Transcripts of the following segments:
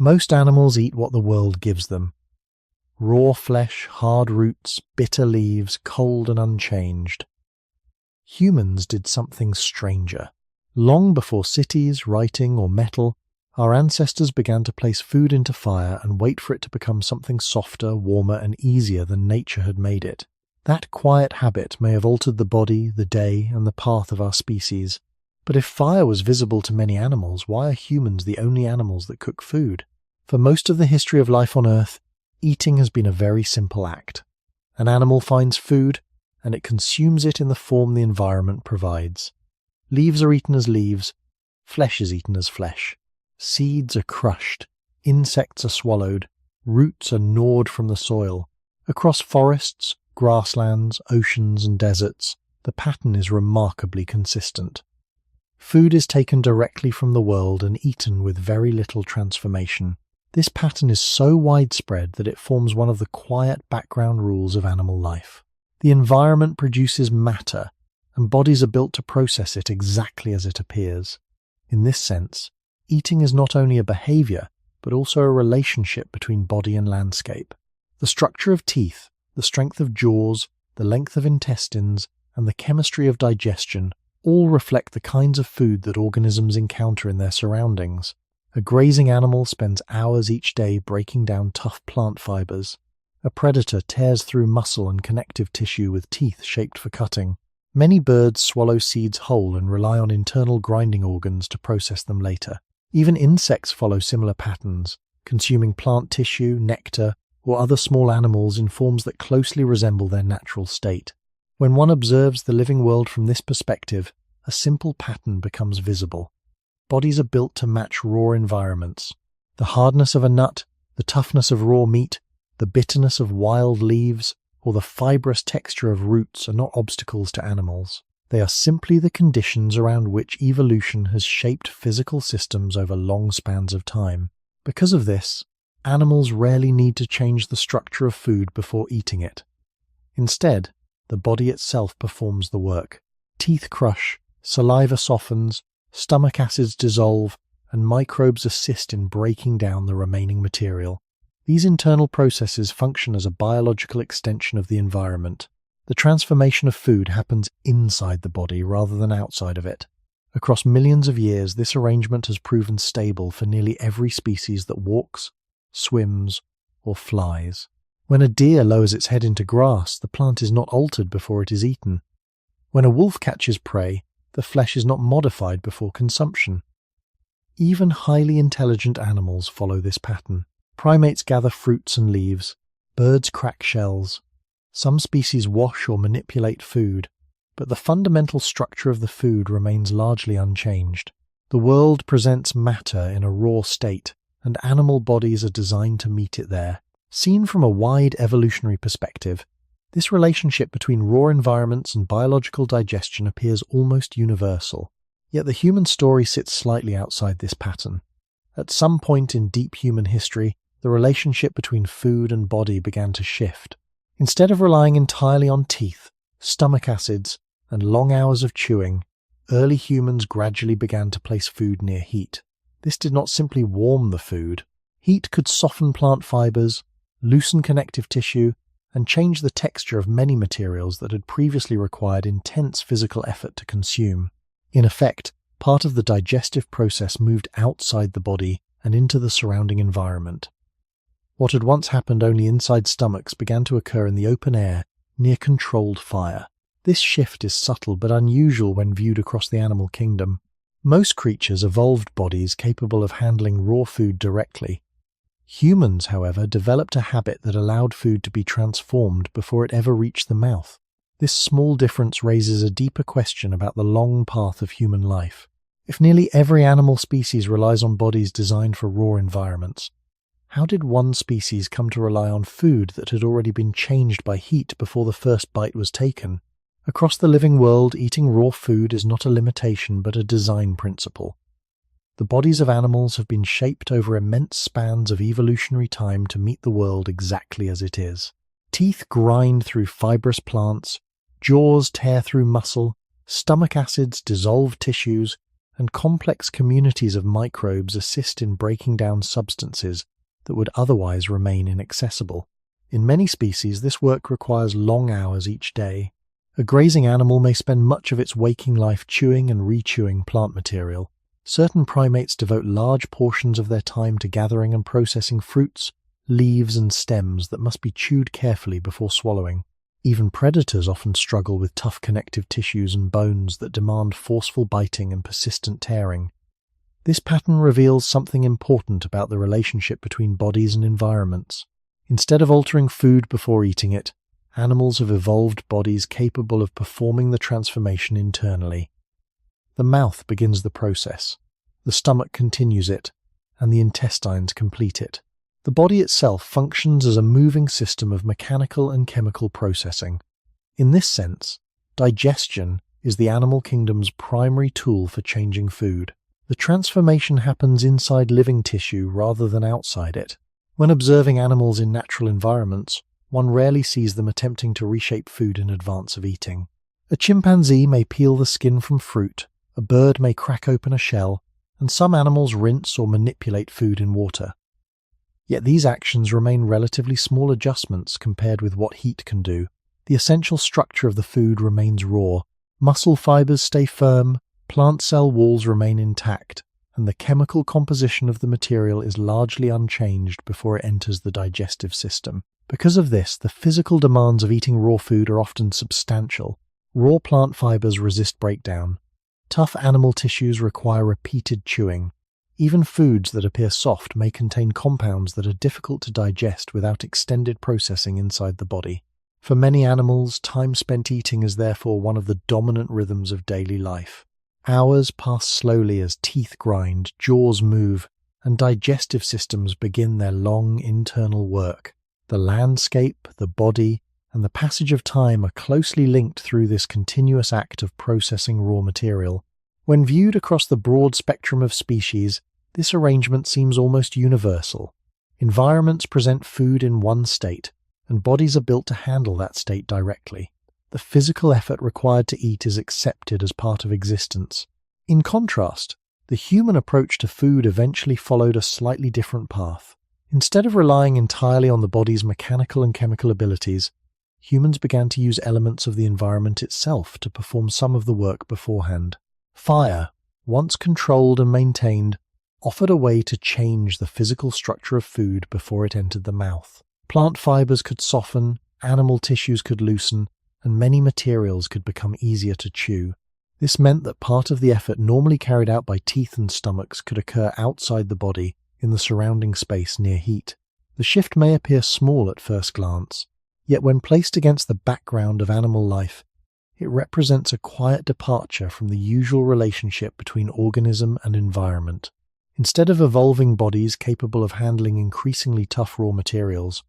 Most animals eat what the world gives them. Raw flesh, hard roots, bitter leaves, cold and unchanged. Humans did something stranger. Long before cities, writing, or metal, our ancestors began to place food into fire and wait for it to become something softer, warmer, and easier than nature had made it. That quiet habit may have altered the body, the day, and the path of our species. But if fire was visible to many animals, why are humans the only animals that cook food? For most of the history of life on Earth, eating has been a very simple act. An animal finds food, and it consumes it in the form the environment provides. Leaves are eaten as leaves, flesh is eaten as flesh. Seeds are crushed, insects are swallowed, roots are gnawed from the soil. Across forests, grasslands, oceans, and deserts, the pattern is remarkably consistent. Food is taken directly from the world and eaten with very little transformation. This pattern is so widespread that it forms one of the quiet background rules of animal life. The environment produces matter, and bodies are built to process it exactly as it appears. In this sense, eating is not only a behavior, but also a relationship between body and landscape. The structure of teeth, the strength of jaws, the length of intestines, and the chemistry of digestion all reflect the kinds of food that organisms encounter in their surroundings. A grazing animal spends hours each day breaking down tough plant fibers. A predator tears through muscle and connective tissue with teeth shaped for cutting. Many birds swallow seeds whole and rely on internal grinding organs to process them later. Even insects follow similar patterns, consuming plant tissue, nectar, or other small animals in forms that closely resemble their natural state. When one observes the living world from this perspective, a simple pattern becomes visible. Bodies are built to match raw environments. The hardness of a nut, the toughness of raw meat, the bitterness of wild leaves, or the fibrous texture of roots are not obstacles to animals. They are simply the conditions around which evolution has shaped physical systems over long spans of time. Because of this, animals rarely need to change the structure of food before eating it. Instead, the body itself performs the work. Teeth crush, saliva softens, stomach acids dissolve, and microbes assist in breaking down the remaining material. These internal processes function as a biological extension of the environment. The transformation of food happens inside the body rather than outside of it. Across millions of years, this arrangement has proven stable for nearly every species that walks, swims, or flies. When a deer lowers its head into grass, the plant is not altered before it is eaten. When a wolf catches prey, the flesh is not modified before consumption. Even highly intelligent animals follow this pattern. Primates gather fruits and leaves. Birds crack shells. Some species wash or manipulate food, but the fundamental structure of the food remains largely unchanged. The world presents matter in a raw state, and animal bodies are designed to meet it there. Seen from a wide evolutionary perspective, this relationship between raw environments and biological digestion appears almost universal. Yet the human story sits slightly outside this pattern. At some point in deep human history, the relationship between food and body began to shift. Instead of relying entirely on teeth, stomach acids, and long hours of chewing, early humans gradually began to place food near heat. This did not simply warm the food. Heat could soften plant fibers, loosen connective tissue, and change the texture of many materials that had previously required intense physical effort to consume. In effect, part of the digestive process moved outside the body and into the surrounding environment. What had once happened only inside stomachs began to occur in the open air, near controlled fire. This shift is subtle but unusual when viewed across the animal kingdom. Most creatures evolved bodies capable of handling raw food directly. Humans, however, developed a habit that allowed food to be transformed before it ever reached the mouth. This small difference raises a deeper question about the long path of human life. If nearly every animal species relies on bodies designed for raw environments, how did one species come to rely on food that had already been changed by heat before the first bite was taken? Across the living world, eating raw food is not a limitation but a design principle. The bodies of animals have been shaped over immense spans of evolutionary time to meet the world exactly as it is. Teeth grind through fibrous plants, jaws tear through muscle, stomach acids dissolve tissues, and complex communities of microbes assist in breaking down substances that would otherwise remain inaccessible. In many species, this work requires long hours each day. A grazing animal may spend much of its waking life chewing and rechewing plant material. Certain primates devote large portions of their time to gathering and processing fruits, leaves, and stems that must be chewed carefully before swallowing. Even predators often struggle with tough connective tissues and bones that demand forceful biting and persistent tearing. This pattern reveals something important about the relationship between bodies and environments. Instead of altering food before eating it, animals have evolved bodies capable of performing the transformation internally. The mouth begins the process, the stomach continues it, and the intestines complete it. The body itself functions as a moving system of mechanical and chemical processing. In this sense, digestion is the animal kingdom's primary tool for changing food. The transformation happens inside living tissue rather than outside it. When observing animals in natural environments, one rarely sees them attempting to reshape food in advance of eating. A chimpanzee may peel the skin from fruit, a bird may crack open a shell, and some animals rinse or manipulate food in water. Yet these actions remain relatively small adjustments compared with what heat can do. The essential structure of the food remains raw. Muscle fibers stay firm, plant cell walls remain intact, and the chemical composition of the material is largely unchanged before it enters the digestive system. Because of this, the physical demands of eating raw food are often substantial. Raw plant fibers resist breakdown. Tough animal tissues require repeated chewing. Even foods that appear soft may contain compounds that are difficult to digest without extended processing inside the body. For many animals, time spent eating is therefore one of the dominant rhythms of daily life. Hours pass slowly as teeth grind, jaws move, and digestive systems begin their long internal work. The landscape, the body, and the passage of time are closely linked through this continuous act of processing raw material. When viewed across the broad spectrum of species, this arrangement seems almost universal. Environments present food in one state, and bodies are built to handle that state directly. The physical effort required to eat is accepted as part of existence. In contrast, the human approach to food eventually followed a slightly different path. Instead of relying entirely on the body's mechanical and chemical abilities, humans began to use elements of the environment itself to perform some of the work beforehand. Fire, once controlled and maintained, offered a way to change the physical structure of food before it entered the mouth. Plant fibers could soften, animal tissues could loosen, and many materials could become easier to chew. This meant that part of the effort normally carried out by teeth and stomachs could occur outside the body, in the surrounding space near heat. The shift may appear small at first glance, yet when placed against the background of animal life, it represents a quiet departure from the usual relationship between organism and environment. Instead of evolving bodies capable of handling increasingly tough raw materials,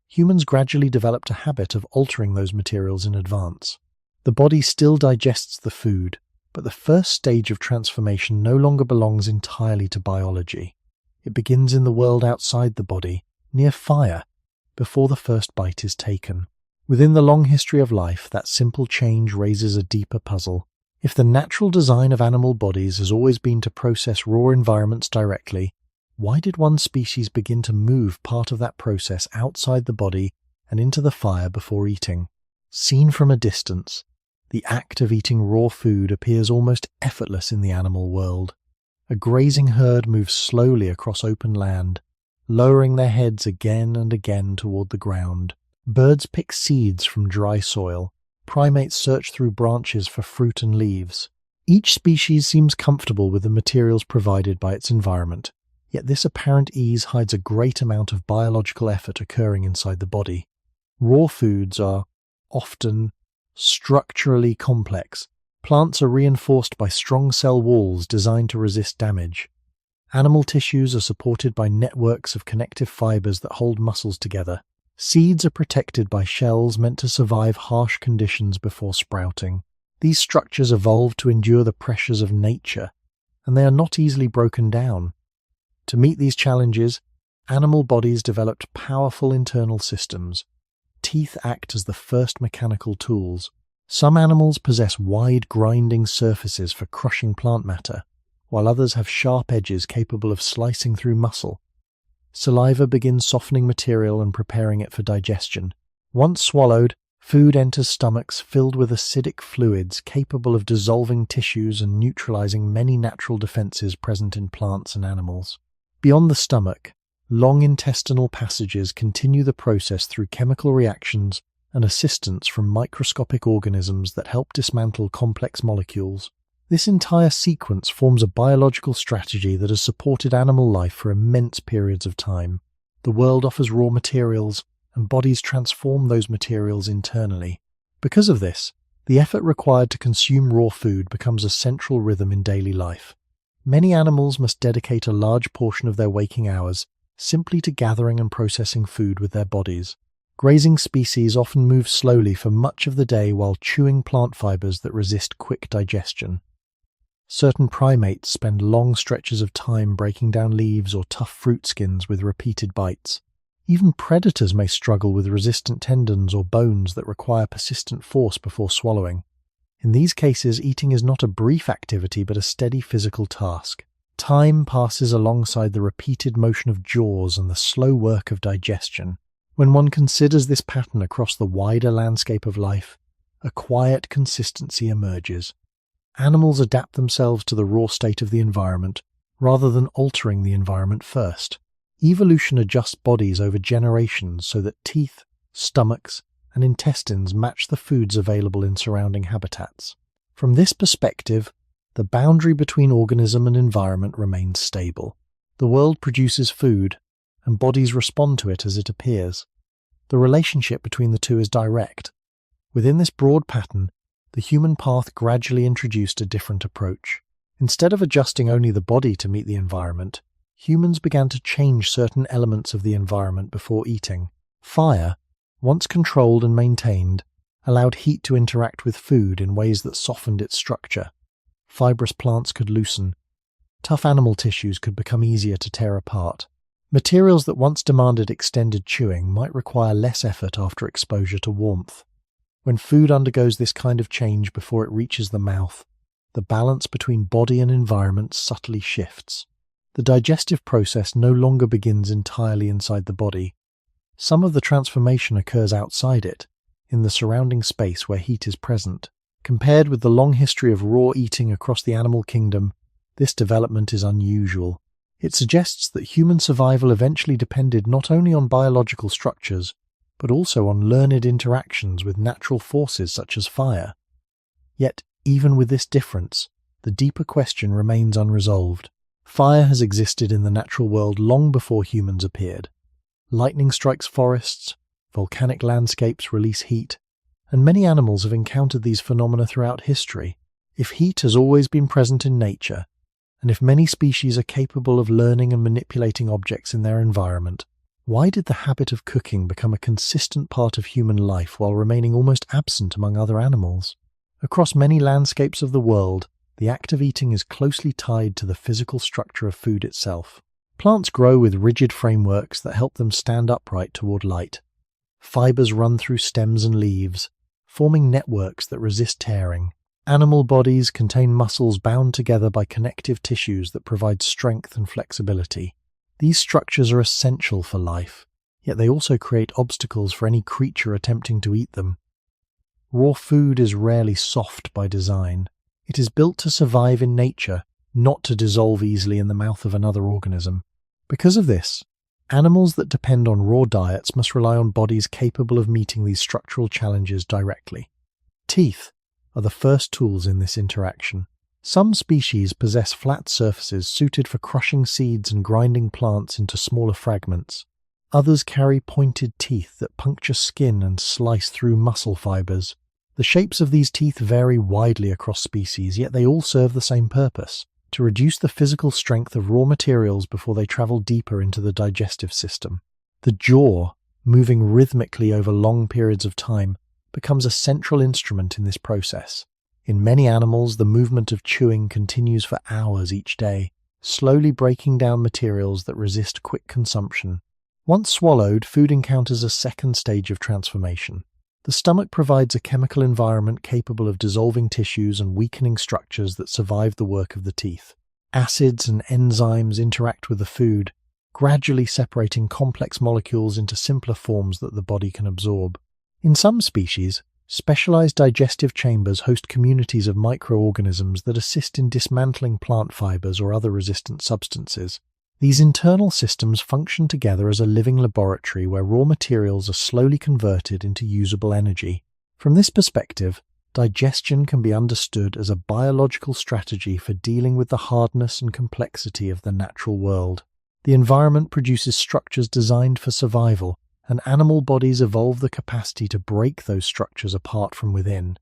humans gradually developed a habit of altering those materials in advance. The body still digests the food, but the first stage of transformation no longer belongs entirely to biology. It begins in the world outside the body, near fire, before the first bite is taken. Within the long history of life, that simple change raises a deeper puzzle. If the natural design of animal bodies has always been to process raw environments directly, why did one species begin to move part of that process outside the body and into the fire before eating? Seen from a distance, the act of eating raw food appears almost effortless in the animal world. A grazing herd moves slowly across open land, lowering their heads again and again toward the ground. Birds pick seeds from dry soil. Primates search through branches for fruit and leaves. Each species seems comfortable with the materials provided by its environment, yet this apparent ease hides a great amount of biological effort occurring inside the body. Raw foods are often structurally complex. Plants are reinforced by strong cell walls designed to resist damage. Animal tissues are supported by networks of connective fibers that hold muscles together. Seeds are protected by shells meant to survive harsh conditions before sprouting. These structures evolved to endure the pressures of nature, and they are not easily broken down. To meet these challenges, animal bodies developed powerful internal systems. Teeth act as the first mechanical tools. Some animals possess wide grinding surfaces for crushing plant matter, while others have sharp edges capable of slicing through muscle. Saliva begins softening material and preparing it for digestion. Once swallowed, food enters stomachs filled with acidic fluids capable of dissolving tissues and neutralizing many natural defenses present in plants and animals. Beyond the stomach, long intestinal passages continue the process through chemical reactions and assistance from microscopic organisms that help dismantle complex molecules. This entire sequence forms a biological strategy that has supported animal life for immense periods of time. The world offers raw materials, and bodies transform those materials internally. Because of this, the effort required to consume raw food becomes a central rhythm in daily life. Many animals must dedicate a large portion of their waking hours simply to gathering and processing food with their bodies. Grazing species often move slowly for much of the day while chewing plant fibers that resist quick digestion. Certain primates spend long stretches of time breaking down leaves or tough fruit skins with repeated bites. Even predators may struggle with resistant tendons or bones that require persistent force before swallowing. In these cases, eating is not a brief activity but a steady physical task. Time passes alongside the repeated motion of jaws and the slow work of digestion. When one considers this pattern across the wider landscape of life, a quiet consistency emerges. Animals adapt themselves to the raw state of the environment rather than altering the environment first. Evolution adjusts bodies over generations so that teeth, stomachs, and intestines match the foods available in surrounding habitats. From this perspective, the boundary between organism and environment remains stable. The world produces food, and bodies respond to it as it appears. The relationship between the two is direct. Within this broad pattern, the human path gradually introduced a different approach. Instead of adjusting only the body to meet the environment, humans began to change certain elements of the environment before eating. Fire, once controlled and maintained, allowed heat to interact with food in ways that softened its structure. Fibrous plants could loosen. Tough animal tissues could become easier to tear apart. Materials that once demanded extended chewing might require less effort after exposure to warmth. When food undergoes this kind of change before it reaches the mouth, the balance between body and environment subtly shifts. The digestive process no longer begins entirely inside the body. Some of the transformation occurs outside it, in the surrounding space where heat is present. Compared with the long history of raw eating across the animal kingdom, this development is unusual. It suggests that human survival eventually depended not only on biological structures, but also on learned interactions with natural forces such as fire. Yet, even with this difference, the deeper question remains unresolved. Fire has existed in the natural world long before humans appeared. Lightning strikes forests, volcanic landscapes release heat, and many animals have encountered these phenomena throughout history. If heat has always been present in nature, and if many species are capable of learning and manipulating objects in their environment, why did the habit of cooking become a consistent part of human life while remaining almost absent among other animals? Across many landscapes of the world, the act of eating is closely tied to the physical structure of food itself. Plants grow with rigid frameworks that help them stand upright toward light. Fibers run through stems and leaves, forming networks that resist tearing. Animal bodies contain muscles bound together by connective tissues that provide strength and flexibility. These structures are essential for life, yet they also create obstacles for any creature attempting to eat them. Raw food is rarely soft by design. It is built to survive in nature, not to dissolve easily in the mouth of another organism. Because of this, animals that depend on raw diets must rely on bodies capable of meeting these structural challenges directly. Teeth are the first tools in this interaction. Some species possess flat surfaces suited for crushing seeds and grinding plants into smaller fragments. Others carry pointed teeth that puncture skin and slice through muscle fibers. The shapes of these teeth vary widely across species, yet they all serve the same purpose: to reduce the physical strength of raw materials before they travel deeper into the digestive system. The jaw, moving rhythmically over long periods of time, becomes a central instrument in this process. In many animals, the movement of chewing continues for hours each day, slowly breaking down materials that resist quick consumption. Once swallowed, food encounters a second stage of transformation. The stomach provides a chemical environment capable of dissolving tissues and weakening structures that survive the work of the teeth. Acids and enzymes interact with the food, gradually separating complex molecules into simpler forms that the body can absorb. In some species, specialized digestive chambers host communities of microorganisms that assist in dismantling plant fibers or other resistant substances. These internal systems function together as a living laboratory where raw materials are slowly converted into usable energy. From this perspective, digestion can be understood as a biological strategy for dealing with the hardness and complexity of the natural world. The environment produces structures designed for survival, and animal bodies evolve the capacity to break those structures apart from within.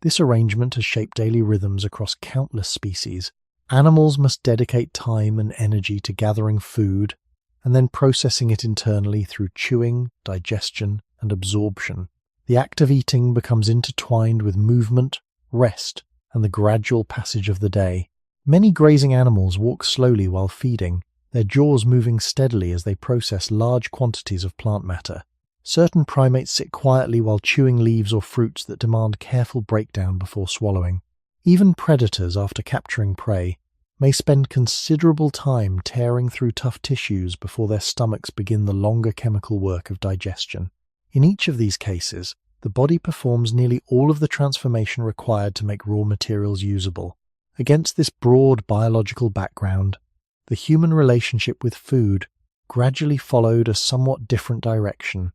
This arrangement has shaped daily rhythms across countless species. Animals must dedicate time and energy to gathering food and then processing it internally through chewing, digestion, and absorption. The act of eating becomes intertwined with movement, rest, and the gradual passage of the day. Many grazing animals walk slowly while feeding, their jaws moving steadily as they process large quantities of plant matter. Certain primates sit quietly while chewing leaves or fruits that demand careful breakdown before swallowing. Even predators, after capturing prey, may spend considerable time tearing through tough tissues before their stomachs begin the longer chemical work of digestion. In each of these cases, the body performs nearly all of the transformation required to make raw materials usable. Against this broad biological background, the human relationship with food gradually followed a somewhat different direction.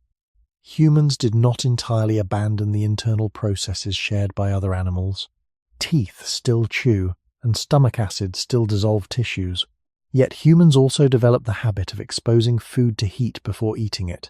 Humans did not entirely abandon the internal processes shared by other animals. Teeth still chew, and stomach acids still dissolve tissues. Yet humans also develop the habit of exposing food to heat before eating it.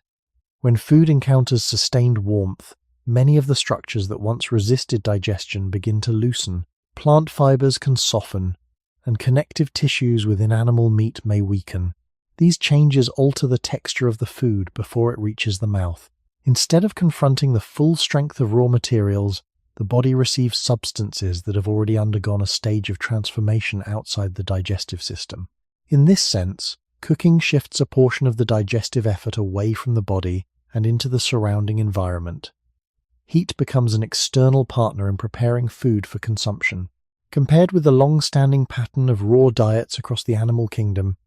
When food encounters sustained warmth, many of the structures that once resisted digestion begin to loosen. Plant fibers can soften, and connective tissues within animal meat may weaken. These changes alter the texture of the food before it reaches the mouth. Instead of confronting the full strength of raw materials, the body receives substances that have already undergone a stage of transformation outside the digestive system. In this sense, cooking shifts a portion of the digestive effort away from the body and into the surrounding environment. Heat becomes an external partner in preparing food for consumption. Compared with the long-standing pattern of raw diets across the animal kingdom,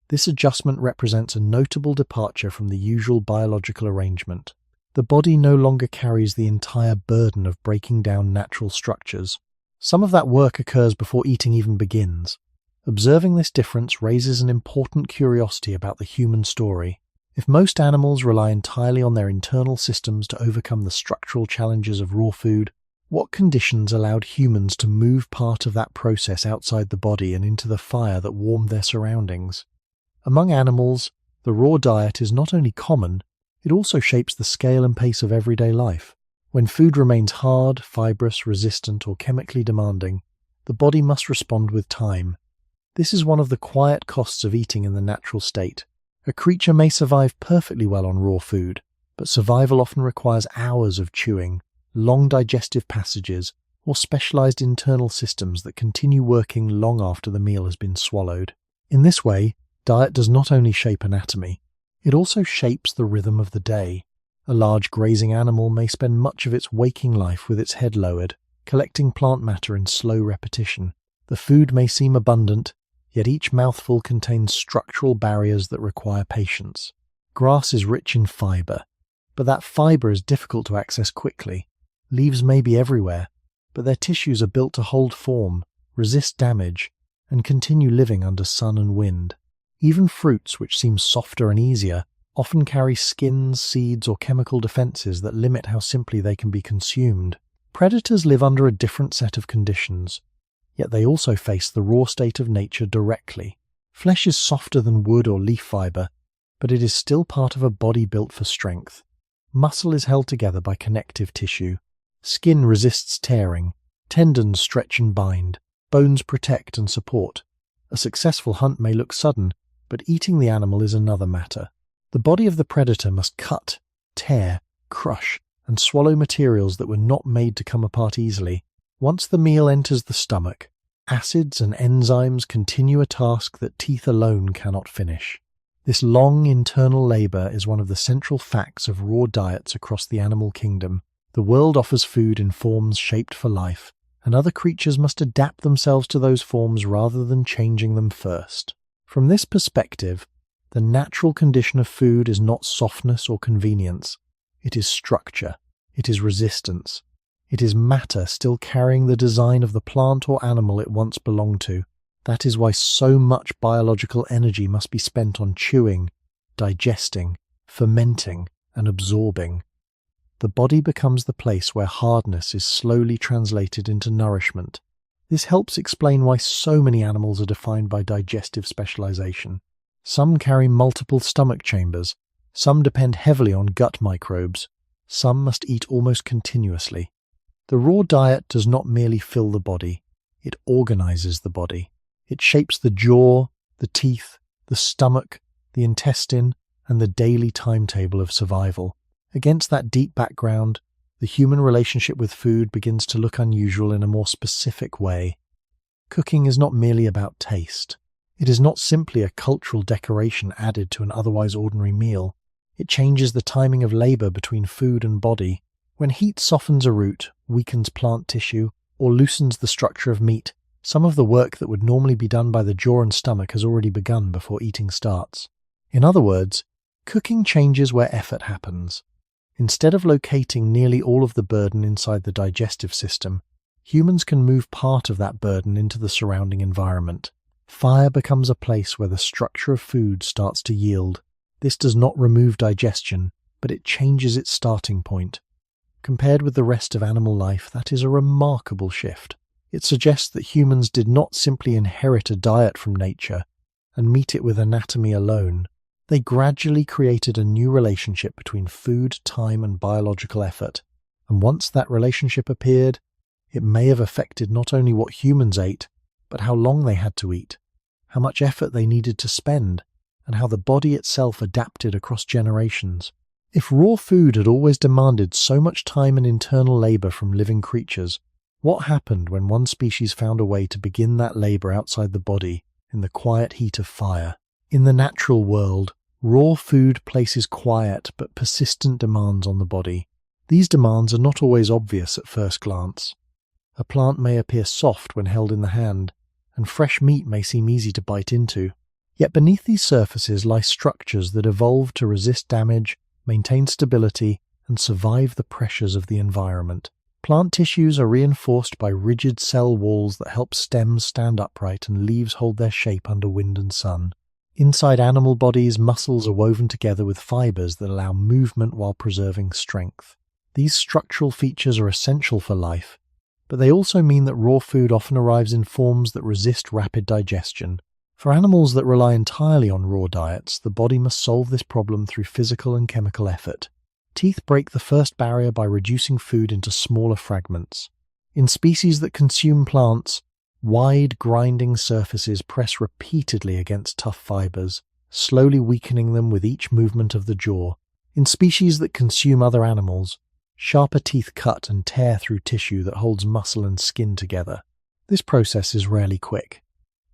this adjustment represents a notable departure from the usual biological arrangement. The body no longer carries the entire burden of breaking down natural structures. Some of that work occurs before eating even begins. Observing this difference raises an important curiosity about the human story. If most animals rely entirely on their internal systems to overcome the structural challenges of raw food, what conditions allowed humans to move part of that process outside the body and into the fire that warmed their surroundings? Among animals, the raw diet is not only common, it also shapes the scale and pace of everyday life. When food remains hard, fibrous, resistant, or chemically demanding, the body must respond with time. This is one of the quiet costs of eating in the natural state. A creature may survive perfectly well on raw food, but survival often requires hours of chewing, long digestive passages, or specialized internal systems that continue working long after the meal has been swallowed. In this way, diet does not only shape anatomy, it also shapes the rhythm of the day. A large grazing animal may spend much of its waking life with its head lowered, collecting plant matter in slow repetition. The food may seem abundant, yet each mouthful contains structural barriers that require patience. Grass is rich in fiber, but that fiber is difficult to access quickly. Leaves may be everywhere, but their tissues are built to hold form, resist damage, and continue living under sun and wind. Even fruits, which seem softer and easier, often carry skins, seeds, or chemical defenses that limit how simply they can be consumed. Predators live under a different set of conditions, yet they also face the raw state of nature directly. Flesh is softer than wood or leaf fiber, but it is still part of a body built for strength. Muscle is held together by connective tissue. Skin resists tearing, tendons stretch and bind, bones protect and support. A successful hunt may look sudden, but eating the animal is another matter. The body of the predator must cut, tear, crush, and swallow materials that were not made to come apart easily. Once the meal enters the stomach, acids and enzymes continue a task that teeth alone cannot finish. This long internal labor is one of the central facts of raw diets across the animal kingdom. The world offers food in forms shaped for life, and other creatures must adapt themselves to those forms rather than changing them first. From this perspective, the natural condition of food is not softness or convenience. It is structure. It is resistance. It is matter still carrying the design of the plant or animal it once belonged to. That is why so much biological energy must be spent on chewing, digesting, fermenting, and absorbing. The body becomes the place where hardness is slowly translated into nourishment. This helps explain why so many animals are defined by digestive specialization. Some carry multiple stomach chambers, some depend heavily on gut microbes, some must eat almost continuously. The raw diet does not merely fill the body, it organizes the body. It shapes the jaw, the teeth, the stomach, the intestine, and the daily timetable of survival. Against that deep background, the human relationship with food begins to look unusual in a more specific way. Cooking is not merely about taste. It is not simply a cultural decoration added to an otherwise ordinary meal. It changes the timing of labor between food and body. When heat softens a root, weakens plant tissue, or loosens the structure of meat, some of the work that would normally be done by the jaw and stomach has already begun before eating starts. In other words, cooking changes where effort happens. Instead of locating nearly all of the burden inside the digestive system, humans can move part of that burden into the surrounding environment. Fire becomes a place where the structure of food starts to yield. This does not remove digestion, but it changes its starting point. Compared with the rest of animal life, that is a remarkable shift. It suggests that humans did not simply inherit a diet from nature and meet it with anatomy alone. They gradually created a new relationship between food, time, and biological effort. And once that relationship appeared, it may have affected not only what humans ate, but how long they had to eat, how much effort they needed to spend, and how the body itself adapted across generations. If raw food had always demanded so much time and internal labor from living creatures, what happened when one species found a way to begin that labor outside the body, in the quiet heat of fire? In the natural world, raw food places quiet but persistent demands on the body. These demands are not always obvious at first glance. A plant may appear soft when held in the hand, and fresh meat may seem easy to bite into. Yet beneath these surfaces lie structures that evolved to resist damage, maintain stability, and survive the pressures of the environment. Plant tissues are reinforced by rigid cell walls that help stems stand upright and leaves hold their shape under wind and sun. Inside animal bodies, muscles are woven together with fibers that allow movement while preserving strength. These structural features are essential for life, but they also mean that raw food often arrives in forms that resist rapid digestion. For animals that rely entirely on raw diets, the body must solve this problem through physical and chemical effort. Teeth break the first barrier by reducing food into smaller fragments. In species that consume plants, wide grinding surfaces press repeatedly against tough fibers, slowly weakening them with each movement of the jaw. In species that consume other animals, sharper teeth cut and tear through tissue that holds muscle and skin together. This process is rarely quick.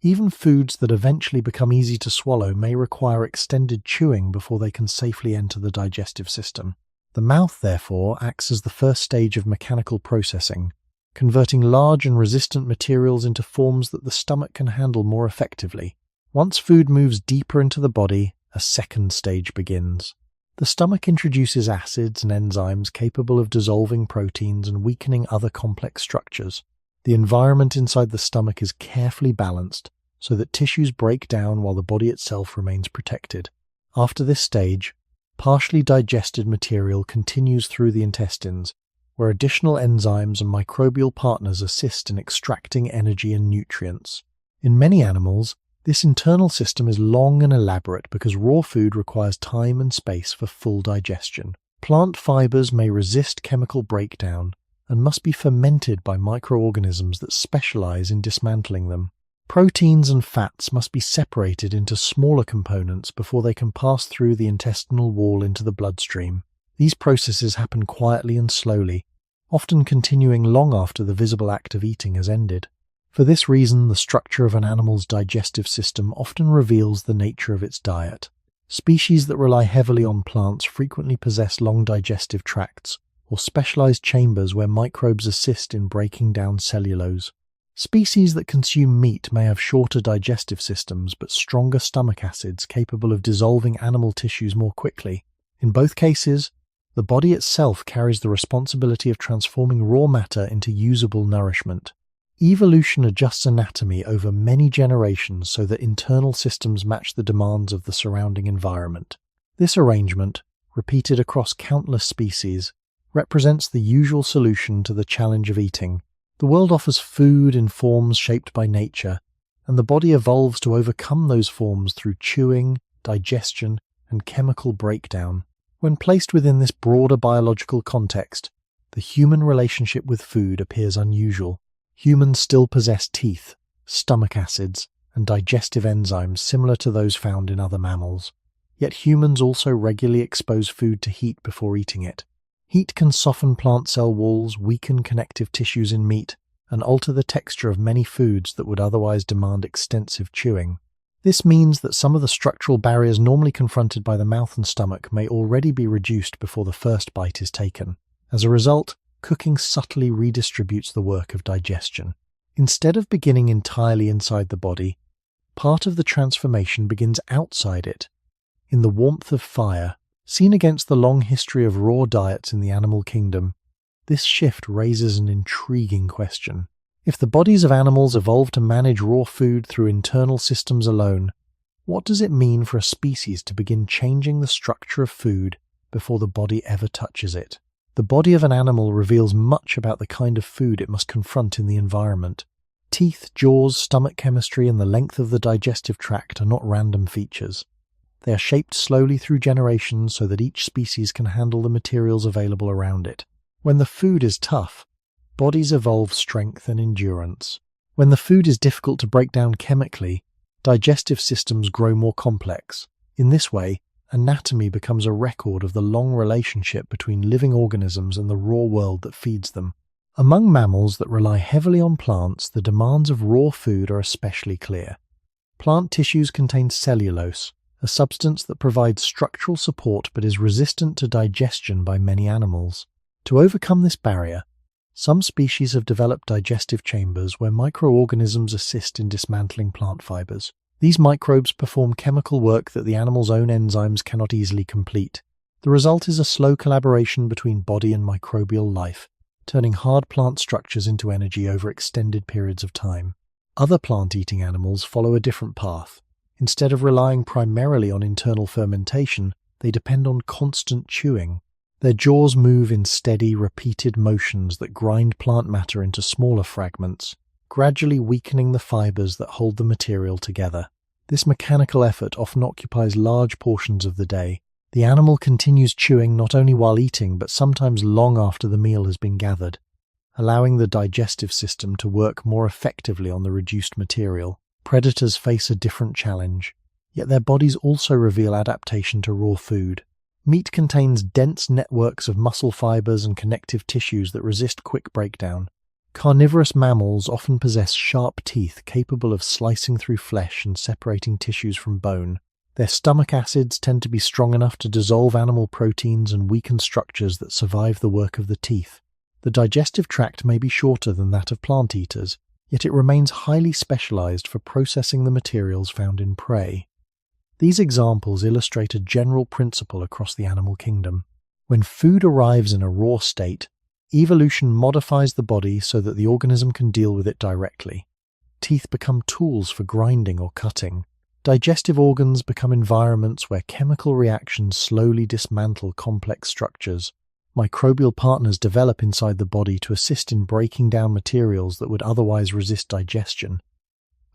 Even foods that eventually become easy to swallow may require extended chewing before they can safely enter the digestive system. The mouth, therefore, acts as the first stage of mechanical processing, converting large and resistant materials into forms that the stomach can handle more effectively. Once food moves deeper into the body, a second stage begins. The stomach introduces acids and enzymes capable of dissolving proteins and weakening other complex structures. The environment inside the stomach is carefully balanced so that tissues break down while the body itself remains protected. After this stage, partially digested material continues through the intestines, where additional enzymes and microbial partners assist in extracting energy and nutrients. In many animals, this internal system is long and elaborate because raw food requires time and space for full digestion. Plant fibers may resist chemical breakdown and must be fermented by microorganisms that specialize in dismantling them. Proteins and fats must be separated into smaller components before they can pass through the intestinal wall into the bloodstream. These processes happen quietly and slowly, often continuing long after the visible act of eating has ended. For this reason, the structure of an animal's digestive system often reveals the nature of its diet. Species that rely heavily on plants frequently possess long digestive tracts, or specialized chambers where microbes assist in breaking down cellulose. Species that consume meat may have shorter digestive systems but stronger stomach acids capable of dissolving animal tissues more quickly. In both cases, the body itself carries the responsibility of transforming raw matter into usable nourishment. Evolution adjusts anatomy over many generations so that internal systems match the demands of the surrounding environment. This arrangement, repeated across countless species, represents the usual solution to the challenge of eating. The world offers food in forms shaped by nature, and the body evolves to overcome those forms through chewing, digestion, and chemical breakdown. When placed within this broader biological context, the human relationship with food appears unusual. Humans still possess teeth, stomach acids, and digestive enzymes similar to those found in other mammals. Yet humans also regularly expose food to heat before eating it. Heat can soften plant cell walls, weaken connective tissues in meat, and alter the texture of many foods that would otherwise demand extensive chewing. This means that some of the structural barriers normally confronted by the mouth and stomach may already be reduced before the first bite is taken. As a result, cooking subtly redistributes the work of digestion. Instead of beginning entirely inside the body, part of the transformation begins outside it, in the warmth of fire. Seen against the long history of raw diets in the animal kingdom, this shift raises an intriguing question. If the bodies of animals evolved to manage raw food through internal systems alone, what does it mean for a species to begin changing the structure of food before the body ever touches it? The body of an animal reveals much about the kind of food it must confront in the environment. Teeth, jaws, stomach chemistry, and the length of the digestive tract are not random features. They are shaped slowly through generations so that each species can handle the materials available around it. When the food is tough, bodies evolve strength and endurance. When the food is difficult to break down chemically, digestive systems grow more complex. In this way, anatomy becomes a record of the long relationship between living organisms and the raw world that feeds them. Among mammals that rely heavily on plants, the demands of raw food are especially clear. Plant tissues contain cellulose, a substance that provides structural support but is resistant to digestion by many animals. To overcome this barrier, some species have developed digestive chambers where microorganisms assist in dismantling plant fibers. These microbes perform chemical work that the animal's own enzymes cannot easily complete. The result is a slow collaboration between body and microbial life, turning hard plant structures into energy over extended periods of time. Other plant-eating animals follow a different path. Instead of relying primarily on internal fermentation, they depend on constant chewing. Their jaws move in steady, repeated motions that grind plant matter into smaller fragments, gradually weakening the fibers that hold the material together. This mechanical effort often occupies large portions of the day. The animal continues chewing not only while eating, but sometimes long after the meal has been gathered, allowing the digestive system to work more effectively on the reduced material. Predators face a different challenge, yet their bodies also reveal adaptation to raw food. Meat contains dense networks of muscle fibers and connective tissues that resist quick breakdown. Carnivorous mammals often possess sharp teeth capable of slicing through flesh and separating tissues from bone. Their stomach acids tend to be strong enough to dissolve animal proteins and weaken structures that survive the work of the teeth. The digestive tract may be shorter than that of plant eaters, yet it remains highly specialized for processing the materials found in prey. These examples illustrate a general principle across the animal kingdom. When food arrives in a raw state, evolution modifies the body so that the organism can deal with it directly. Teeth become tools for grinding or cutting. Digestive organs become environments where chemical reactions slowly dismantle complex structures. Microbial partners develop inside the body to assist in breaking down materials that would otherwise resist digestion.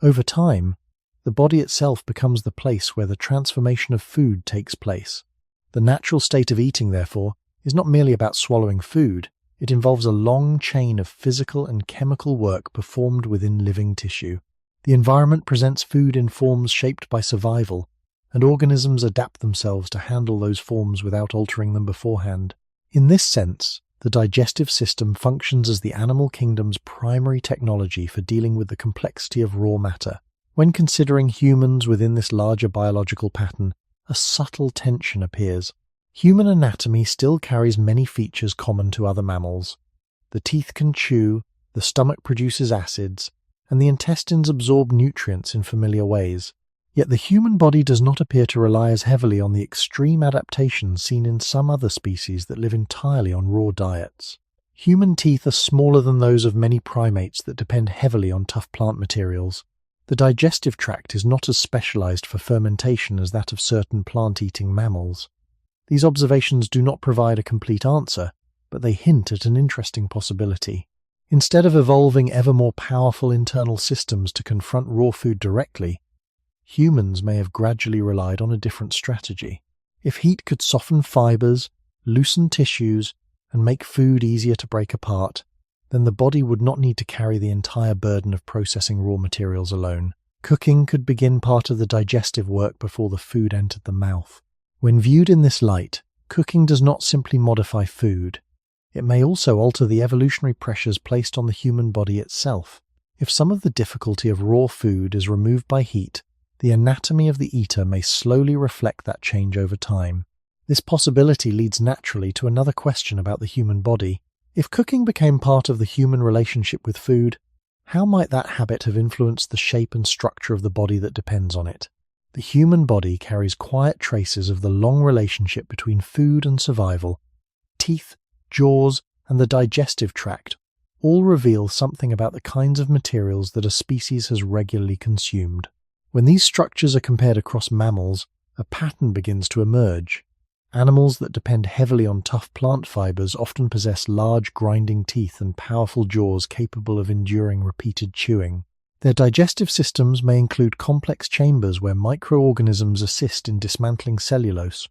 Over time, the body itself becomes the place where the transformation of food takes place. The natural state of eating, therefore, is not merely about swallowing food. It involves a long chain of physical and chemical work performed within living tissue. The environment presents food in forms shaped by survival, and organisms adapt themselves to handle those forms without altering them beforehand. In this sense, the digestive system functions as the animal kingdom's primary technology for dealing with the complexity of raw matter. When considering humans within this larger biological pattern, a subtle tension appears. Human anatomy still carries many features common to other mammals. The teeth can chew, the stomach produces acids, and the intestines absorb nutrients in familiar ways. Yet the human body does not appear to rely as heavily on the extreme adaptations seen in some other species that live entirely on raw diets. Human teeth are smaller than those of many primates that depend heavily on tough plant materials. The digestive tract is not as specialized for fermentation as that of certain plant-eating mammals. These observations do not provide a complete answer, but they hint at an interesting possibility. Instead of evolving ever more powerful internal systems to confront raw food directly, humans may have gradually relied on a different strategy. If heat could soften fibers, loosen tissues, and make food easier to break apart, then the body would not need to carry the entire burden of processing raw materials alone. Cooking could begin part of the digestive work before the food entered the mouth. When viewed in this light, cooking does not simply modify food. It may also alter the evolutionary pressures placed on the human body itself. If some of the difficulty of raw food is removed by heat, the anatomy of the eater may slowly reflect that change over time. This possibility leads naturally to another question about the human body. If cooking became part of the human relationship with food, how might that habit have influenced the shape and structure of the body that depends on it? The human body carries quiet traces of the long relationship between food and survival. Teeth, jaws, and the digestive tract all reveal something about the kinds of materials that a species has regularly consumed. When these structures are compared across mammals, a pattern begins to emerge. Animals that depend heavily on tough plant fibers often possess large grinding teeth and powerful jaws capable of enduring repeated chewing. Their digestive systems may include complex chambers where microorganisms assist in dismantling cellulose,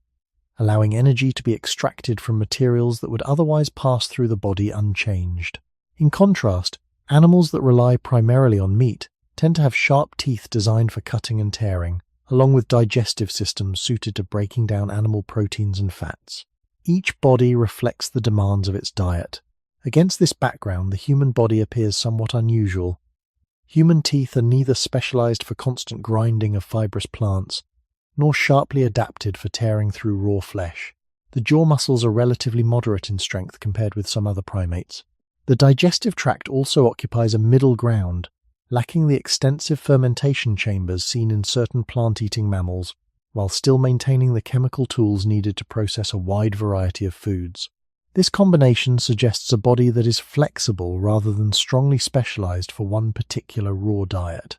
allowing energy to be extracted from materials that would otherwise pass through the body unchanged. In contrast, animals that rely primarily on meat tend to have sharp teeth designed for cutting and tearing, along with digestive systems suited to breaking down animal proteins and fats. Each body reflects the demands of its diet. Against this background, the human body appears somewhat unusual. Human teeth are neither specialized for constant grinding of fibrous plants, nor sharply adapted for tearing through raw flesh. The jaw muscles are relatively moderate in strength compared with some other primates. The digestive tract also occupies a middle ground, lacking the extensive fermentation chambers seen in certain plant-eating mammals, while still maintaining the chemical tools needed to process a wide variety of foods. This combination suggests a body that is flexible rather than strongly specialized for one particular raw diet.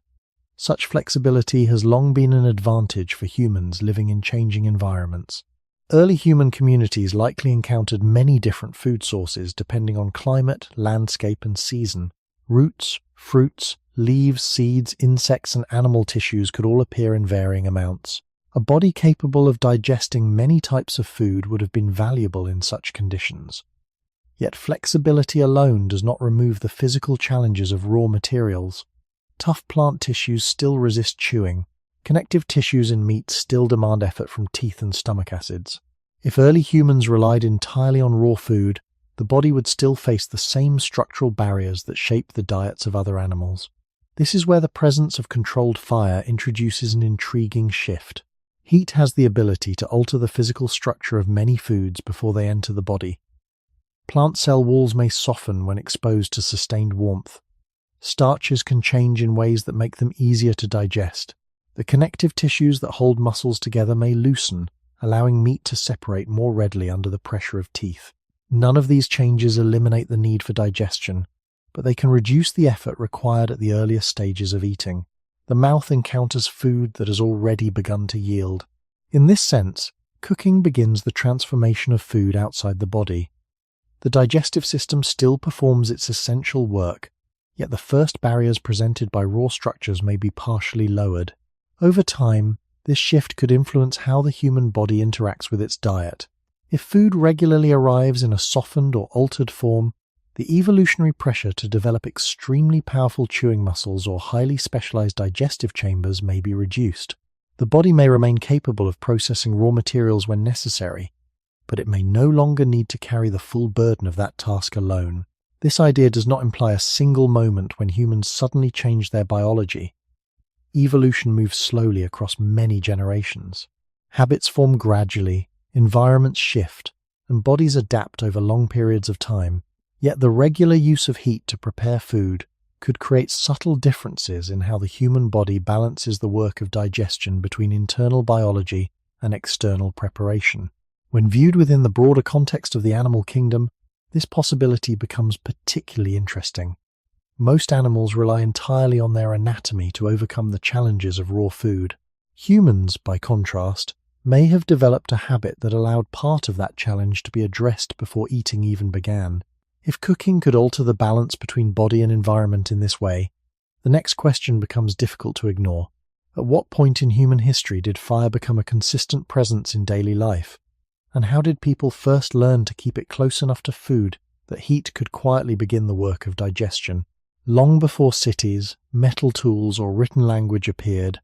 Such flexibility has long been an advantage for humans living in changing environments. Early human communities likely encountered many different food sources depending on climate, landscape, and season. Roots, fruits, leaves, seeds, insects, and animal tissues could all appear in varying amounts. A body capable of digesting many types of food would have been valuable in such conditions. Yet flexibility alone does not remove the physical challenges of raw materials. Tough plant tissues still resist chewing. Connective tissues in meat still demand effort from teeth and stomach acids. If early humans relied entirely on raw food, the body would still face the same structural barriers that shape the diets of other animals. This is where the presence of controlled fire introduces an intriguing shift. Heat has the ability to alter the physical structure of many foods before they enter the body. Plant cell walls may soften when exposed to sustained warmth. Starches can change in ways that make them easier to digest. The connective tissues that hold muscles together may loosen, allowing meat to separate more readily under the pressure of teeth. None of these changes eliminate the need for digestion, but they can reduce the effort required at the earliest stages of eating. The mouth encounters food that has already begun to yield. In this sense, cooking begins the transformation of food outside the body. The digestive system still performs its essential work, yet the first barriers presented by raw structures may be partially lowered. Over time, this shift could influence how the human body interacts with its diet. If food regularly arrives in a softened or altered form, the evolutionary pressure to develop extremely powerful chewing muscles or highly specialized digestive chambers may be reduced. The body may remain capable of processing raw materials when necessary, but it may no longer need to carry the full burden of that task alone. This idea does not imply a single moment when humans suddenly change their biology. Evolution moves slowly across many generations. Habits form gradually, environments shift, and bodies adapt over long periods of time. Yet the regular use of heat to prepare food could create subtle differences in how the human body balances the work of digestion between internal biology and external preparation. When viewed within the broader context of the animal kingdom, this possibility becomes particularly interesting. Most animals rely entirely on their anatomy to overcome the challenges of raw food. Humans, by contrast, may have developed a habit that allowed part of that challenge to be addressed before eating even began. If cooking could alter the balance between body and environment in this way, the next question becomes difficult to ignore. At what point in human history did fire become a consistent presence in daily life? And how did people first learn to keep it close enough to food that heat could quietly begin the work of digestion? Long before cities, metal tools, or written language appeared,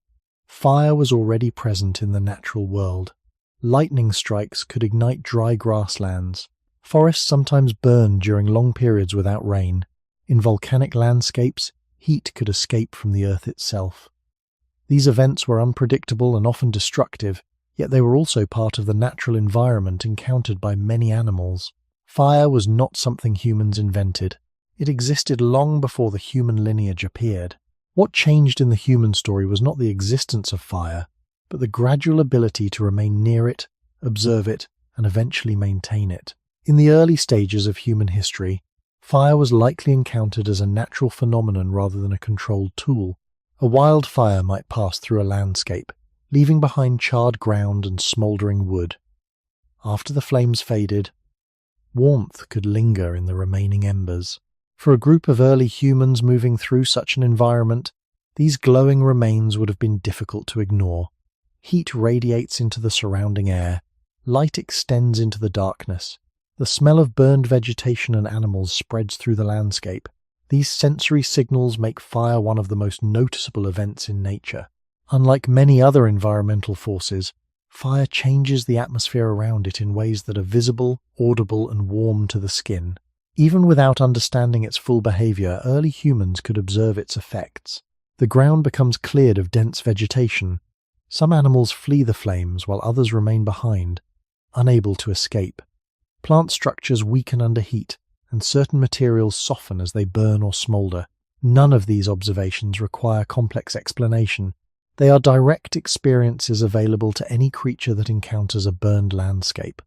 fire was already present in the natural world. Lightning strikes could ignite dry grasslands. Forests sometimes burned during long periods without rain. In volcanic landscapes, heat could escape from the earth itself. These events were unpredictable and often destructive, yet they were also part of the natural environment encountered by many animals. Fire was not something humans invented. It existed long before the human lineage appeared. What changed in the human story was not the existence of fire, but the gradual ability to remain near it, observe it, and eventually maintain it. In the early stages of human history, fire was likely encountered as a natural phenomenon rather than a controlled tool. A wildfire might pass through a landscape, leaving behind charred ground and smouldering wood. After the flames faded, warmth could linger in the remaining embers. For a group of early humans moving through such an environment, these glowing remains would have been difficult to ignore. Heat radiates into the surrounding air. Light extends into the darkness. The smell of burned vegetation and animals spreads through the landscape. These sensory signals make fire one of the most noticeable events in nature. Unlike many other environmental forces, fire changes the atmosphere around it in ways that are visible, audible, and warm to the skin. Even without understanding its full behavior, early humans could observe its effects. The ground becomes cleared of dense vegetation. Some animals flee the flames while others remain behind, unable to escape. Plant structures weaken under heat, and certain materials soften as they burn or smolder. None of these observations require complex explanation. They are direct experiences available to any creature that encounters a burned landscape.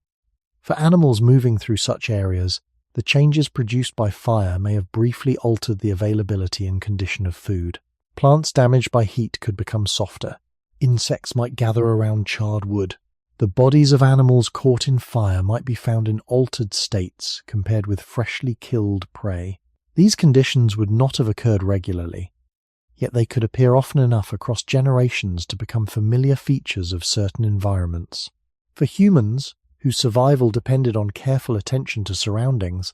For animals moving through such areas, the changes produced by fire may have briefly altered the availability and condition of food. Plants damaged by heat could become softer. Insects might gather around charred wood. The bodies of animals caught in fire might be found in altered states compared with freshly killed prey. These conditions would not have occurred regularly, yet they could appear often enough across generations to become familiar features of certain environments. For humans, whose survival depended on careful attention to surroundings,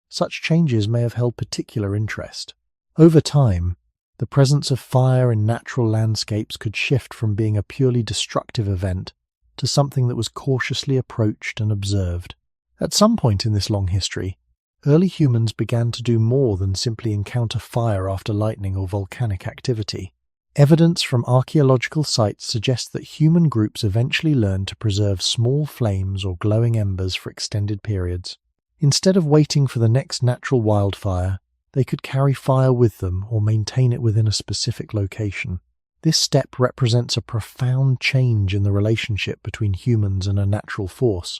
such changes may have held particular interest. Over time, the presence of fire in natural landscapes could shift from being a purely destructive event to something that was cautiously approached and observed. At some point in this long history, early humans began to do more than simply encounter fire after lightning or volcanic activity. Evidence from archaeological sites suggests that human groups eventually learned to preserve small flames or glowing embers for extended periods. Instead of waiting for the next natural wildfire, they could carry fire with them or maintain it within a specific location. This step represents a profound change in the relationship between humans and a natural force.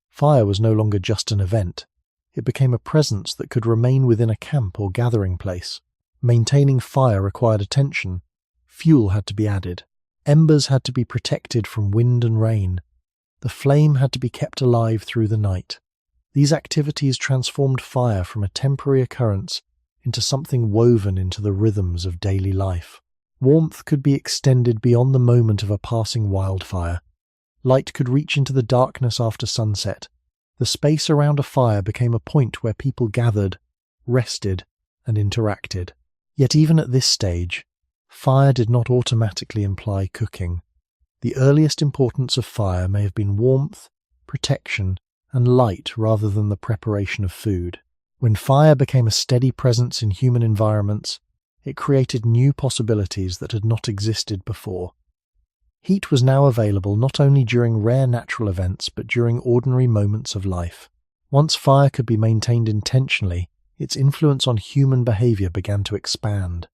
Fire was no longer just an event. It became a presence that could remain within a camp or gathering place. Maintaining fire required attention. Fuel had to be added. Embers had to be protected from wind and rain. The flame had to be kept alive through the night. These activities transformed fire from a temporary occurrence into something woven into the rhythms of daily life. Warmth could be extended beyond the moment of a passing wildfire. Light could reach into the darkness after sunset. The space around a fire became a point where people gathered, rested, and interacted. Yet even at this stage, fire did not automatically imply cooking. The earliest importance of fire may have been warmth, protection, and light rather than the preparation of food. When fire became a steady presence in human environments, it created new possibilities that had not existed before. Heat was now available not only during rare natural events but during ordinary moments of life. Once fire could be maintained intentionally, its influence on human behavior began to expand.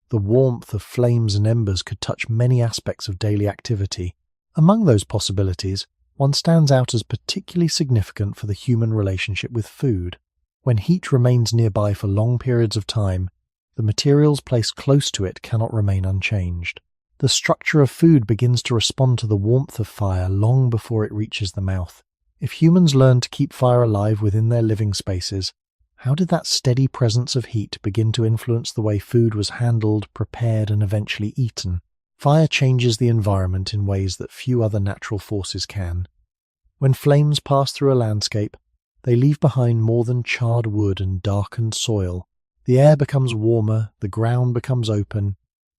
The warmth of flames and embers could touch many aspects of daily activity. Among those possibilities, one stands out as particularly significant for the human relationship with food. When heat remains nearby for long periods of time, the materials placed close to it cannot remain unchanged. The structure of food begins to respond to the warmth of fire long before it reaches the mouth. If humans learned to keep fire alive within their living spaces, how did that steady presence of heat begin to influence the way food was handled, prepared, and eventually eaten? Fire changes the environment in ways that few other natural forces can. When flames pass through a landscape, they leave behind more than charred wood and darkened soil. The air becomes warmer, the ground becomes open,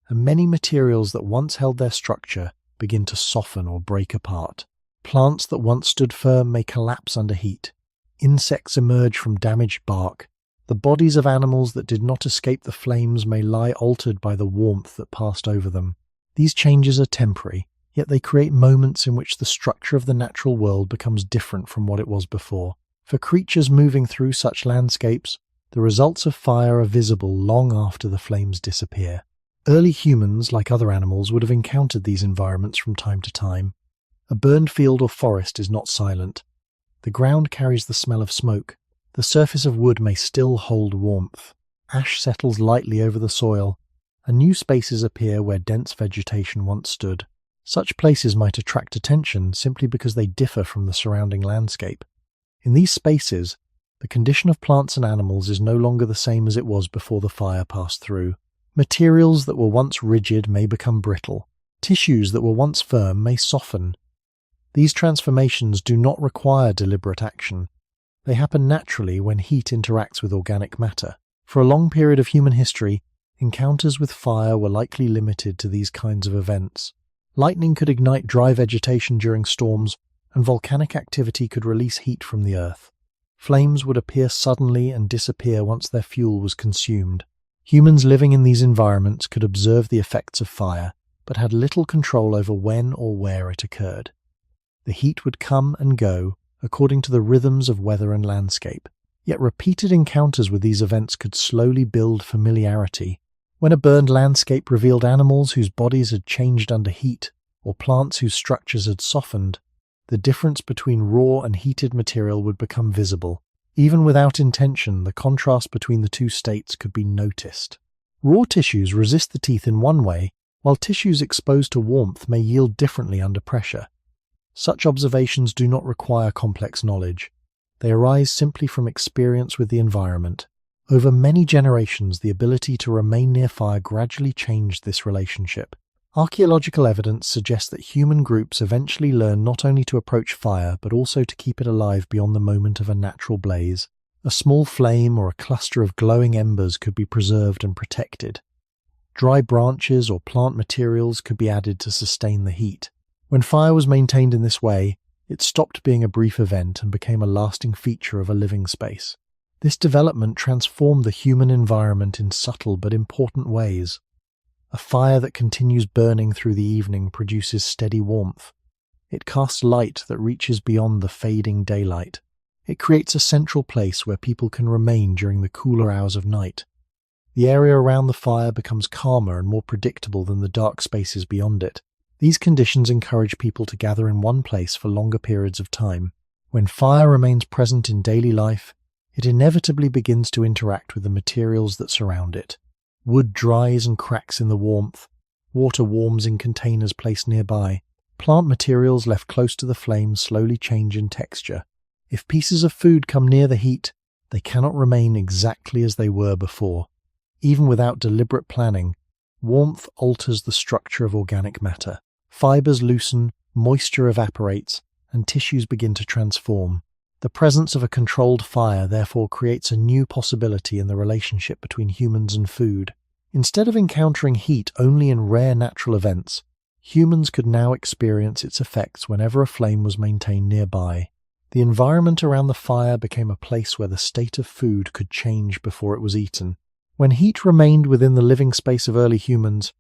and many materials that once held their structure begin to soften or break apart. Plants that once stood firm may collapse under heat. Insects emerge from damaged bark. The bodies of animals that did not escape the flames may lie altered by the warmth that passed over them. These changes are temporary, yet they create moments in which the structure of the natural world becomes different from what it was before. For creatures moving through such landscapes, the results of fire are visible long after the flames disappear. Early humans, like other animals, would have encountered these environments from time to time. A burned field or forest is not silent. The ground carries the smell of smoke. The surface of wood may still hold warmth. Ash settles lightly over the soil, and new spaces appear where dense vegetation once stood. Such places might attract attention simply because they differ from the surrounding landscape. In these spaces, the condition of plants and animals is no longer the same as it was before the fire passed through. Materials that were once rigid may become brittle. Tissues that were once firm may soften. These transformations do not require deliberate action. They happen naturally when heat interacts with organic matter. For a long period of human history, encounters with fire were likely limited to these kinds of events. Lightning could ignite dry vegetation during storms, and volcanic activity could release heat from the earth. Flames would appear suddenly and disappear once their fuel was consumed. Humans living in these environments could observe the effects of fire, but had little control over when or where it occurred. The heat would come and go according to the rhythms of weather and landscape. Yet repeated encounters with these events could slowly build familiarity. When a burned landscape revealed animals whose bodies had changed under heat, or plants whose structures had softened, the difference between raw and heated material would become visible. Even without intention, the contrast between the two states could be noticed. Raw tissues resist the teeth in one way, while tissues exposed to warmth may yield differently under pressure. Such observations do not require complex knowledge. They arise simply from experience with the environment. Over many generations, the ability to remain near fire gradually changed this relationship. Archaeological evidence suggests that human groups eventually learn not only to approach fire, but also to keep it alive beyond the moment of a natural blaze. A small flame or a cluster of glowing embers could be preserved and protected. Dry branches or plant materials could be added to sustain the heat. When fire was maintained in this way, it stopped being a brief event and became a lasting feature of a living space. This development transformed the human environment in subtle but important ways. A fire that continues burning through the evening produces steady warmth. It casts light that reaches beyond the fading daylight. It creates a central place where people can remain during the cooler hours of night. The area around the fire becomes calmer and more predictable than the dark spaces beyond it. These conditions encourage people to gather in one place for longer periods of time. When fire remains present in daily life, it inevitably begins to interact with the materials that surround it. Wood dries and cracks in the warmth. Water warms in containers placed nearby. Plant materials left close to the flames slowly change in texture. If pieces of food come near the heat, they cannot remain exactly as they were before. Even without deliberate planning, warmth alters the structure of organic matter. Fibers loosen, moisture evaporates, and tissues begin to transform. The presence of a controlled fire therefore creates a new possibility in the relationship between humans and food. Instead of encountering heat only in rare natural events, humans could now experience its effects whenever a flame was maintained nearby. The environment around the fire became a place where the state of food could change before it was eaten. When heat remained within the living space of early humans,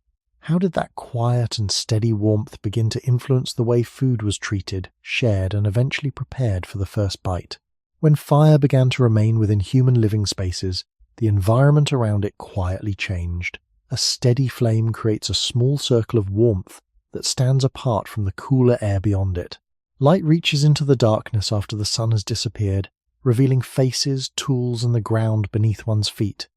How did that quiet and steady warmth begin to influence the way food was treated, shared, and eventually prepared for the first bite? When fire began to remain within human living spaces, the environment around it quietly changed. A steady flame creates a small circle of warmth that stands apart from the cooler air beyond it. Light reaches into the darkness after the sun has disappeared, revealing faces, tools, and the ground beneath one's feet.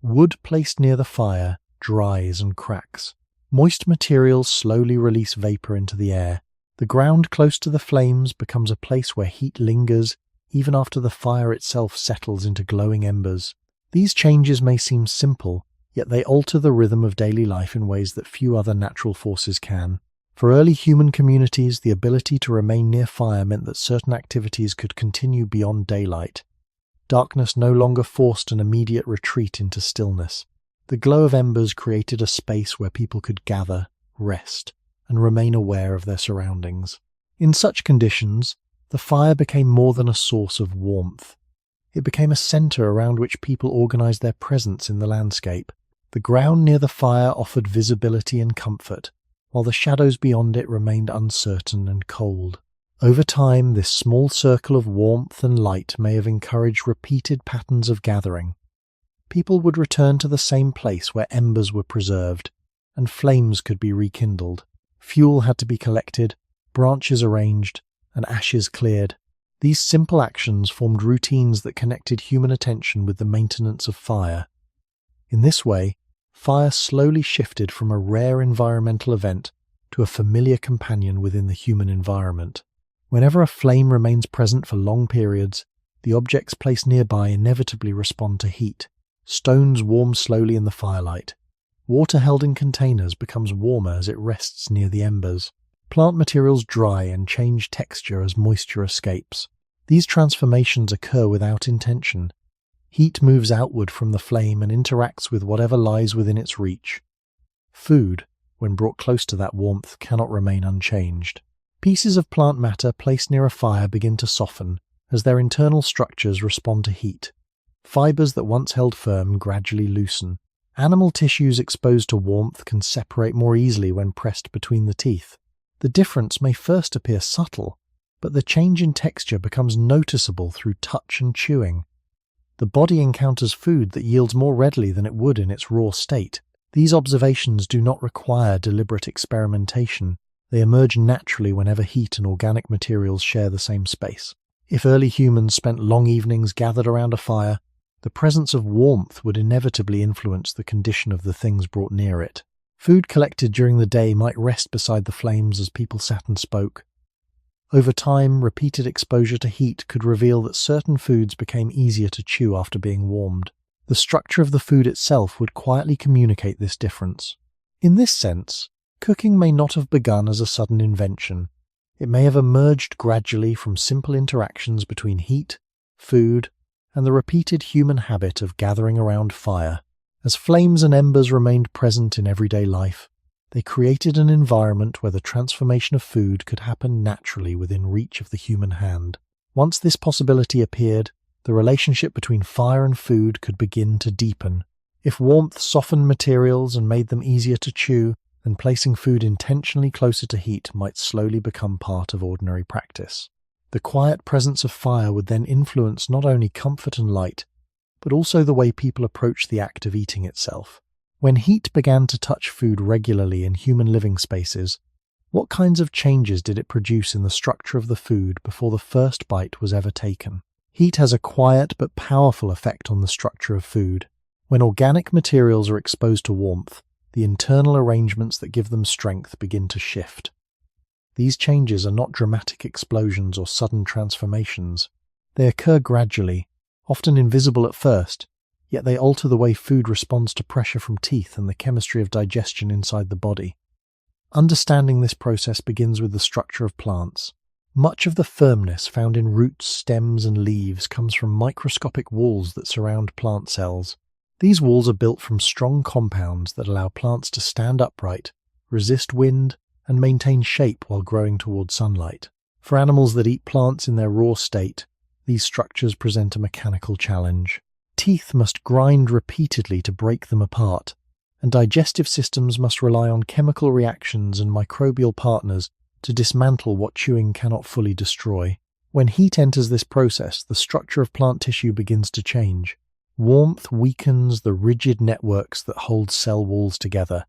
Wood placed near the fire dries and cracks. Moist materials slowly release vapor into the air. The ground close to the flames becomes a place where heat lingers even after the fire itself settles into glowing embers. These changes may seem simple, yet they alter the rhythm of daily life in ways that few other natural forces can. For early human communities, the ability to remain near fire meant that certain activities could continue beyond daylight. Darkness no longer forced an immediate retreat into stillness. The glow of embers created a space where people could gather, rest, and remain aware of their surroundings. In such conditions, the fire became more than a source of warmth. It became a center around which people organized their presence in the landscape. The ground near the fire offered visibility and comfort, while the shadows beyond it remained uncertain and cold. Over time, this small circle of warmth and light may have encouraged repeated patterns of gathering. People would return to the same place where embers were preserved, and flames could be rekindled. Fuel had to be collected, branches arranged, and ashes cleared. These simple actions formed routines that connected human attention with the maintenance of fire. In this way, fire slowly shifted from a rare environmental event to a familiar companion within the human environment. Whenever a flame remains present for long periods, the objects placed nearby inevitably respond to heat. Stones warm slowly in the firelight. Water held in containers becomes warmer as it rests near the embers. Plant materials dry and change texture as moisture escapes. These transformations occur without intention. Heat moves outward from the flame and interacts with whatever lies within its reach. Food, when brought close to that warmth, cannot remain unchanged. Pieces of plant matter placed near a fire begin to soften as their internal structures respond to heat. Fibers that once held firm gradually loosen. Animal tissues exposed to warmth can separate more easily when pressed between the teeth. The difference may first appear subtle, but the change in texture becomes noticeable through touch and chewing. The body encounters food that yields more readily than it would in its raw state. These observations do not require deliberate experimentation. They emerge naturally whenever heat and organic materials share the same space. If early humans spent long evenings gathered around a fire, the presence of warmth would inevitably influence the condition of the things brought near it. Food collected during the day might rest beside the flames as people sat and spoke. Over time, repeated exposure to heat could reveal that certain foods became easier to chew after being warmed. The structure of the food itself would quietly communicate this difference. In this sense, cooking may not have begun as a sudden invention. It may have emerged gradually from simple interactions between heat, food, and the repeated human habit of gathering around fire. As flames and embers remained present in everyday life, they created an environment where the transformation of food could happen naturally within reach of the human hand. Once this possibility appeared, the relationship between fire and food could begin to deepen. If warmth softened materials and made them easier to chew, then placing food intentionally closer to heat might slowly become part of ordinary practice. The quiet presence of fire would then influence not only comfort and light, but also the way people approach the act of eating itself. When heat began to touch food regularly in human living spaces, what kinds of changes did it produce in the structure of the food before the first bite was ever taken? Heat has a quiet but powerful effect on the structure of food. When organic materials are exposed to warmth, the internal arrangements that give them strength begin to shift. These changes are not dramatic explosions or sudden transformations. They occur gradually, often invisible at first, yet they alter the way food responds to pressure from teeth and the chemistry of digestion inside the body. Understanding this process begins with the structure of plants. Much of the firmness found in roots, stems, and leaves comes from microscopic walls that surround plant cells. These walls are built from strong compounds that allow plants to stand upright, resist wind, and maintain shape while growing toward sunlight. For animals that eat plants in their raw state, these structures present a mechanical challenge. Teeth must grind repeatedly to break them apart, and digestive systems must rely on chemical reactions and microbial partners to dismantle what chewing cannot fully destroy. When heat enters this process, the structure of plant tissue begins to change. Warmth weakens the rigid networks that hold cell walls together.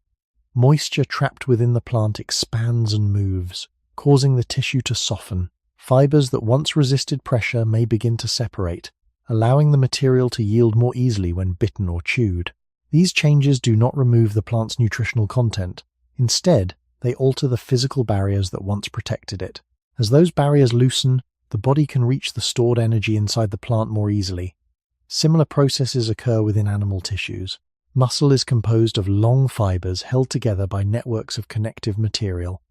Moisture trapped within the plant expands and moves, causing the tissue to soften. Fibers that once resisted pressure may begin to separate, allowing the material to yield more easily when bitten or chewed. These changes do not remove the plant's nutritional content. Instead, they alter the physical barriers that once protected it. As those barriers loosen, the body can reach the stored energy inside the plant more easily. Similar processes occur within animal tissues. Muscle is composed of long fibers held together by networks of connective material.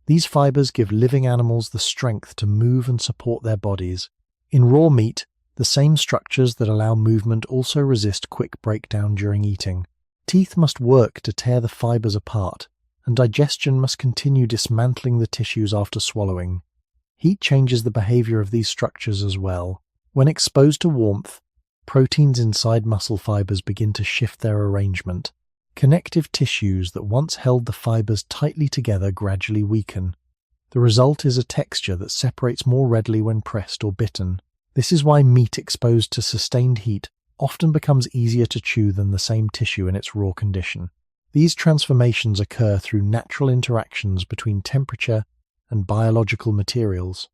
These fibers give living animals the strength to move and support their bodies. In raw meat, the same structures that allow movement also resist quick breakdown during eating. Teeth must work to tear the fibers apart, and digestion must continue dismantling the tissues after swallowing. Heat changes the behavior of these structures as well. When exposed to warmth, proteins inside muscle fibers begin to shift their arrangement. Connective tissues that once held the fibers tightly together gradually weaken. The result is a texture that separates more readily when pressed or bitten. This is why meat exposed to sustained heat often becomes easier to chew than the same tissue in its raw condition. These transformations occur through natural interactions between temperature and biological materials.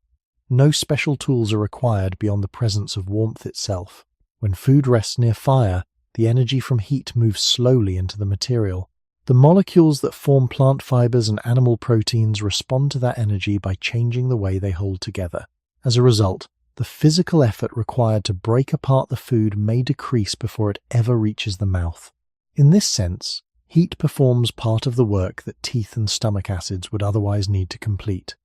No special tools are required beyond the presence of warmth itself. When food rests near fire, the energy from heat moves slowly into the material. The molecules that form plant fibers and animal proteins respond to that energy by changing the way they hold together. As a result, the physical effort required to break apart the food may decrease before it ever reaches the mouth. In this sense, heat performs part of the work that teeth and stomach acids would otherwise need to complete.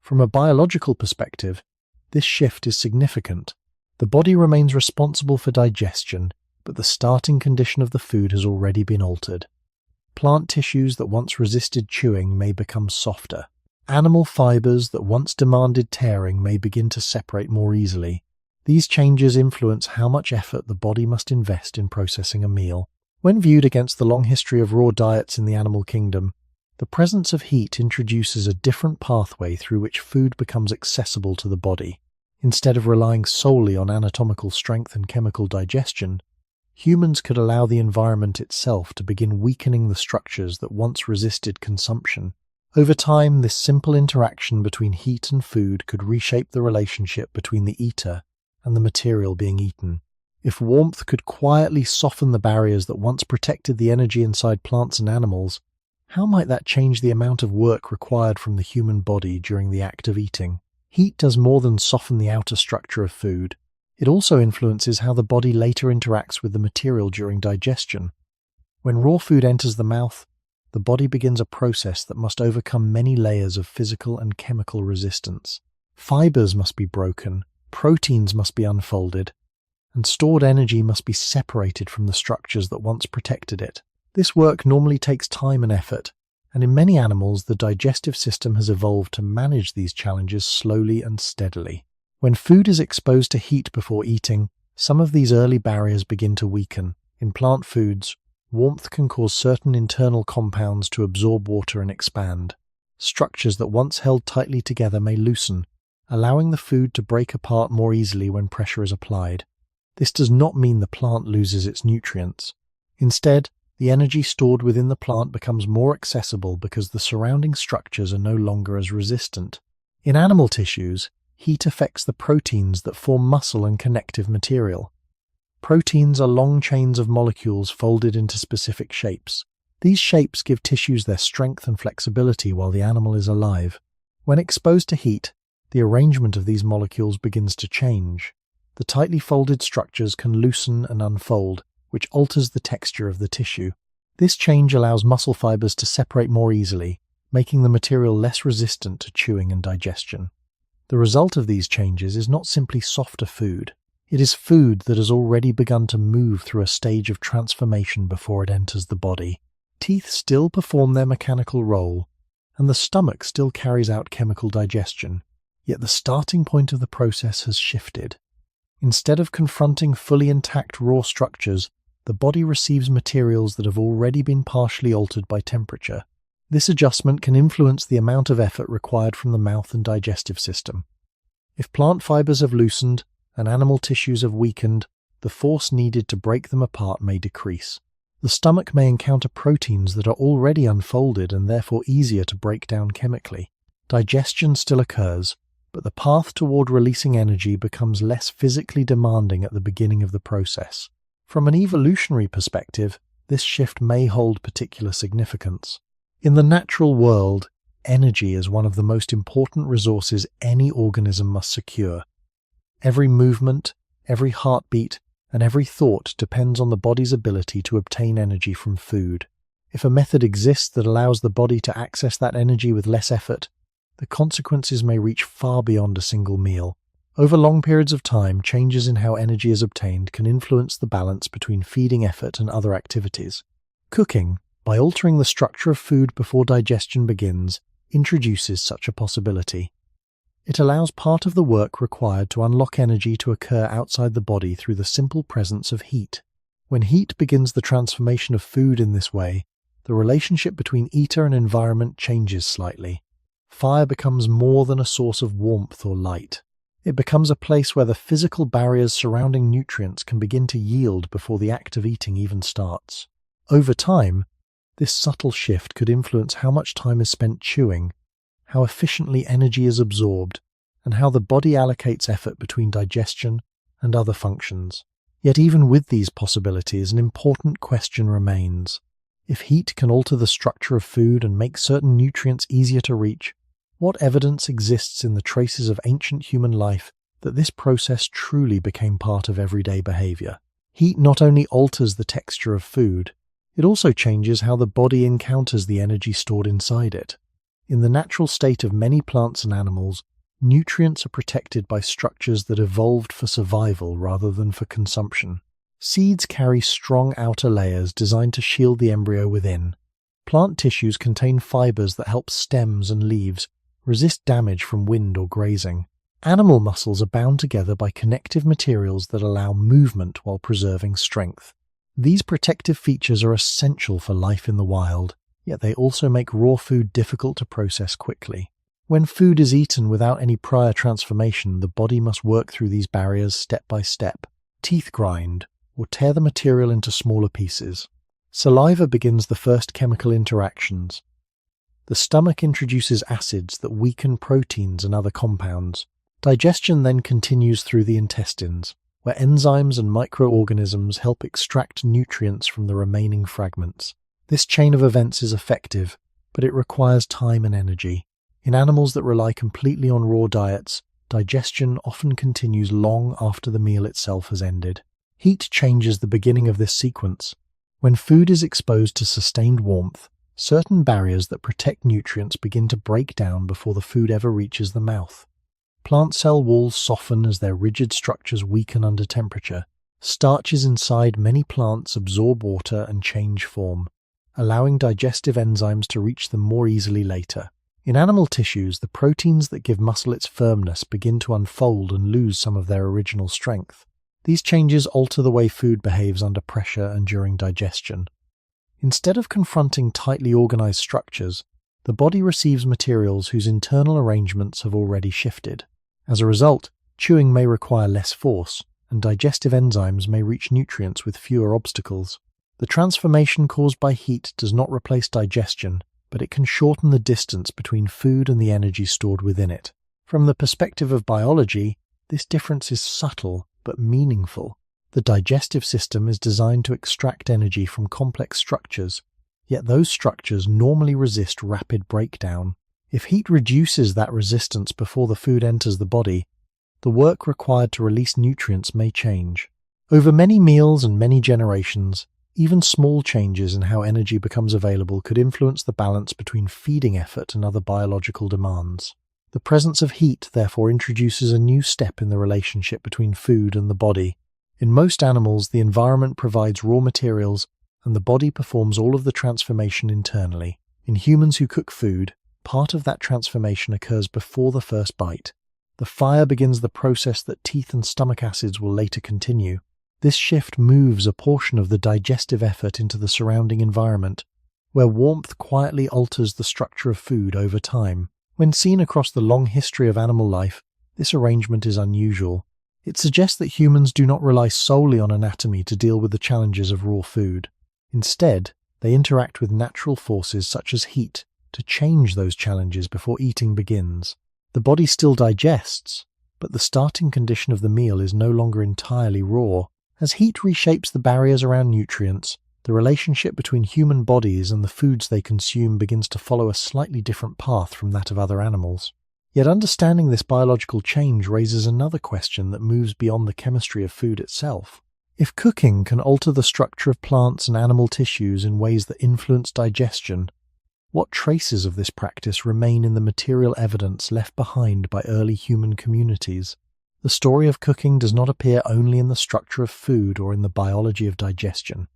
From a biological perspective, this shift is significant. The body remains responsible for digestion, but the starting condition of the food has already been altered. Plant tissues that once resisted chewing may become softer. Animal fibers that once demanded tearing may begin to separate more easily. These changes influence how much effort the body must invest in processing a meal. When viewed against the long history of raw diets in the animal kingdom, the presence of heat introduces a different pathway through which food becomes accessible to the body. Instead of relying solely on anatomical strength and chemical digestion, humans could allow the environment itself to begin weakening the structures that once resisted consumption. Over time, this simple interaction between heat and food could reshape the relationship between the eater and the material being eaten. If warmth could quietly soften the barriers that once protected the energy inside plants and animals, how might that change the amount of work required from the human body during the act of eating? Heat does more than soften the outer structure of food. It also influences how the body later interacts with the material during digestion. When raw food enters the mouth, the body begins a process that must overcome many layers of physical and chemical resistance. Fibers must be broken, proteins must be unfolded, and stored energy must be separated from the structures that once protected it. This work normally takes time and effort, and in many animals the digestive system has evolved to manage these challenges slowly and steadily. When food is exposed to heat before eating, some of these early barriers begin to weaken. In plant foods, warmth can cause certain internal compounds to absorb water and expand. Structures that once held tightly together may loosen, allowing the food to break apart more easily when pressure is applied. This does not mean the plant loses its nutrients. Instead, the energy stored within the plant becomes more accessible because the surrounding structures are no longer as resistant. In animal tissues, heat affects the proteins that form muscle and connective material. Proteins are long chains of molecules folded into specific shapes. These shapes give tissues their strength and flexibility while the animal is alive. When exposed to heat, the arrangement of these molecules begins to change. The tightly folded structures can loosen and unfold, which alters the texture of the tissue. This change allows muscle fibers to separate more easily, making the material less resistant to chewing and digestion. The result of these changes is not simply softer food. It is food that has already begun to move through a stage of transformation before it enters the body. Teeth still perform their mechanical role, and the stomach still carries out chemical digestion, yet the starting point of the process has shifted. Instead of confronting fully intact raw structures, the body receives materials that have already been partially altered by temperature. This adjustment can influence the amount of effort required from the mouth and digestive system. If plant fibers have loosened and animal tissues have weakened, the force needed to break them apart may decrease. The stomach may encounter proteins that are already unfolded and therefore easier to break down chemically. Digestion still occurs, but the path toward releasing energy becomes less physically demanding at the beginning of the process. From an evolutionary perspective, this shift may hold particular significance. In the natural world, energy is one of the most important resources any organism must secure. Every movement, every heartbeat, and every thought depends on the body's ability to obtain energy from food. If a method exists that allows the body to access that energy with less effort, the consequences may reach far beyond a single meal. Over long periods of time, changes in how energy is obtained can influence the balance between feeding effort and other activities. Cooking, by altering the structure of food before digestion begins, introduces such a possibility. It allows part of the work required to unlock energy to occur outside the body through the simple presence of heat. When heat begins the transformation of food in this way, the relationship between eater and environment changes slightly. Fire becomes more than a source of warmth or light. It becomes a place where the physical barriers surrounding nutrients can begin to yield before the act of eating even starts. Over time, this subtle shift could influence how much time is spent chewing, how efficiently energy is absorbed, and how the body allocates effort between digestion and other functions. Yet even with these possibilities, an important question remains. If heat can alter the structure of food and make certain nutrients easier to reach, what evidence exists in the traces of ancient human life that this process truly became part of everyday behavior? Heat not only alters the texture of food, it also changes how the body encounters the energy stored inside it. In the natural state of many plants and animals, nutrients are protected by structures that evolved for survival rather than for consumption. Seeds carry strong outer layers designed to shield the embryo within. Plant tissues contain fibers that help stems and leaves resist damage from wind or grazing. Animal muscles are bound together by connective materials that allow movement while preserving strength. These protective features are essential for life in the wild, yet they also make raw food difficult to process quickly. When food is eaten without any prior transformation, the body must work through these barriers step by step. Teeth grind, or tear the material into smaller pieces. Saliva begins the first chemical interactions. The stomach introduces acids that weaken proteins and other compounds. Digestion then continues through the intestines, where enzymes and microorganisms help extract nutrients from the remaining fragments. This chain of events is effective, but it requires time and energy. In animals that rely completely on raw diets, digestion often continues long after the meal itself has ended. Heat changes the beginning of this sequence. When food is exposed to sustained warmth, certain barriers that protect nutrients begin to break down before the food ever reaches the mouth. Plant cell walls soften as their rigid structures weaken under temperature. Starches inside many plants absorb water and change form, allowing digestive enzymes to reach them more easily later. In animal tissues, the proteins that give muscle its firmness begin to unfold and lose some of their original strength. These changes alter the way food behaves under pressure and during digestion. Instead of confronting tightly organized structures, the body receives materials whose internal arrangements have already shifted. As a result, chewing may require less force, and digestive enzymes may reach nutrients with fewer obstacles. The transformation caused by heat does not replace digestion, but it can shorten the distance between food and the energy stored within it. From the perspective of biology, this difference is subtle but meaningful. The digestive system is designed to extract energy from complex structures, yet those structures normally resist rapid breakdown. If heat reduces that resistance before the food enters the body, the work required to release nutrients may change. Over many meals and many generations, even small changes in how energy becomes available could influence the balance between feeding effort and other biological demands. The presence of heat therefore introduces a new step in the relationship between food and the body. In most animals, the environment provides raw materials and the body performs all of the transformation internally. In humans who cook food, part of that transformation occurs before the first bite. The fire begins the process that teeth and stomach acids will later continue. This shift moves a portion of the digestive effort into the surrounding environment, where warmth quietly alters the structure of food over time. When seen across the long history of animal life, this arrangement is unusual. It suggests that humans do not rely solely on anatomy to deal with the challenges of raw food. Instead, they interact with natural forces such as heat to change those challenges before eating begins. The body still digests, but the starting condition of the meal is no longer entirely raw. As heat reshapes the barriers around nutrients, the relationship between human bodies and the foods they consume begins to follow a slightly different path from that of other animals. Yet understanding this biological change raises another question that moves beyond the chemistry of food itself. If cooking can alter the structure of plants and animal tissues in ways that influence digestion, what traces of this practice remain in the material evidence left behind by early human communities? The story of cooking does not appear only in the structure of food or in the biology of digestion.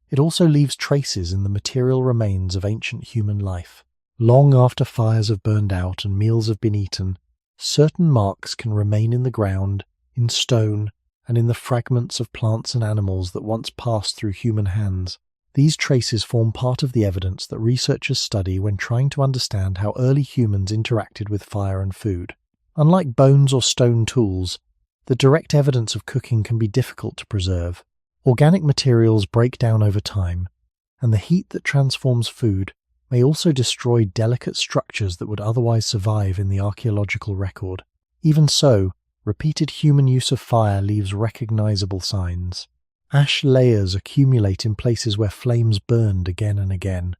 It also leaves traces in the material remains of ancient human life. Long after fires have burned out and meals have been eaten, certain marks can remain in the ground, in stone, and in the fragments of plants and animals that once passed through human hands. These traces form part of the evidence that researchers study when trying to understand how early humans interacted with fire and food. Unlike bones or stone tools, the direct evidence of cooking can be difficult to preserve. Organic materials break down over time, and the heat that transforms food may also destroy delicate structures that would otherwise survive in the archaeological record. Even so, repeated human use of fire leaves recognizable signs. Ash layers accumulate in places where flames burned again and again.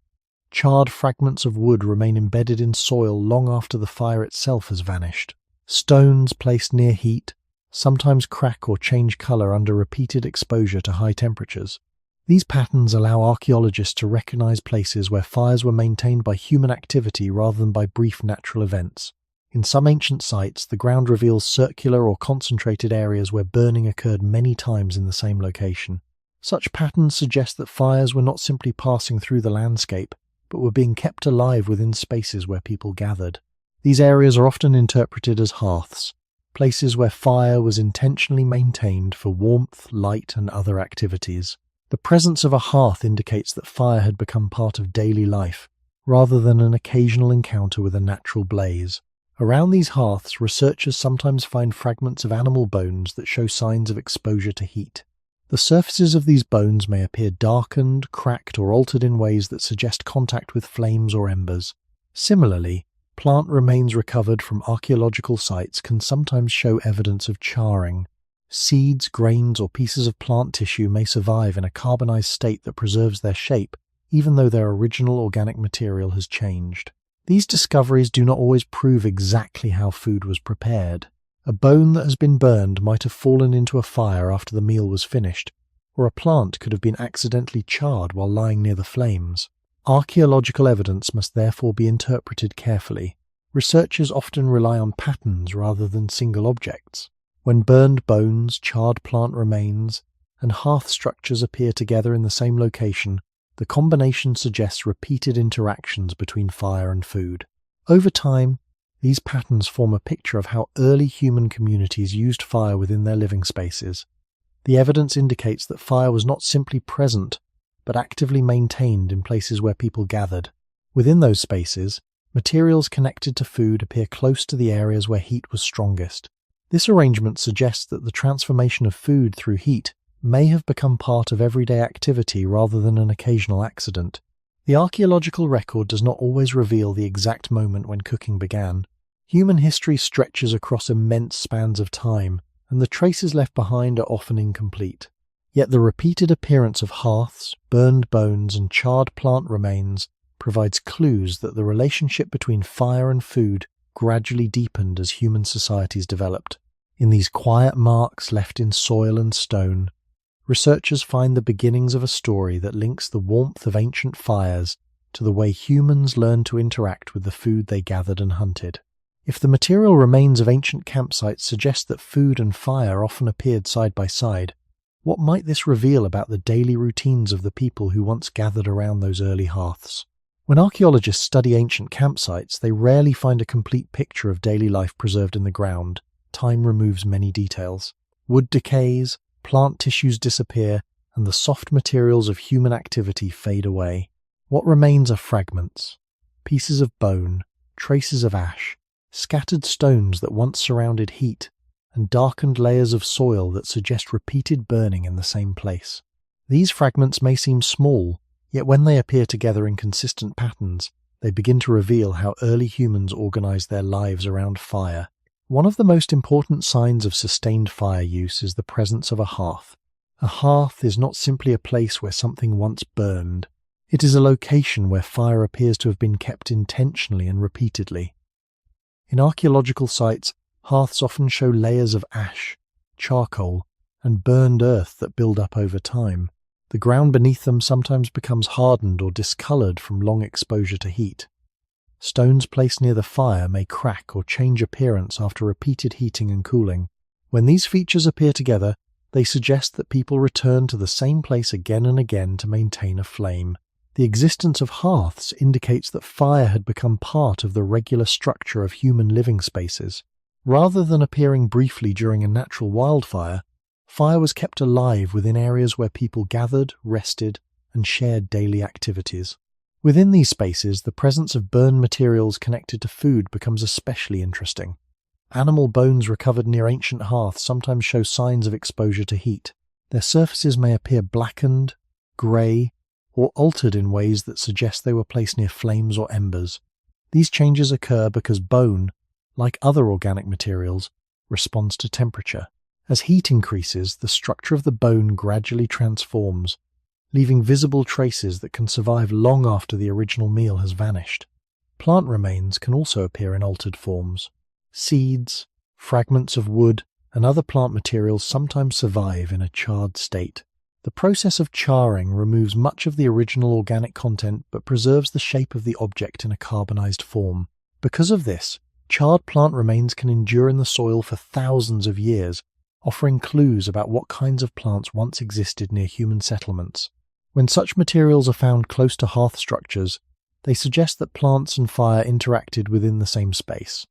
Charred fragments of wood remain embedded in soil long after the fire itself has vanished. Stones placed near heat sometimes crack or change color under repeated exposure to high temperatures. These patterns allow archaeologists to recognize places where fires were maintained by human activity rather than by brief natural events. In some ancient sites, the ground reveals circular or concentrated areas where burning occurred many times in the same location. Such patterns suggest that fires were not simply passing through the landscape, but were being kept alive within spaces where people gathered. These areas are often interpreted as hearths, places where fire was intentionally maintained for warmth, light, and other activities. The presence of a hearth indicates that fire had become part of daily life, rather than an occasional encounter with a natural blaze. Around these hearths, researchers sometimes find fragments of animal bones that show signs of exposure to heat. The surfaces of these bones may appear darkened, cracked, or altered in ways that suggest contact with flames or embers. Similarly, plant remains recovered from archaeological sites can sometimes show evidence of charring. Seeds, grains, or pieces of plant tissue may survive in a carbonized state that preserves their shape, even though their original organic material has changed. These discoveries do not always prove exactly how food was prepared. A bone that has been burned might have fallen into a fire after the meal was finished, or a plant could have been accidentally charred while lying near the flames. Archaeological evidence must therefore be interpreted carefully. Researchers often rely on patterns rather than single objects. When burned bones, charred plant remains, and hearth structures appear together in the same location, the combination suggests repeated interactions between fire and food. Over time, these patterns form a picture of how early human communities used fire within their living spaces. The evidence indicates that fire was not simply present, but actively maintained in places where people gathered. Within those spaces, materials connected to food appear close to the areas where heat was strongest. This arrangement suggests that the transformation of food through heat may have become part of everyday activity rather than an occasional accident. The archaeological record does not always reveal the exact moment when cooking began. Human history stretches across immense spans of time, and the traces left behind are often incomplete. Yet the repeated appearance of hearths, burned bones, and charred plant remains provides clues that the relationship between fire and food gradually deepened as human societies developed. In these quiet marks left in soil and stone, researchers find the beginnings of a story that links the warmth of ancient fires to the way humans learned to interact with the food they gathered and hunted. If the material remains of ancient campsites suggest that food and fire often appeared side by side, what might this reveal about the daily routines of the people who once gathered around those early hearths? When archaeologists study ancient campsites, they rarely find a complete picture of daily life preserved in the ground. Time removes many details. Wood decays, plant tissues disappear and the soft materials of human activity fade away. What remains are fragments, pieces of bone, traces of ash, scattered stones that once surrounded heat, and darkened layers of soil that suggest repeated burning in the same place. These fragments may seem small, yet when they appear together in consistent patterns, they begin to reveal how early humans organized their lives around fire. One of the most important signs of sustained fire use is the presence of a hearth. A hearth is not simply a place where something once burned. It is a location where fire appears to have been kept intentionally and repeatedly. In archaeological sites, hearths often show layers of ash, charcoal, and burned earth that build up over time. The ground beneath them sometimes becomes hardened or discolored from long exposure to heat. Stones placed near the fire may crack or change appearance after repeated heating and cooling. When these features appear together, they suggest that people return to the same place again and again to maintain a flame. The existence of hearths indicates that fire had become part of the regular structure of human living spaces. Rather than appearing briefly during a natural wildfire, fire was kept alive within areas where people gathered, rested, and shared daily activities. Within these spaces, the presence of burned materials connected to food becomes especially interesting. Animal bones recovered near ancient hearths sometimes show signs of exposure to heat. Their surfaces may appear blackened, grey, or altered in ways that suggest they were placed near flames or embers. These changes occur because bone, like other organic materials, responds to temperature. As heat increases, the structure of the bone gradually transforms, leaving visible traces that can survive long after the original meal has vanished. Plant remains can also appear in altered forms. Seeds, fragments of wood, and other plant materials sometimes survive in a charred state. The process of charring removes much of the original organic content but preserves the shape of the object in a carbonized form. Because of this, charred plant remains can endure in the soil for thousands of years, offering clues about what kinds of plants once existed near human settlements. When such materials are found close to hearth structures, they suggest that plants and fire interacted within the same space.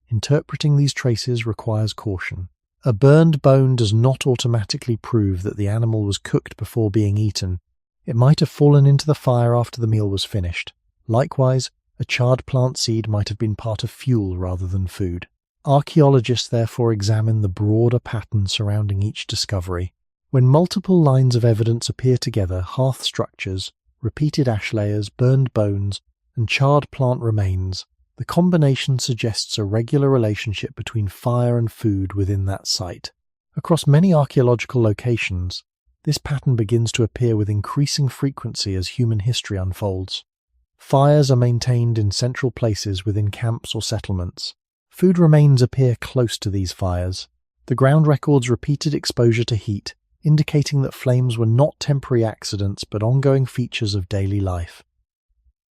Interpreting these traces requires caution. A burned bone does not automatically prove that the animal was cooked before being eaten. It might have fallen into the fire after the meal was finished. Likewise, a charred plant seed might have been part of fuel rather than food. Archaeologists therefore examine the broader pattern surrounding each discovery. When multiple lines of evidence appear together, hearth structures, repeated ash layers, burned bones, and charred plant remains, the combination suggests a regular relationship between fire and food within that site. Across many archaeological locations, this pattern begins to appear with increasing frequency as human history unfolds. Fires are maintained in central places within camps or settlements. Food remains appear close to these fires. The ground records repeated exposure to heat, indicating that flames were not temporary accidents but ongoing features of daily life.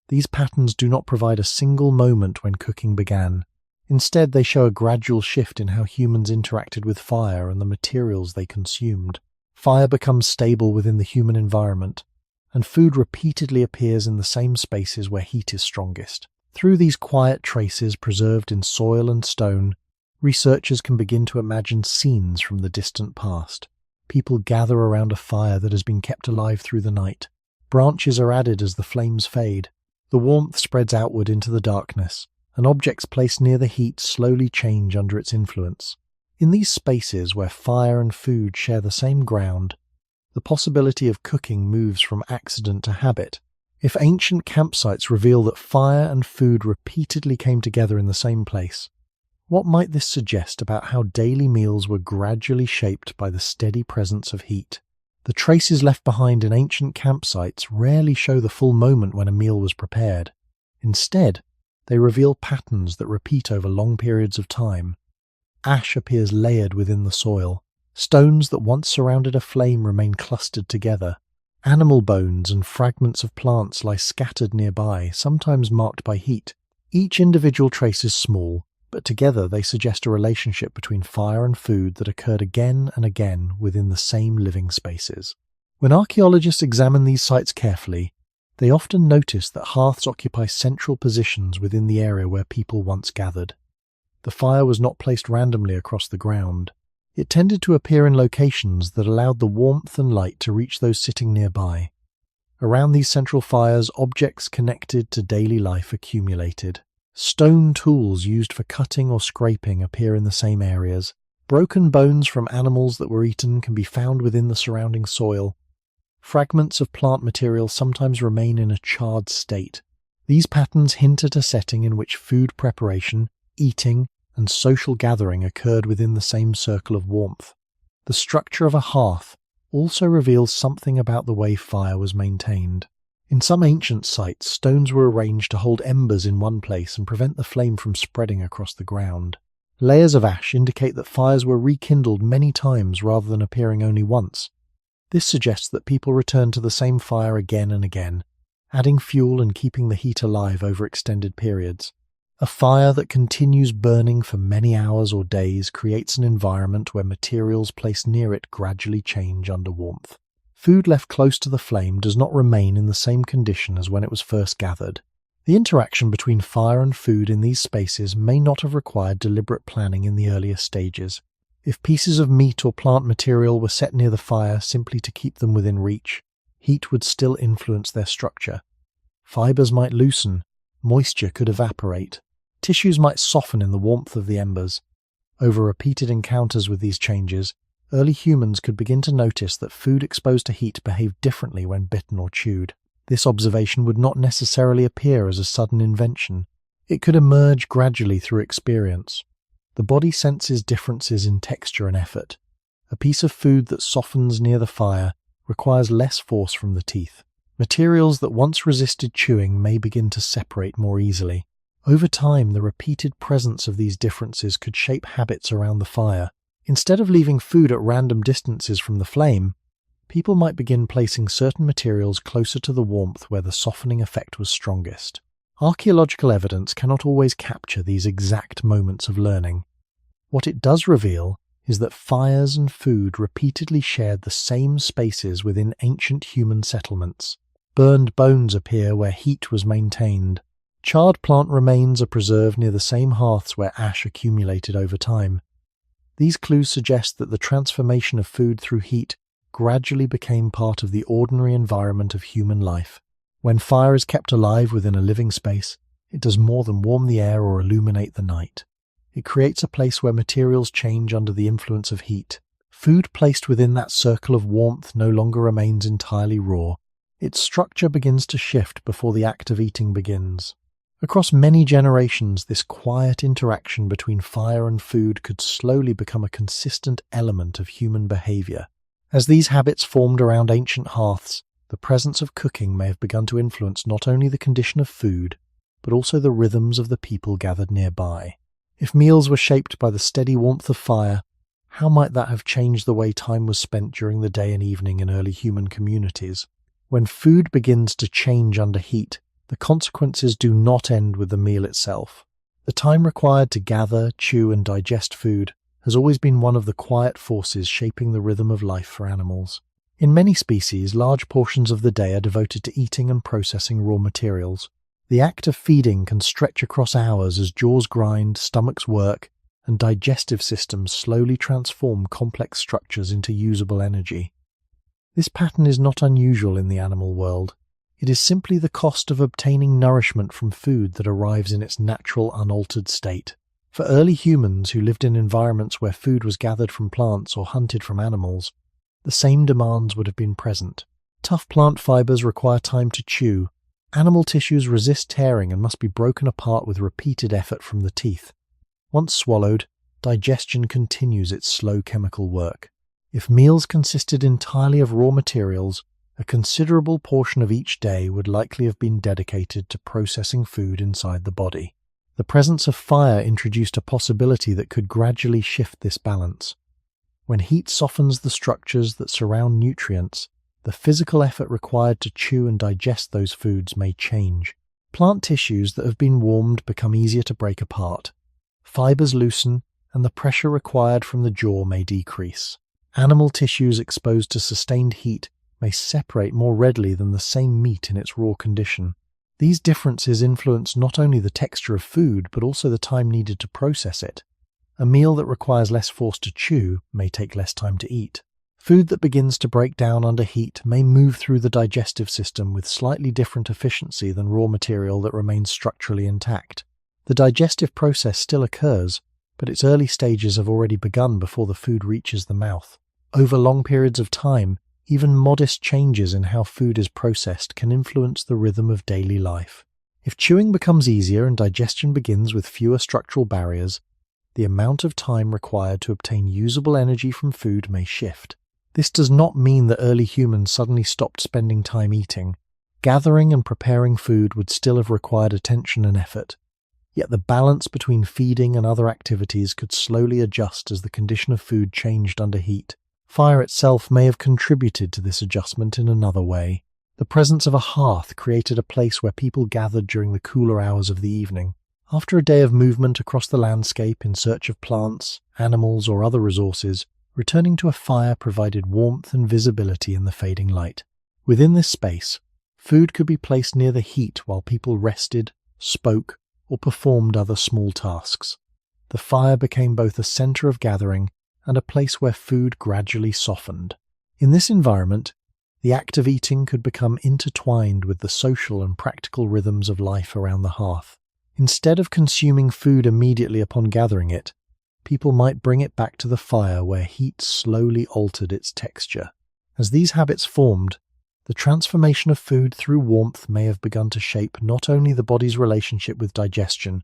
These patterns do not provide a single moment when cooking began. Instead, they show a gradual shift in how humans interacted with fire and the materials they consumed. Fire becomes stable within the human environment, and food repeatedly appears in the same spaces where heat is strongest. Through these quiet traces preserved in soil and stone, researchers can begin to imagine scenes from the distant past. People gather around a fire that has been kept alive through the night. Branches are added as the flames fade. The warmth spreads outward into the darkness, and objects placed near the heat slowly change under its influence. In these spaces where fire and food share the same ground, the possibility of cooking moves from accident to habit. If ancient campsites reveal that fire and food repeatedly came together in the same place, what might this suggest about how daily meals were gradually shaped by the steady presence of heat? The traces left behind in ancient campsites rarely show the full moment when a meal was prepared. Instead, they reveal patterns that repeat over long periods of time. Ash appears layered within the soil. Stones that once surrounded a flame remain clustered together. Animal bones and fragments of plants lie scattered nearby, sometimes marked by heat. Each individual trace is small, but together they suggest a relationship between fire and food that occurred again and again within the same living spaces. When archaeologists examine these sites carefully, they often notice that hearths occupy central positions within the area where people once gathered. The fire was not placed randomly across the ground. It tended to appear in locations that allowed the warmth and light to reach those sitting nearby. Around these central fires, objects connected to daily life accumulated. Stone tools used for cutting or scraping appear in the same areas. Broken bones from animals that were eaten can be found within the surrounding soil. Fragments of plant material sometimes remain in a charred state. These patterns hint at a setting in which food preparation, eating, and social gathering occurred within the same circle of warmth. The structure of a hearth also reveals something about the way fire was maintained. In some ancient sites, stones were arranged to hold embers in one place and prevent the flame from spreading across the ground. Layers of ash indicate that fires were rekindled many times rather than appearing only once. This suggests that people returned to the same fire again and again, adding fuel and keeping the heat alive over extended periods. A fire that continues burning for many hours or days creates an environment where materials placed near it gradually change under warmth. Food left close to the flame does not remain in the same condition as when it was first gathered. The interaction between fire and food in these spaces may not have required deliberate planning in the earlier stages. If pieces of meat or plant material were set near the fire simply to keep them within reach, heat would still influence their structure. Fibers might loosen, moisture could evaporate, tissues might soften in the warmth of the embers. Over repeated encounters with these changes, early humans could begin to notice that food exposed to heat behaved differently when bitten or chewed. This observation would not necessarily appear as a sudden invention. It could emerge gradually through experience. The body senses differences in texture and effort. A piece of food that softens near the fire requires less force from the teeth. Materials that once resisted chewing may begin to separate more easily. Over time, the repeated presence of these differences could shape habits around the fire. Instead of leaving food at random distances from the flame, people might begin placing certain materials closer to the warmth where the softening effect was strongest. Archaeological evidence cannot always capture these exact moments of learning. What it does reveal is that fires and food repeatedly shared the same spaces within ancient human settlements. Burned bones appear where heat was maintained. Charred plant remains are preserved near the same hearths where ash accumulated over time. These clues suggest that the transformation of food through heat gradually became part of the ordinary environment of human life. When fire is kept alive within a living space, it does more than warm the air or illuminate the night. It creates a place where materials change under the influence of heat. Food placed within that circle of warmth no longer remains entirely raw. Its structure begins to shift before the act of eating begins. Across many generations, this quiet interaction between fire and food could slowly become a consistent element of human behavior. As these habits formed around ancient hearths, the presence of cooking may have begun to influence not only the condition of food, but also the rhythms of the people gathered nearby. If meals were shaped by the steady warmth of fire, how might that have changed the way time was spent during the day and evening in early human communities? When food begins to change under heat, the consequences do not end with the meal itself. The time required to gather, chew, and digest food has always been one of the quiet forces shaping the rhythm of life for animals. In many species, large portions of the day are devoted to eating and processing raw materials. The act of feeding can stretch across hours as jaws grind, stomachs work, and digestive systems slowly transform complex structures into usable energy. This pattern is not unusual in the animal world. It is simply the cost of obtaining nourishment from food that arrives in its natural, unaltered state. For early humans who lived in environments where food was gathered from plants or hunted from animals, the same demands would have been present. Tough plant fibers require time to chew. Animal tissues resist tearing and must be broken apart with repeated effort from the teeth. Once swallowed, digestion continues its slow chemical work. If meals consisted entirely of raw materials, a considerable portion of each day would likely have been dedicated to processing food inside the body. The presence of fire introduced a possibility that could gradually shift this balance. When heat softens the structures that surround nutrients, the physical effort required to chew and digest those foods may change. Plant tissues that have been warmed become easier to break apart. Fibers loosen, and the pressure required from the jaw may decrease. Animal tissues exposed to sustained heat may separate more readily than the same meat in its raw condition. These differences influence not only the texture of food, but also the time needed to process it. A meal that requires less force to chew may take less time to eat. Food that begins to break down under heat may move through the digestive system with slightly different efficiency than raw material that remains structurally intact. The digestive process still occurs, but its early stages have already begun before the food reaches the mouth. Over long periods of time, even modest changes in how food is processed can influence the rhythm of daily life. If chewing becomes easier and digestion begins with fewer structural barriers, the amount of time required to obtain usable energy from food may shift. This does not mean that early humans suddenly stopped spending time eating. Gathering and preparing food would still have required attention and effort. Yet the balance between feeding and other activities could slowly adjust as the condition of food changed under heat. Fire itself may have contributed to this adjustment in another way. The presence of a hearth created a place where people gathered during the cooler hours of the evening. After a day of movement across the landscape in search of plants, animals, or other resources, returning to a fire provided warmth and visibility in the fading light. Within this space, food could be placed near the heat while people rested, spoke, or performed other small tasks. The fire became both a center of gathering and a place where food gradually softened. In this environment, the act of eating could become intertwined with the social and practical rhythms of life around the hearth. Instead of consuming food immediately upon gathering it, people might bring it back to the fire where heat slowly altered its texture. As these habits formed, the transformation of food through warmth may have begun to shape not only the body's relationship with digestion,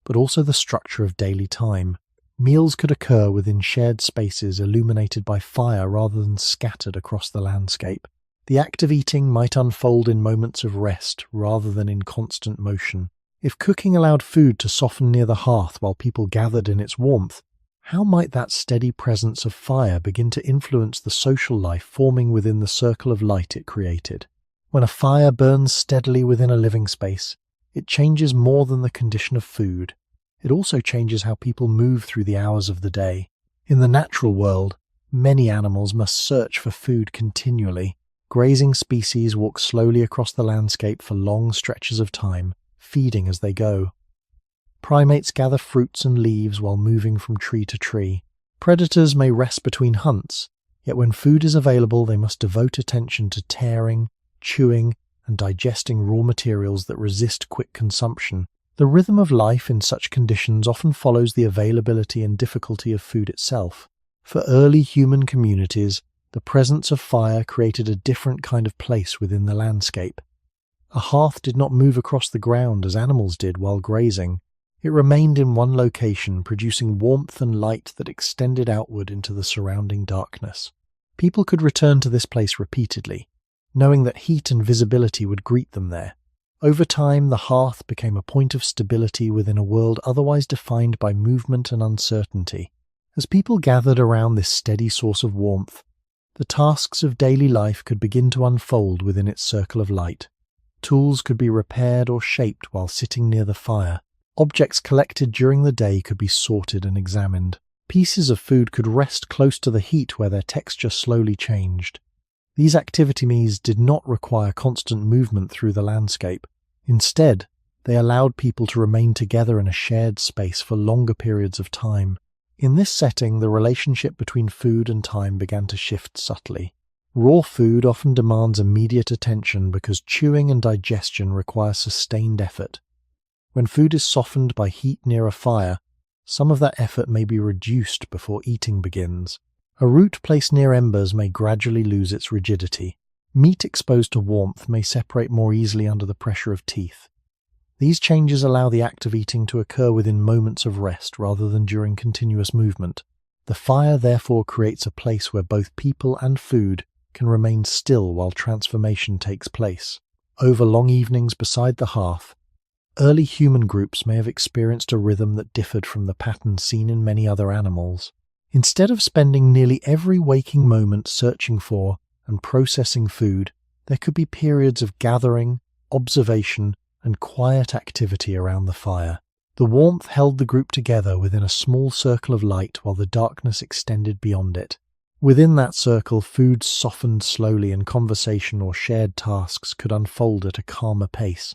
but also the structure of daily time. Meals could occur within shared spaces illuminated by fire rather than scattered across the landscape. The act of eating might unfold in moments of rest rather than in constant motion. If cooking allowed food to soften near the hearth while people gathered in its warmth, how might that steady presence of fire begin to influence the social life forming within the circle of light it created? When a fire burns steadily within a living space, it changes more than the condition of food. It also changes how people move through the hours of the day. In the natural world, many animals must search for food continually. Grazing species walk slowly across the landscape for long stretches of time, feeding as they go. Primates gather fruits and leaves while moving from tree to tree. Predators may rest between hunts, yet when food is available they must devote attention to tearing, chewing, and digesting raw materials that resist quick consumption. The rhythm of life in such conditions often follows the availability and difficulty of food itself. For early human communities, the presence of fire created a different kind of place within the landscape. A hearth did not move across the ground as animals did while grazing. It remained in one location, producing warmth and light that extended outward into the surrounding darkness. People could return to this place repeatedly, knowing that heat and visibility would greet them there. Over time, the hearth became a point of stability within a world otherwise defined by movement and uncertainty. As people gathered around this steady source of warmth, the tasks of daily life could begin to unfold within its circle of light. Tools could be repaired or shaped while sitting near the fire. Objects collected during the day could be sorted and examined. Pieces of food could rest close to the heat where their texture slowly changed. These activities did not require constant movement through the landscape. Instead, they allowed people to remain together in a shared space for longer periods of time. In this setting, the relationship between food and time began to shift subtly. Raw food often demands immediate attention because chewing and digestion require sustained effort. When food is softened by heat near a fire, some of that effort may be reduced before eating begins. A root placed near embers may gradually lose its rigidity. Meat exposed to warmth may separate more easily under the pressure of teeth. These changes allow the act of eating to occur within moments of rest rather than during continuous movement. The fire therefore creates a place where both people and food can remain still while transformation takes place. Over long evenings beside the hearth, early human groups may have experienced a rhythm that differed from the pattern seen in many other animals. Instead of spending nearly every waking moment searching for and processing food, there could be periods of gathering, observation, and quiet activity around the fire. The warmth held the group together within a small circle of light while the darkness extended beyond it. Within that circle, food softened slowly and conversation or shared tasks could unfold at a calmer pace.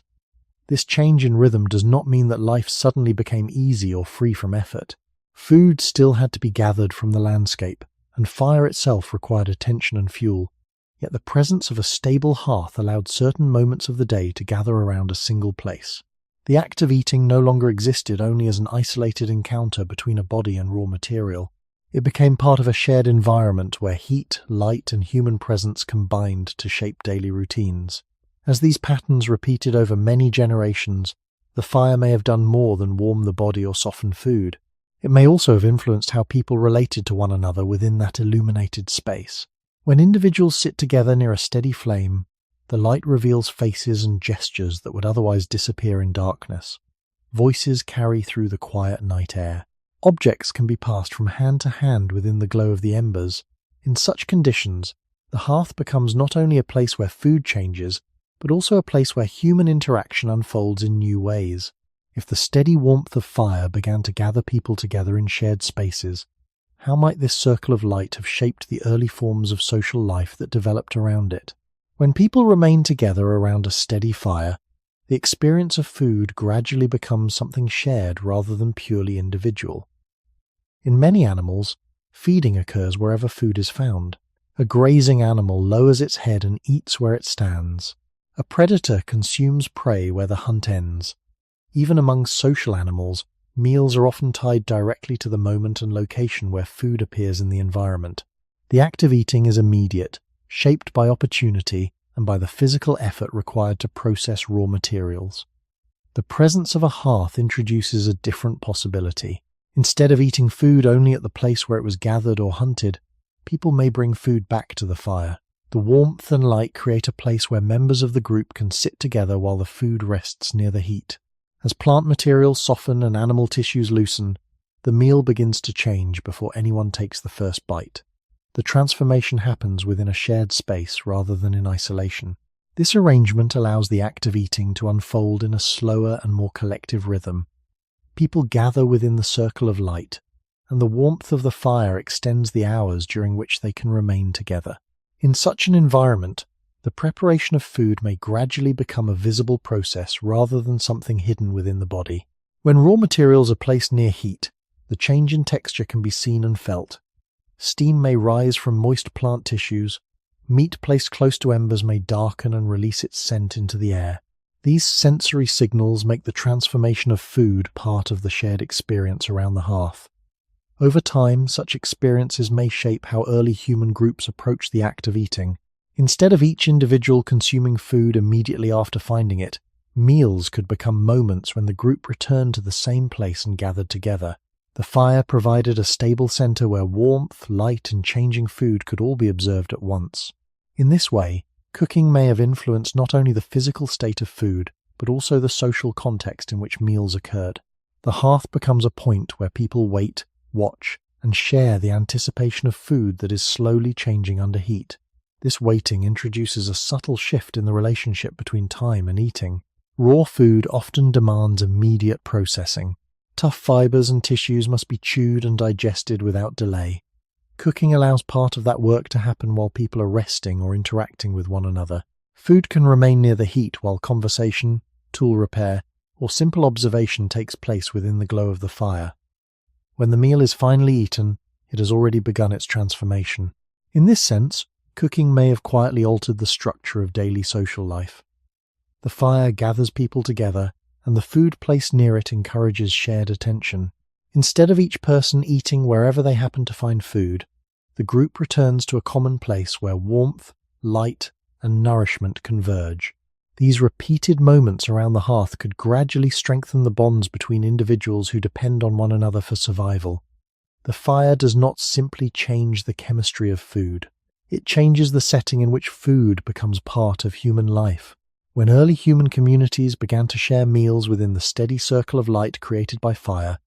This change in rhythm does not mean that life suddenly became easy or free from effort. Food still had to be gathered from the landscape, and fire itself required attention and fuel, yet the presence of a stable hearth allowed certain moments of the day to gather around a single place. The act of eating no longer existed only as an isolated encounter between a body and raw material. It became part of a shared environment where heat, light, and human presence combined to shape daily routines. As these patterns repeated over many generations, the fire may have done more than warm the body or soften food. It may also have influenced how people related to one another within that illuminated space. When individuals sit together near a steady flame, the light reveals faces and gestures that would otherwise disappear in darkness. Voices carry through the quiet night air. Objects can be passed from hand to hand within the glow of the embers. In such conditions, the hearth becomes not only a place where food changes, but also a place where human interaction unfolds in new ways. If the steady warmth of fire began to gather people together in shared spaces, how might this circle of light have shaped the early forms of social life that developed around it? When people remain together around a steady fire, the experience of food gradually becomes something shared rather than purely individual. In many animals, feeding occurs wherever food is found. A grazing animal lowers its head and eats where it stands. A predator consumes prey where the hunt ends. Even among social animals, meals are often tied directly to the moment and location where food appears in the environment. The act of eating is immediate, shaped by opportunity and by the physical effort required to process raw materials. The presence of a hearth introduces a different possibility. Instead of eating food only at the place where it was gathered or hunted, people may bring food back to the fire. The warmth and light create a place where members of the group can sit together while the food rests near the heat. As plant materials soften and animal tissues loosen, the meal begins to change before anyone takes the first bite. The transformation happens within a shared space rather than in isolation. This arrangement allows the act of eating to unfold in a slower and more collective rhythm. People gather within the circle of light, and the warmth of the fire extends the hours during which they can remain together. In such an environment, the preparation of food may gradually become a visible process rather than something hidden within the body. When raw materials are placed near heat, the change in texture can be seen and felt. Steam may rise from moist plant tissues. Meat placed close to embers may darken and release its scent into the air. These sensory signals make the transformation of food part of the shared experience around the hearth. Over time, such experiences may shape how early human groups approach the act of eating. Instead of each individual consuming food immediately after finding it, meals could become moments when the group returned to the same place and gathered together. The fire provided a stable center where warmth, light, and changing food could all be observed at once. In this way, cooking may have influenced not only the physical state of food, but also the social context in which meals occurred. The hearth becomes a point where people wait, watch, and share the anticipation of food that is slowly changing under heat. This waiting introduces a subtle shift in the relationship between time and eating. Raw food often demands immediate processing. Tough fibers and tissues must be chewed and digested without delay. Cooking allows part of that work to happen while people are resting or interacting with one another. Food can remain near the heat while conversation, tool repair, or simple observation takes place within the glow of the fire. When the meal is finally eaten, it has already begun its transformation. In this sense, cooking may have quietly altered the structure of daily social life. The fire gathers people together, and the food placed near it encourages shared attention. Instead of each person eating wherever they happen to find food, the group returns to a common place where warmth, light, and nourishment converge. These repeated moments around the hearth could gradually strengthen the bonds between individuals who depend on one another for survival. The fire does not simply change the chemistry of food. It changes the setting in which food becomes part of human life. When early human communities began to share meals within the steady circle of light created by fire,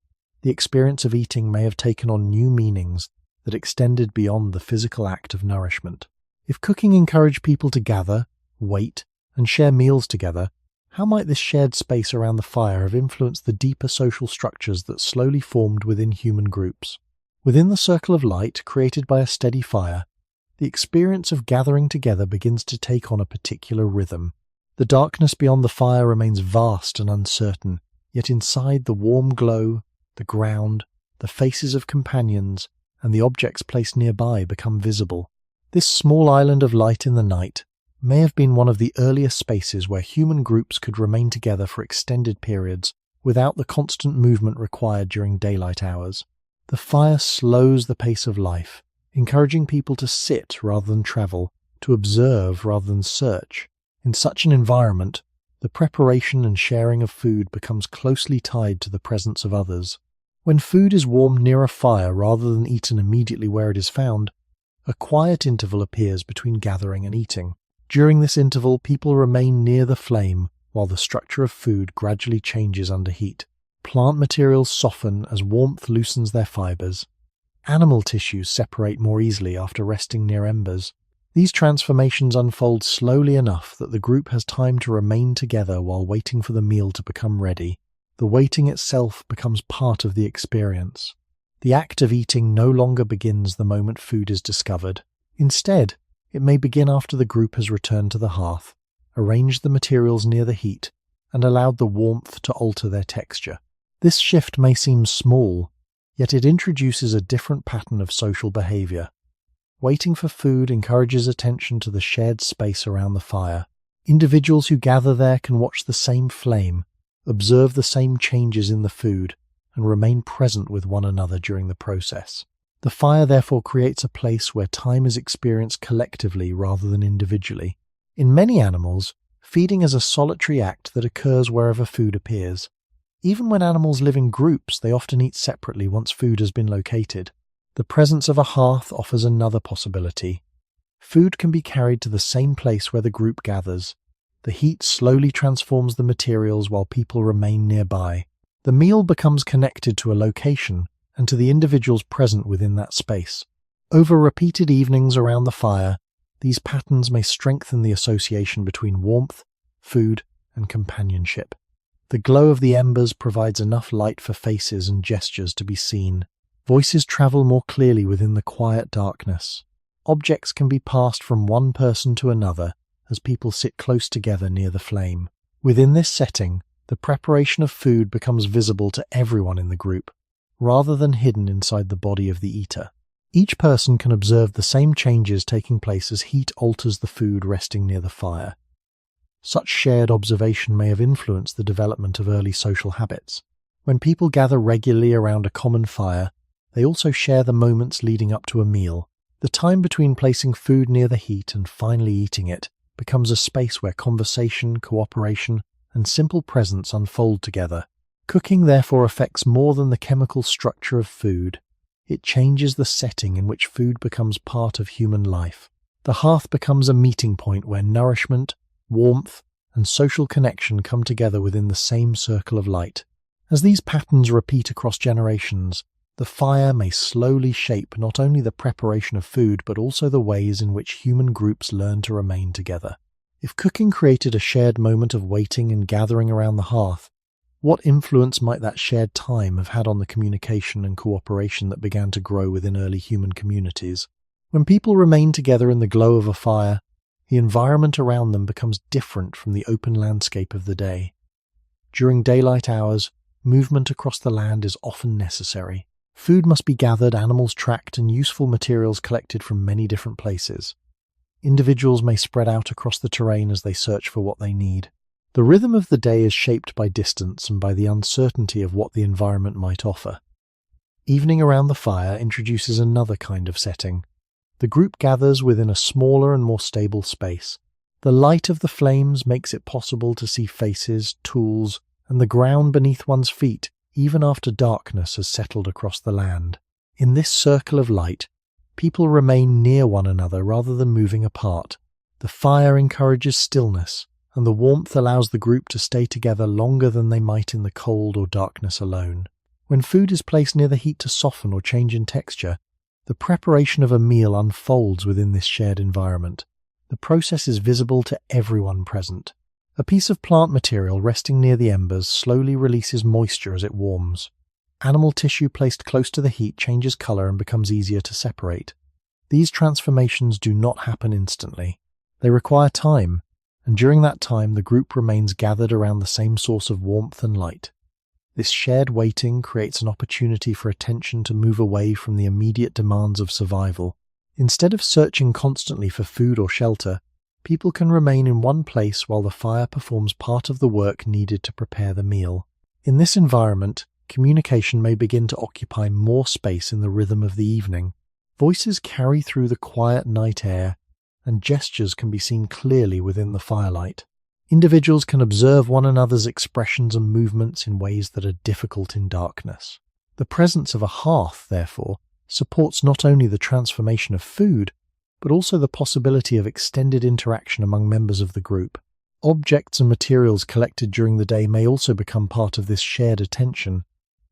the experience of eating may have taken on new meanings that extended beyond the physical act of nourishment. If cooking encouraged people to gather, wait, and share meals together, how might this shared space around the fire have influenced the deeper social structures that slowly formed within human groups? Within the circle of light created by a steady fire, the experience of gathering together begins to take on a particular rhythm. The darkness beyond the fire remains vast and uncertain, yet inside the warm glow, the ground, the faces of companions, and the objects placed nearby become visible. This small island of light in the night may have been one of the earliest spaces where human groups could remain together for extended periods without the constant movement required during daylight hours. The fire slows the pace of life, encouraging people to sit rather than travel, to observe rather than search. In such an environment, the preparation and sharing of food becomes closely tied to the presence of others. When food is warmed near a fire rather than eaten immediately where it is found, a quiet interval appears between gathering and eating. During this interval, people remain near the flame while the structure of food gradually changes under heat. Plant materials soften as warmth loosens their fibers. Animal tissues separate more easily after resting near embers. These transformations unfold slowly enough that the group has time to remain together while waiting for the meal to become ready. The waiting itself becomes part of the experience. The act of eating no longer begins the moment food is discovered. Instead, it may begin after the group has returned to the hearth, arranged the materials near the heat, and allowed the warmth to alter their texture. This shift may seem small, yet it introduces a different pattern of social behavior. Waiting for food encourages attention to the shared space around the fire. Individuals who gather there can watch the same flame, observe the same changes in the food, and remain present with one another during the process. The fire therefore creates a place where time is experienced collectively rather than individually. In many animals, feeding is a solitary act that occurs wherever food appears. Even when animals live in groups, they often eat separately once food has been located. The presence of a hearth offers another possibility. Food can be carried to the same place where the group gathers. The heat slowly transforms the materials while people remain nearby. The meal becomes connected to a location and to the individuals present within that space. Over repeated evenings around the fire, these patterns may strengthen the association between warmth, food, and companionship. The glow of the embers provides enough light for faces and gestures to be seen. Voices travel more clearly within the quiet darkness. Objects can be passed from one person to another as people sit close together near the flame. Within this setting, the preparation of food becomes visible to everyone in the group, rather than hidden inside the body of the eater. Each person can observe the same changes taking place as heat alters the food resting near the fire. Such shared observation may have influenced the development of early social habits. When people gather regularly around a common fire, they also share the moments leading up to a meal. The time between placing food near the heat and finally eating it becomes a space where conversation, cooperation, and simple presence unfold together. Cooking therefore affects more than the chemical structure of food. It changes the setting in which food becomes part of human life. The hearth becomes a meeting point where nourishment, warmth, and social connection come together within the same circle of light. As these patterns repeat across generations, the fire may slowly shape not only the preparation of food but also the ways in which human groups learn to remain together. If cooking created a shared moment of waiting and gathering around the hearth, what influence might that shared time have had on the communication and cooperation that began to grow within early human communities? When people remain together in the glow of a fire, the environment around them becomes different from the open landscape of the day. During daylight hours, movement across the land is often necessary. Food must be gathered, animals tracked, and useful materials collected from many different places. Individuals may spread out across the terrain as they search for what they need. The rhythm of the day is shaped by distance and by the uncertainty of what the environment might offer. Evening around the fire introduces another kind of setting. The group gathers within a smaller and more stable space. The light of the flames makes it possible to see faces, tools, and the ground beneath one's feet, even after darkness has settled across the land. In this circle of light, people remain near one another rather than moving apart. The fire encourages stillness, and the warmth allows the group to stay together longer than they might in the cold or darkness alone. When food is placed near the heat to soften or change in texture, the preparation of a meal unfolds within this shared environment. The process is visible to everyone present. A piece of plant material resting near the embers slowly releases moisture as it warms. Animal tissue placed close to the heat changes color and becomes easier to separate. These transformations do not happen instantly. They require time, and during that time the group remains gathered around the same source of warmth and light. This shared waiting creates an opportunity for attention to move away from the immediate demands of survival. Instead of searching constantly for food or shelter, people can remain in one place while the fire performs part of the work needed to prepare the meal. In this environment, communication may begin to occupy more space in the rhythm of the evening. Voices carry through the quiet night air, and gestures can be seen clearly within the firelight. Individuals can observe one another's expressions and movements in ways that are difficult in darkness. The presence of a hearth, therefore, supports not only the transformation of food, but also the possibility of extended interaction among members of the group. Objects and materials collected during the day may also become part of this shared attention.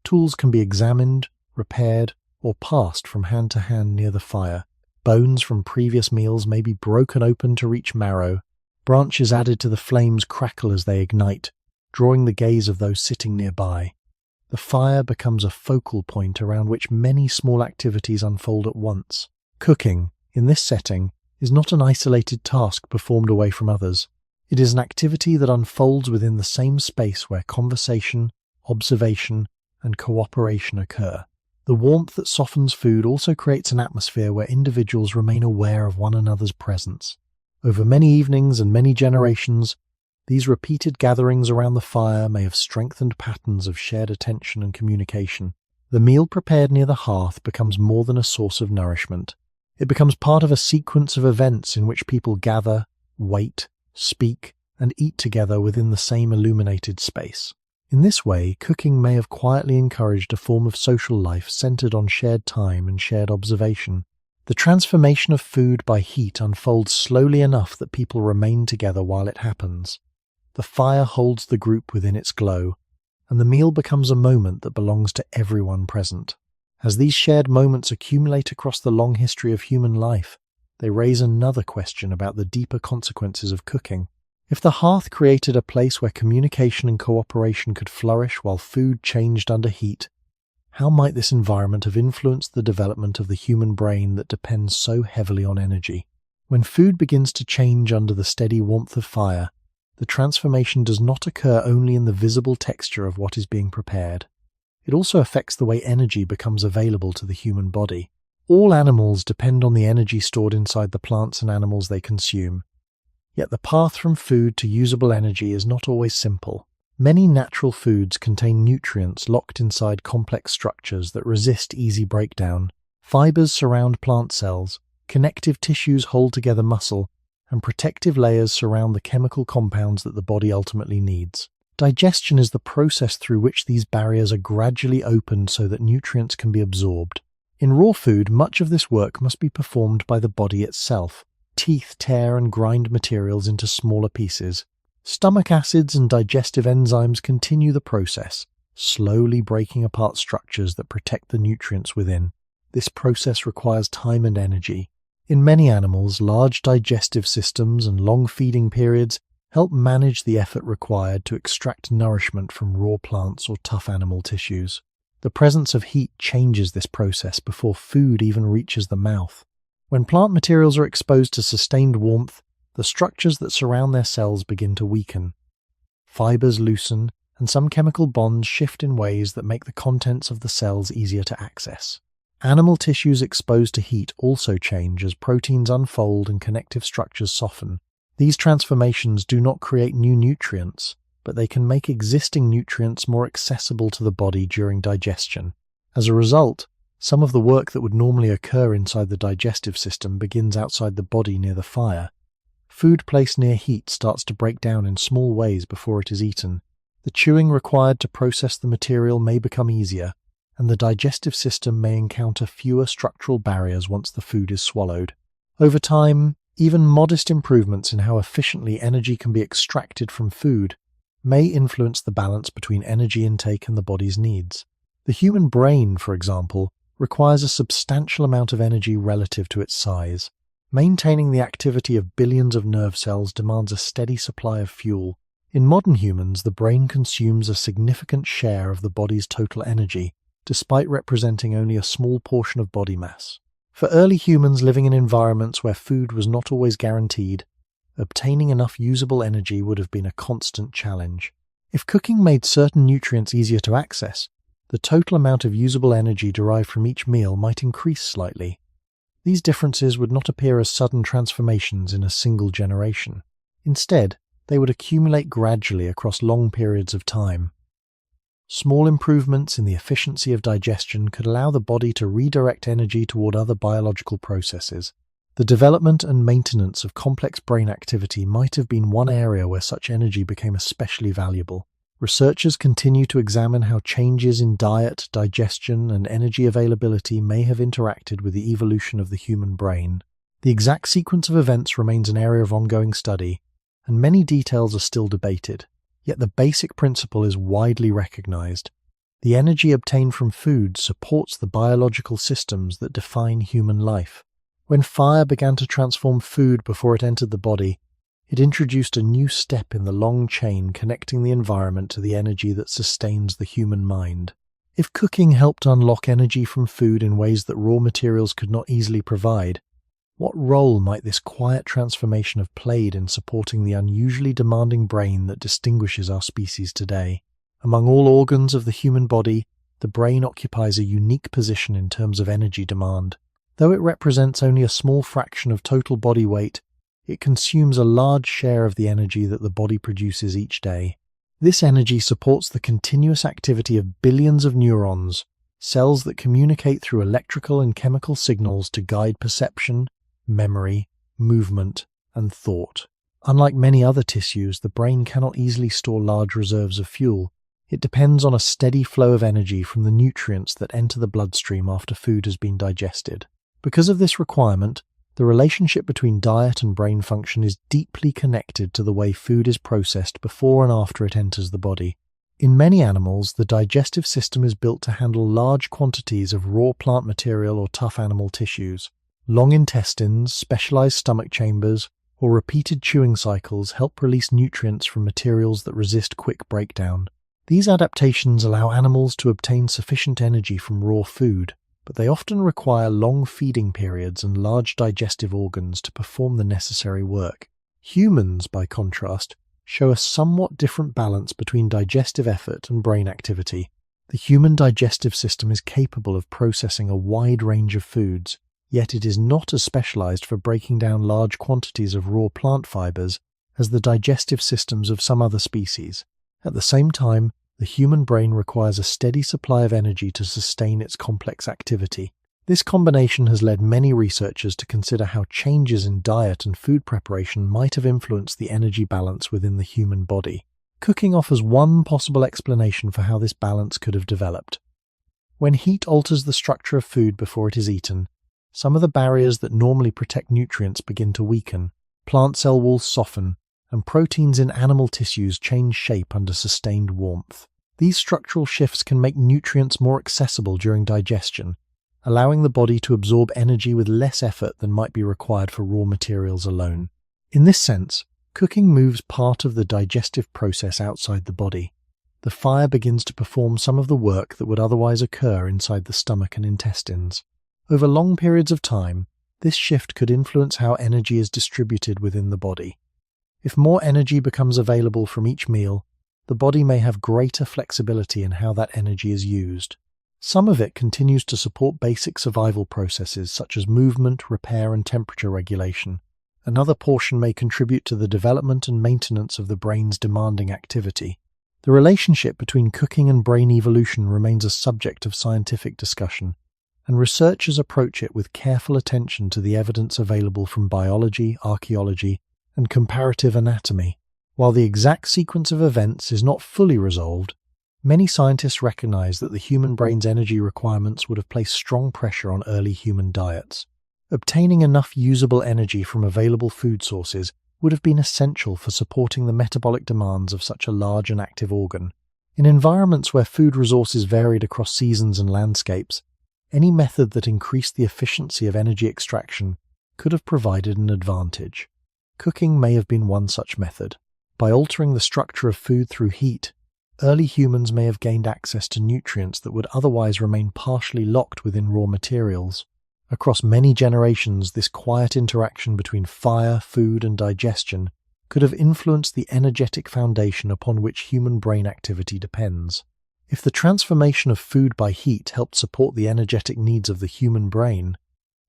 Tools can be examined, repaired, or passed from hand to hand near the fire. Bones from previous meals may be broken open to reach marrow. Branches added to the flames crackle as they ignite, drawing the gaze of those sitting nearby. The fire becomes a focal point around which many small activities unfold at once. Cooking, in this setting, is not an isolated task performed away from others. It is an activity that unfolds within the same space where conversation, observation, and cooperation occur. The warmth that softens food also creates an atmosphere where individuals remain aware of one another's presence. Over many evenings and many generations, these repeated gatherings around the fire may have strengthened patterns of shared attention and communication. The meal prepared near the hearth becomes more than a source of nourishment. It becomes part of a sequence of events in which people gather, wait, speak, and eat together within the same illuminated space. In this way, cooking may have quietly encouraged a form of social life centered on shared time and shared observation. The transformation of food by heat unfolds slowly enough that people remain together while it happens. The fire holds the group within its glow, and the meal becomes a moment that belongs to everyone present. As these shared moments accumulate across the long history of human life, they raise another question about the deeper consequences of cooking. If the hearth created a place where communication and cooperation could flourish while food changed under heat, how might this environment have influenced the development of the human brain that depends so heavily on energy? When food begins to change under the steady warmth of fire, the transformation does not occur only in the visible texture of what is being prepared. It also affects the way energy becomes available to the human body. All animals depend on the energy stored inside the plants and animals they consume. Yet the path from food to usable energy is not always simple. Many natural foods contain nutrients locked inside complex structures that resist easy breakdown. Fibers surround plant cells, connective tissues hold together muscle, and protective layers surround the chemical compounds that the body ultimately needs. Digestion is the process through which these barriers are gradually opened so that nutrients can be absorbed. In raw food, much of this work must be performed by the body itself. Teeth tear and grind materials into smaller pieces. Stomach acids and digestive enzymes continue the process, slowly breaking apart structures that protect the nutrients within. This process requires time and energy. In many animals, large digestive systems and long feeding periods help manage the effort required to extract nourishment from raw plants or tough animal tissues. The presence of heat changes this process before food even reaches the mouth. When plant materials are exposed to sustained warmth, the structures that surround their cells begin to weaken. Fibers loosen, and some chemical bonds shift in ways that make the contents of the cells easier to access. Animal tissues exposed to heat also change as proteins unfold and connective structures soften. These transformations do not create new nutrients, but they can make existing nutrients more accessible to the body during digestion. As a result, some of the work that would normally occur inside the digestive system begins outside the body near the fire. Food placed near heat starts to break down in small ways before it is eaten. The chewing required to process the material may become easier, and the digestive system may encounter fewer structural barriers once the food is swallowed. Over time, even modest improvements in how efficiently energy can be extracted from food may influence the balance between energy intake and the body's needs. The human brain, for example, requires a substantial amount of energy relative to its size. Maintaining the activity of billions of nerve cells demands a steady supply of fuel. In modern humans, the brain consumes a significant share of the body's total energy, despite representing only a small portion of body mass. For early humans living in environments where food was not always guaranteed, obtaining enough usable energy would have been a constant challenge. If cooking made certain nutrients easier to access, the total amount of usable energy derived from each meal might increase slightly. These differences would not appear as sudden transformations in a single generation. Instead, they would accumulate gradually across long periods of time. Small improvements in the efficiency of digestion could allow the body to redirect energy toward other biological processes. The development and maintenance of complex brain activity might have been one area where such energy became especially valuable. Researchers continue to examine how changes in diet, digestion, and energy availability may have interacted with the evolution of the human brain. The exact sequence of events remains an area of ongoing study, and many details are still debated. Yet the basic principle is widely recognized. The energy obtained from food supports the biological systems that define human life. When fire began to transform food before it entered the body, it introduced a new step in the long chain connecting the environment to the energy that sustains the human mind. If cooking helped unlock energy from food in ways that raw materials could not easily provide, what role might this quiet transformation have played in supporting the unusually demanding brain that distinguishes our species today? Among all organs of the human body, the brain occupies a unique position in terms of energy demand. Though it represents only a small fraction of total body weight, it consumes a large share of the energy that the body produces each day. This energy supports the continuous activity of billions of neurons, cells that communicate through electrical and chemical signals to guide perception, memory, movement, and thought. Unlike many other tissues, the brain cannot easily store large reserves of fuel. It depends on a steady flow of energy from the nutrients that enter the bloodstream after food has been digested. Because of this requirement, the relationship between diet and brain function is deeply connected to the way food is processed before and after it enters the body. In many animals, the digestive system is built to handle large quantities of raw plant material or tough animal tissues. Long intestines, specialized stomach chambers, or repeated chewing cycles help release nutrients from materials that resist quick breakdown. These adaptations allow animals to obtain sufficient energy from raw food, but they often require long feeding periods and large digestive organs to perform the necessary work. Humans, by contrast, show a somewhat different balance between digestive effort and brain activity. The human digestive system is capable of processing a wide range of foods, yet it is not as specialized for breaking down large quantities of raw plant fibers as the digestive systems of some other species. At the same time, the human brain requires a steady supply of energy to sustain its complex activity. This combination has led many researchers to consider how changes in diet and food preparation might have influenced the energy balance within the human body. Cooking offers one possible explanation for how this balance could have developed. When heat alters the structure of food before it is eaten, some of the barriers that normally protect nutrients begin to weaken, plant cell walls soften, and proteins in animal tissues change shape under sustained warmth. These structural shifts can make nutrients more accessible during digestion, allowing the body to absorb energy with less effort than might be required for raw materials alone. In this sense, cooking moves part of the digestive process outside the body. The fire begins to perform some of the work that would otherwise occur inside the stomach and intestines. Over long periods of time, this shift could influence how energy is distributed within the body. If more energy becomes available from each meal, the body may have greater flexibility in how that energy is used. Some of it continues to support basic survival processes such as movement, repair, and temperature regulation. Another portion may contribute to the development and maintenance of the brain's demanding activity. The relationship between cooking and brain evolution remains a subject of scientific discussion, and researchers approach it with careful attention to the evidence available from biology, archaeology, and comparative anatomy. While the exact sequence of events is not fully resolved, many scientists recognize that the human brain's energy requirements would have placed strong pressure on early human diets. Obtaining enough usable energy from available food sources would have been essential for supporting the metabolic demands of such a large and active organ. In environments where food resources varied across seasons and landscapes, any method that increased the efficiency of energy extraction could have provided an advantage. Cooking may have been one such method. By altering the structure of food through heat, early humans may have gained access to nutrients that would otherwise remain partially locked within raw materials. Across many generations, this quiet interaction between fire, food, and digestion could have influenced the energetic foundation upon which human brain activity depends. If the transformation of food by heat helped support the energetic needs of the human brain,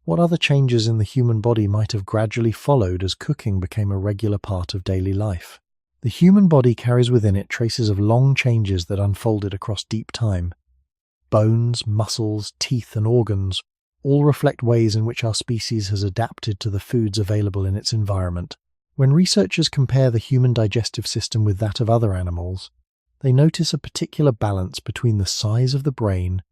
what other changes in the human body might have gradually followed as cooking became a regular part of daily life? The human body carries within it traces of long changes that unfolded across deep time. Bones, muscles, teeth, and organs all reflect ways in which our species has adapted to the foods available in its environment. When researchers compare the human digestive system with that of other animals, they notice a particular balance between the size of the brain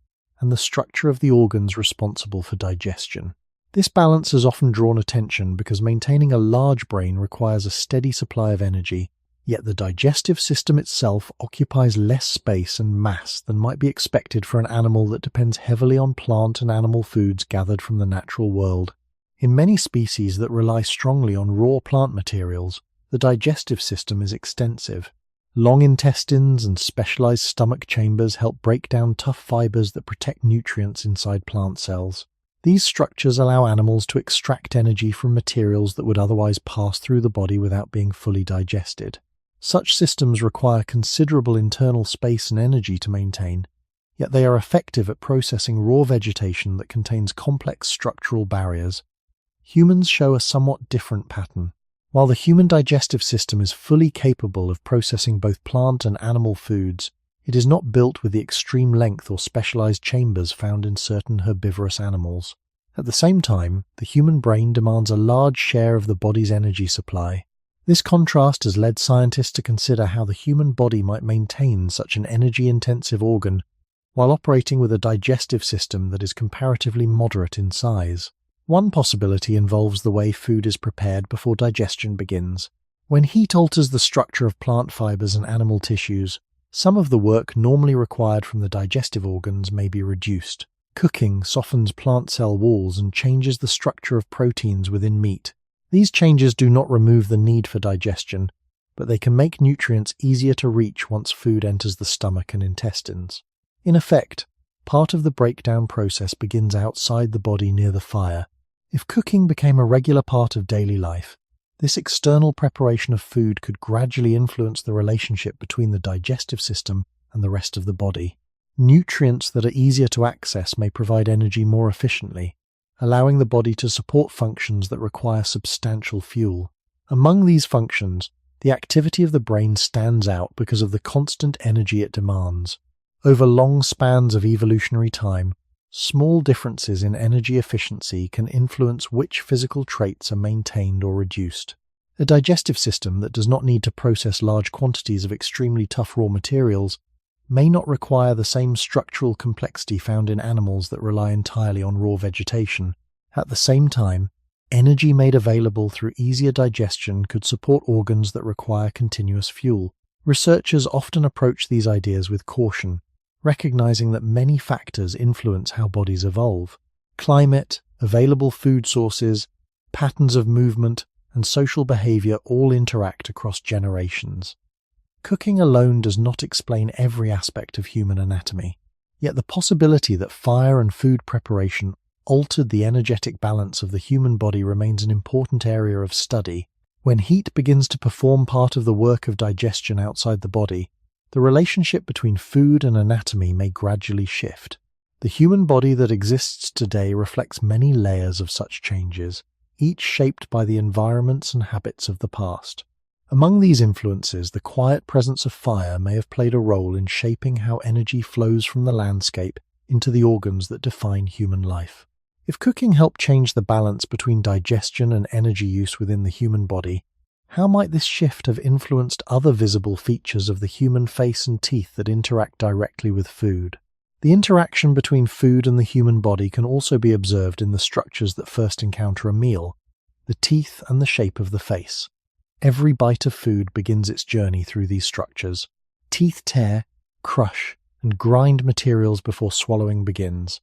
and the structure of the organs responsible for digestion. This balance has often drawn attention because maintaining a large brain requires a steady supply of energy, yet the digestive system itself occupies less space and mass than might be expected for an animal that depends heavily on plant and animal foods gathered from the natural world. In many species that rely strongly on raw plant materials, the digestive system is extensive. Long intestines and specialized stomach chambers help break down tough fibers that protect nutrients inside plant cells. These structures allow animals to extract energy from materials that would otherwise pass through the body without being fully digested. Such systems require considerable internal space and energy to maintain, yet they are effective at processing raw vegetation that contains complex structural barriers. Humans show a somewhat different pattern. While the human digestive system is fully capable of processing both plant and animal foods, it is not built with the extreme length or specialized chambers found in certain herbivorous animals. At the same time, the human brain demands a large share of the body's energy supply. This contrast has led scientists to consider how the human body might maintain such an energy-intensive organ while operating with a digestive system that is comparatively moderate in size. One possibility involves the way food is prepared before digestion begins. When heat alters the structure of plant fibers and animal tissues, some of the work normally required from the digestive organs may be reduced. Cooking softens plant cell walls and changes the structure of proteins within meat. These changes do not remove the need for digestion, but they can make nutrients easier to reach once food enters the stomach and intestines. In effect, part of the breakdown process begins outside the body near the fire. If cooking became a regular part of daily life, this external preparation of food could gradually influence the relationship between the digestive system and the rest of the body. Nutrients that are easier to access may provide energy more efficiently, allowing the body to support functions that require substantial fuel. Among these functions, the activity of the brain stands out because of the constant energy it demands. Over long spans of evolutionary time, small differences in energy efficiency can influence which physical traits are maintained or reduced. A digestive system that does not need to process large quantities of extremely tough raw materials may not require the same structural complexity found in animals that rely entirely on raw vegetation. At the same time, energy made available through easier digestion could support organs that require continuous fuel. Researchers often approach these ideas with caution, recognizing that many factors influence how bodies evolve. Climate, available food sources, patterns of movement, and social behavior all interact across generations. Cooking alone does not explain every aspect of human anatomy, yet the possibility that fire and food preparation altered the energetic balance of the human body remains an important area of study. When heat begins to perform part of the work of digestion outside the body, the relationship between food and anatomy may gradually shift. The human body that exists today reflects many layers of such changes, each shaped by the environments and habits of the past. Among these influences, the quiet presence of fire may have played a role in shaping how energy flows from the landscape into the organs that define human life. If cooking helped change the balance between digestion and energy use within the human body, how might this shift have influenced other visible features of the human face and teeth that interact directly with food? The interaction between food and the human body can also be observed in the structures that first encounter a meal, the teeth and the shape of the face. Every bite of food begins its journey through these structures. Teeth tear, crush, and grind materials before swallowing begins.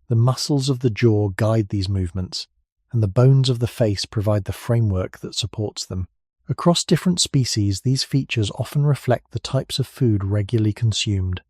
The muscles of the jaw guide these movements, and the bones of the face provide the framework that supports them. Across different species, these features often reflect the types of food regularly consumed.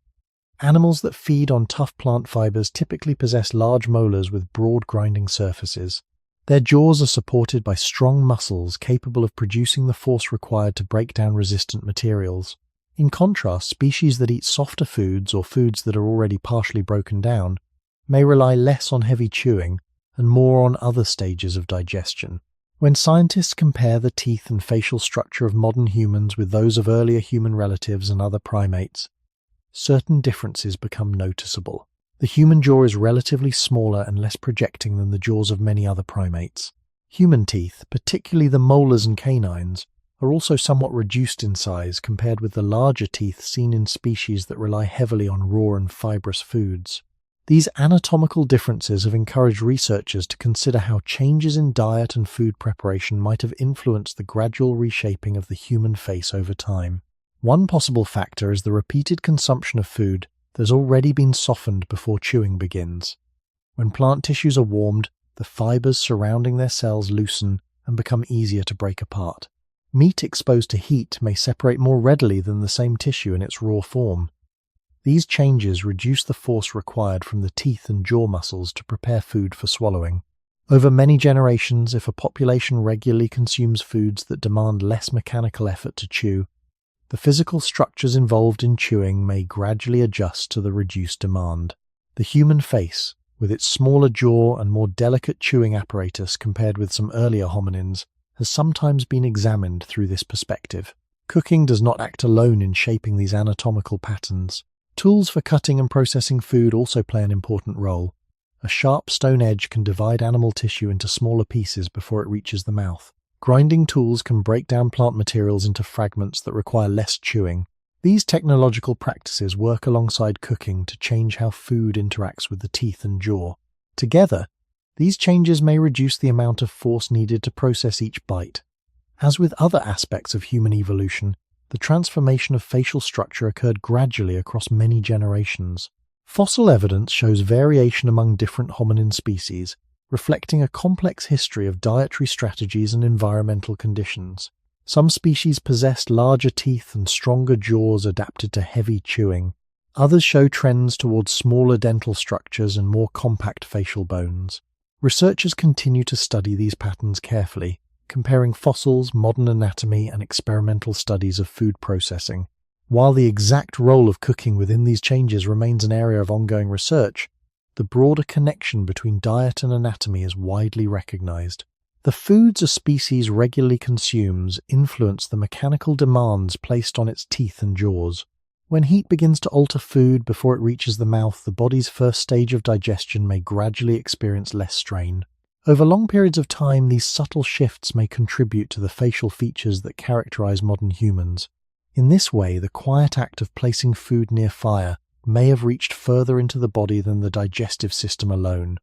Animals that feed on tough plant fibers typically possess large molars with broad grinding surfaces. Their jaws are supported by strong muscles capable of producing the force required to break down resistant materials. In contrast, species that eat softer foods or foods that are already partially broken down may rely less on heavy chewing and more on other stages of digestion. When scientists compare the teeth and facial structure of modern humans with those of earlier human relatives and other primates, certain differences become noticeable. The human jaw is relatively smaller and less projecting than the jaws of many other primates. Human teeth, particularly the molars and canines, are also somewhat reduced in size compared with the larger teeth seen in species that rely heavily on raw and fibrous foods. These anatomical differences have encouraged researchers to consider how changes in diet and food preparation might have influenced the gradual reshaping of the human face over time. One possible factor is the repeated consumption of food that has already been softened before chewing begins. When plant tissues are warmed, the fibers surrounding their cells loosen and become easier to break apart. Meat exposed to heat may separate more readily than the same tissue in its raw form. These changes reduce the force required from the teeth and jaw muscles to prepare food for swallowing. Over many generations, if a population regularly consumes foods that demand less mechanical effort to chew, the physical structures involved in chewing may gradually adjust to the reduced demand. The human face, with its smaller jaw and more delicate chewing apparatus compared with some earlier hominins, has sometimes been examined through this perspective. Cooking does not act alone in shaping these anatomical patterns. Tools for cutting and processing food also play an important role. A sharp stone edge can divide animal tissue into smaller pieces before it reaches the mouth. Grinding tools can break down plant materials into fragments that require less chewing. These technological practices work alongside cooking to change how food interacts with the teeth and jaw. Together, these changes may reduce the amount of force needed to process each bite. As with other aspects of human evolution, the transformation of facial structure occurred gradually across many generations. Fossil evidence shows variation among different hominin species, reflecting a complex history of dietary strategies and environmental conditions. Some species possessed larger teeth and stronger jaws adapted to heavy chewing. Others show trends towards smaller dental structures and more compact facial bones. Researchers continue to study these patterns carefully, comparing fossils, modern anatomy, and experimental studies of food processing. While the exact role of cooking within these changes remains an area of ongoing research, the broader connection between diet and anatomy is widely recognized. The foods a species regularly consumes influence the mechanical demands placed on its teeth and jaws. When heat begins to alter food before it reaches the mouth, the body's first stage of digestion may gradually experience less strain. Over long periods of time, these subtle shifts may contribute to the facial features that characterize modern humans. In this way, the quiet act of placing food near fire may have reached further into the body than the digestive system alone.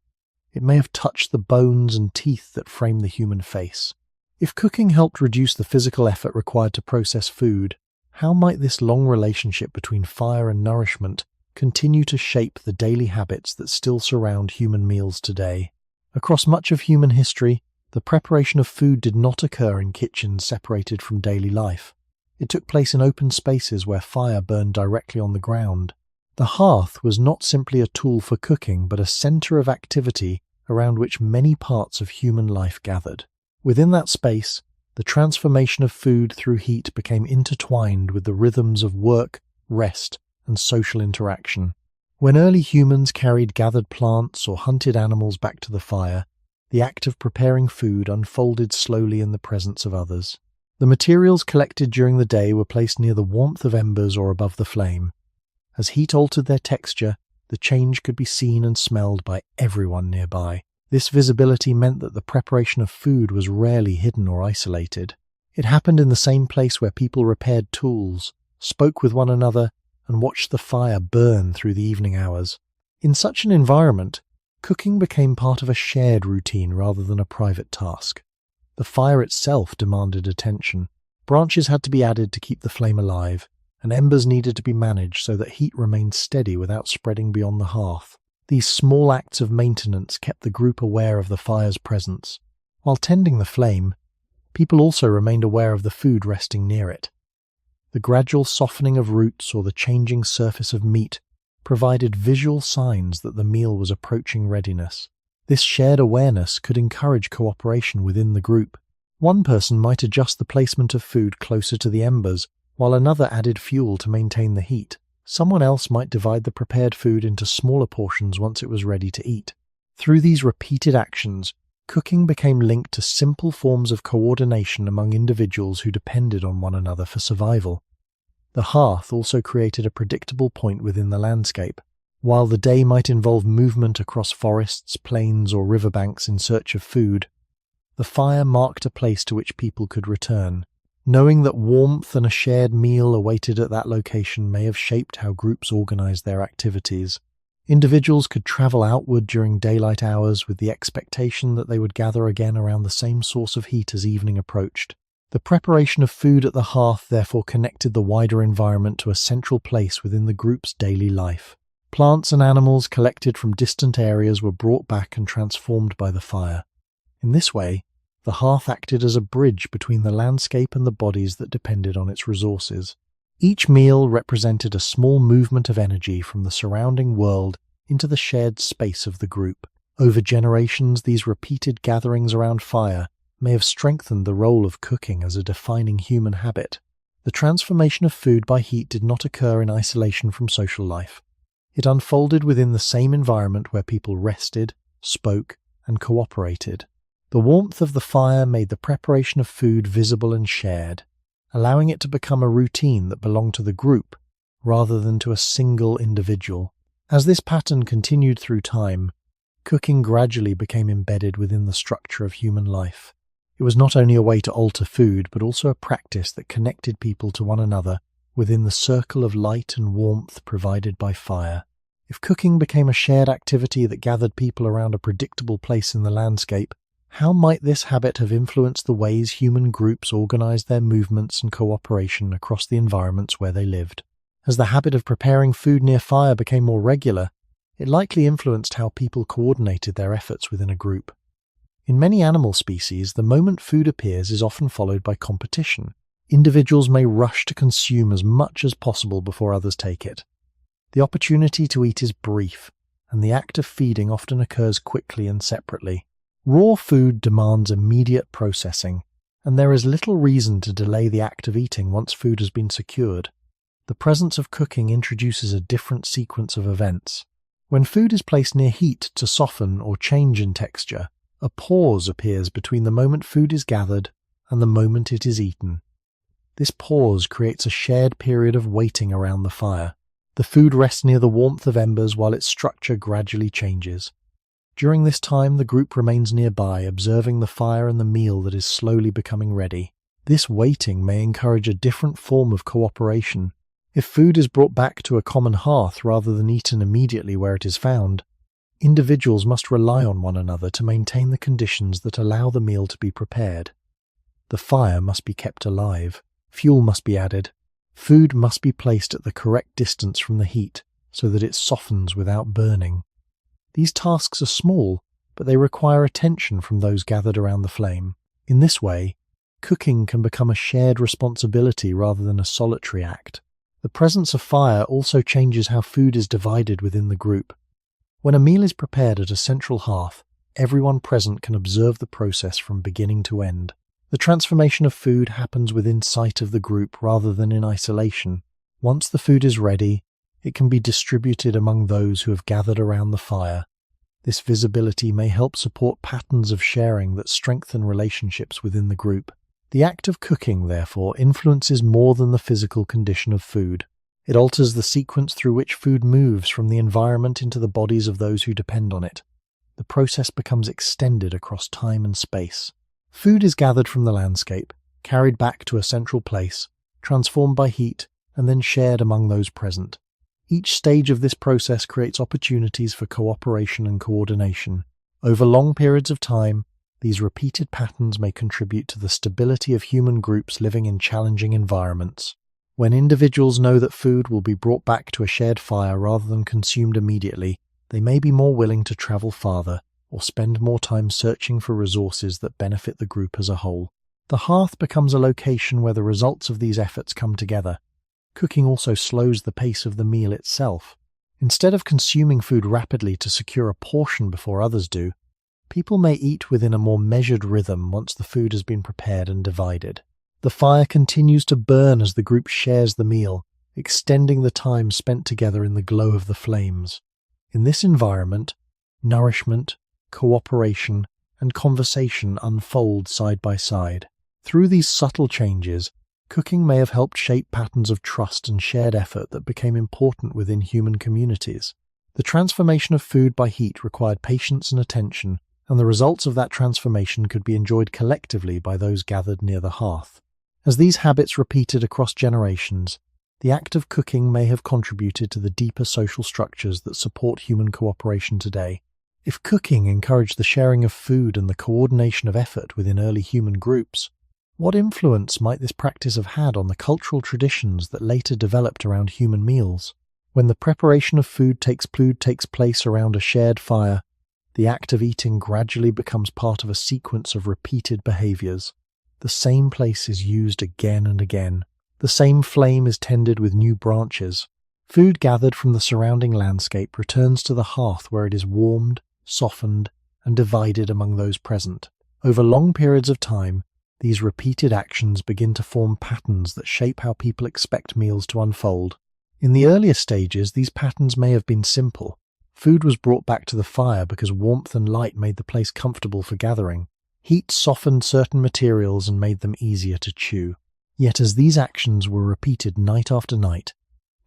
It may have touched the bones and teeth that frame the human face. If cooking helped reduce the physical effort required to process food, how might this long relationship between fire and nourishment continue to shape the daily habits that still surround human meals today? Across much of human history, the preparation of food did not occur in kitchens separated from daily life. It took place in open spaces where fire burned directly on the ground. The hearth was not simply a tool for cooking, but a center of activity around which many parts of human life gathered. Within that space, the transformation of food through heat became intertwined with the rhythms of work, rest, and social interaction. When early humans carried gathered plants or hunted animals back to the fire, the act of preparing food unfolded slowly in the presence of others. The materials collected during the day were placed near the warmth of embers or above the flame. As heat altered their texture, the change could be seen and smelled by everyone nearby. This visibility meant that the preparation of food was rarely hidden or isolated. It happened in the same place where people repaired tools, spoke with one another, and watched the fire burn through the evening hours. In such an environment, cooking became part of a shared routine rather than a private task. The fire itself demanded attention. Branches had to be added to keep the flame alive, and embers needed to be managed so that heat remained steady without spreading beyond the hearth. These small acts of maintenance kept the group aware of the fire's presence. While tending the flame, people also remained aware of the food resting near it. The gradual softening of roots or the changing surface of meat provided visual signs that the meal was approaching readiness. This shared awareness could encourage cooperation within the group. One person might adjust the placement of food closer to the embers, while another added fuel to maintain the heat. Someone else might divide the prepared food into smaller portions once it was ready to eat. Through these repeated actions, cooking became linked to simple forms of coordination among individuals who depended on one another for survival. The hearth also created a predictable point within the landscape. While the day might involve movement across forests, plains, or riverbanks in search of food, the fire marked a place to which people could return. Knowing that warmth and a shared meal awaited at that location may have shaped how groups organized their activities. Individuals could travel outward during daylight hours with the expectation that they would gather again around the same source of heat as evening approached. The preparation of food at the hearth therefore connected the wider environment to a central place within the group's daily life. Plants and animals collected from distant areas were brought back and transformed by the fire. In this way, the hearth acted as a bridge between the landscape and the bodies that depended on its resources. Each meal represented a small movement of energy from the surrounding world into the shared space of the group. Over generations, these repeated gatherings around fire may have strengthened the role of cooking as a defining human habit. The transformation of food by heat did not occur in isolation from social life. It unfolded within the same environment where people rested, spoke, and cooperated. The warmth of the fire made the preparation of food visible and shared, allowing it to become a routine that belonged to the group rather than to a single individual. As this pattern continued through time, cooking gradually became embedded within the structure of human life. It was not only a way to alter food, but also a practice that connected people to one another within the circle of light and warmth provided by fire. If cooking became a shared activity that gathered people around a predictable place in the landscape, how might this habit have influenced the ways human groups organized their movements and cooperation across the environments where they lived? As the habit of preparing food near fire became more regular, it likely influenced how people coordinated their efforts within a group. In many animal species, the moment food appears is often followed by competition. Individuals may rush to consume as much as possible before others take it. The opportunity to eat is brief, and the act of feeding often occurs quickly and separately. Raw food demands immediate processing, and there is little reason to delay the act of eating once food has been secured. The presence of cooking introduces a different sequence of events. When food is placed near heat to soften or change in texture, a pause appears between the moment food is gathered and the moment it is eaten. This pause creates a shared period of waiting around the fire. The food rests near the warmth of embers while its structure gradually changes. During this time, the group remains nearby, observing the fire and the meal that is slowly becoming ready. This waiting may encourage a different form of cooperation. If food is brought back to a common hearth rather than eaten immediately where it is found, individuals must rely on one another to maintain the conditions that allow the meal to be prepared. The fire must be kept alive, fuel must be added, food must be placed at the correct distance from the heat so that it softens without burning. These tasks are small, but they require attention from those gathered around the flame. In this way, cooking can become a shared responsibility rather than a solitary act. The presence of fire also changes how food is divided within the group. When a meal is prepared at a central hearth, everyone present can observe the process from beginning to end. The transformation of food happens within sight of the group rather than in isolation. Once the food is ready, it can be distributed among those who have gathered around the fire. This visibility may help support patterns of sharing that strengthen relationships within the group. The act of cooking, therefore, influences more than the physical condition of food. It alters the sequence through which food moves from the environment into the bodies of those who depend on it. The process becomes extended across time and space. Food is gathered from the landscape, carried back to a central place, transformed by heat, and then shared among those present. Each stage of this process creates opportunities for cooperation and coordination. Over long periods of time, these repeated patterns may contribute to the stability of human groups living in challenging environments. When individuals know that food will be brought back to a shared fire rather than consumed immediately, they may be more willing to travel farther or spend more time searching for resources that benefit the group as a whole. The hearth becomes a location where the results of these efforts come together. Cooking also slows the pace of the meal itself. Instead of consuming food rapidly to secure a portion before others do, People may eat within a more measured rhythm once the food has been prepared and divided. The fire continues to burn as the group shares the meal, extending the time spent together in the glow of the flames. In this environment, nourishment, cooperation, and conversation unfold side by side. Through these subtle changes, cooking may have helped shape patterns of trust and shared effort that became important within human communities. The transformation of food by heat required patience and attention, and the results of that transformation could be enjoyed collectively by those gathered near the hearth. As these habits repeated across generations, the act of cooking may have contributed to the deeper social structures that support human cooperation today. If cooking encouraged the sharing of food and the coordination of effort within early human groups, what influence might this practice have had on the cultural traditions that later developed around human meals? When the preparation of food takes place around a shared fire, the act of eating gradually becomes part of a sequence of repeated behaviors. The same place is used again and again. The same flame is tended with new branches. Food gathered from the surrounding landscape returns to the hearth where it is warmed, softened, and divided among those present. Over long periods of time, these repeated actions begin to form patterns that shape how people expect meals to unfold. In the earlier stages, these patterns may have been simple. Food was brought back to the fire because warmth and light made the place comfortable for gathering. Heat softened certain materials and made them easier to chew. Yet as these actions were repeated night after night,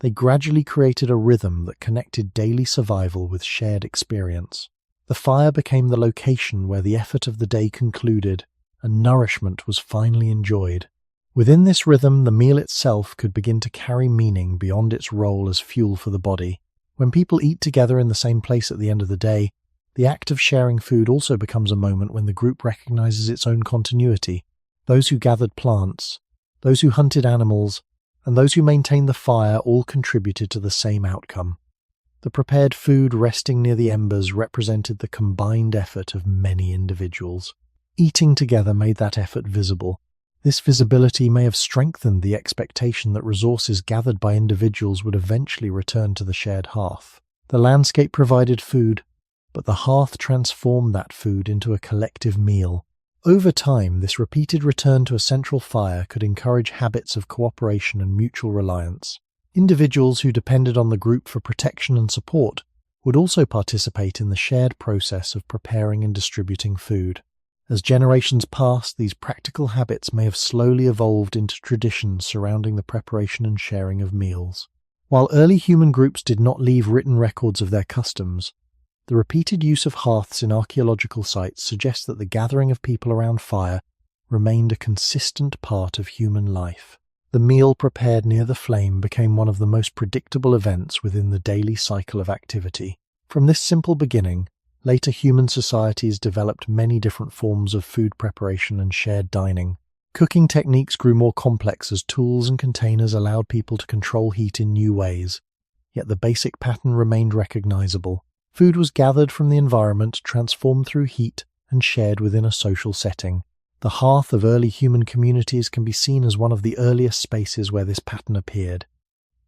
they gradually created a rhythm that connected daily survival with shared experience. The fire became the location where the effort of the day concluded and nourishment was finally enjoyed. Within this rhythm, the meal itself could begin to carry meaning beyond its role as fuel for the body. When people eat together in the same place at the end of the day, the act of sharing food also becomes a moment when the group recognizes its own continuity. Those who gathered plants, those who hunted animals, and those who maintained the fire all contributed to the same outcome. The prepared food resting near the embers represented the combined effort of many individuals. Eating together made that effort visible. This visibility may have strengthened the expectation that resources gathered by individuals would eventually return to the shared hearth. The landscape provided food, but the hearth transformed that food into a collective meal. Over time, this repeated return to a central fire could encourage habits of cooperation and mutual reliance. Individuals who depended on the group for protection and support would also participate in the shared process of preparing and distributing food. As generations passed, these practical habits may have slowly evolved into traditions surrounding the preparation and sharing of meals. While early human groups did not leave written records of their customs, the repeated use of hearths in archaeological sites suggests that the gathering of people around fire remained a consistent part of human life. The meal prepared near the flame became one of the most predictable events within the daily cycle of activity. From this simple beginning, later human societies developed many different forms of food preparation and shared dining. Cooking techniques grew more complex as tools and containers allowed people to control heat in new ways. Yet the basic pattern remained recognizable. Food was gathered from the environment, transformed through heat, and shared within a social setting. The hearth of early human communities can be seen as one of the earliest spaces where this pattern appeared.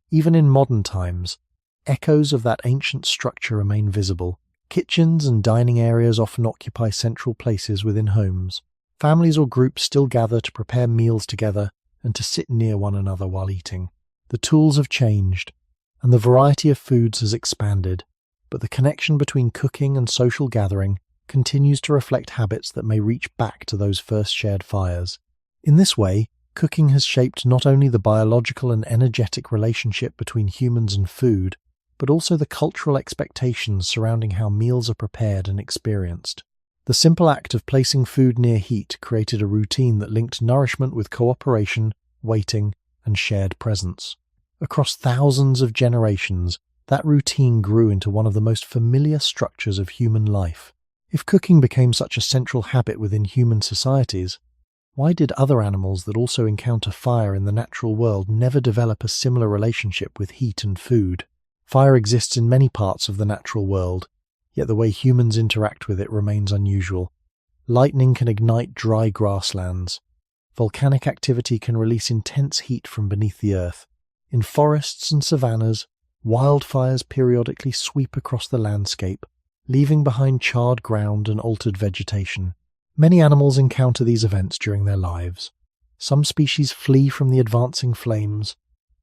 Even in modern times, echoes of that ancient structure remain visible. Kitchens and dining areas often occupy central places within homes. Families or groups still gather to prepare meals together and to sit near one another while eating. The tools have changed, and the variety of foods has expanded, but the connection between cooking and social gathering continues to reflect habits that may reach back to those first shared fires. In this way, cooking has shaped not only the biological and energetic relationship between humans and food, but also the cultural expectations surrounding how meals are prepared and experienced. The simple act of placing food near heat created a routine that linked nourishment with cooperation, waiting, and shared presence. Across thousands of generations, that routine grew into one of the most familiar structures of human life. If cooking became such a central habit within human societies, why did other animals that also encounter fire in the natural world never develop a similar relationship with heat and food? Fire exists in many parts of the natural world, yet the way humans interact with it remains unusual. Lightning can ignite dry grasslands. Volcanic activity can release intense heat from beneath the earth. In forests and savannas, wildfires periodically sweep across the landscape, leaving behind charred ground and altered vegetation. Many animals encounter these events during their lives. Some species flee from the advancing flames.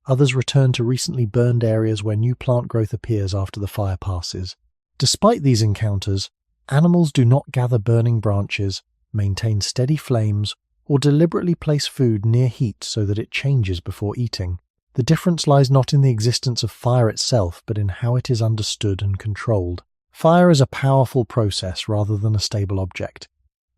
Others return to recently burned areas where new plant growth appears after the fire passes. Despite these encounters, animals do not gather burning branches, maintain steady flames, or deliberately place food near heat so that it changes before eating. The difference lies not in the existence of fire itself, but in how it is understood and controlled. Fire is a powerful process rather than a stable object.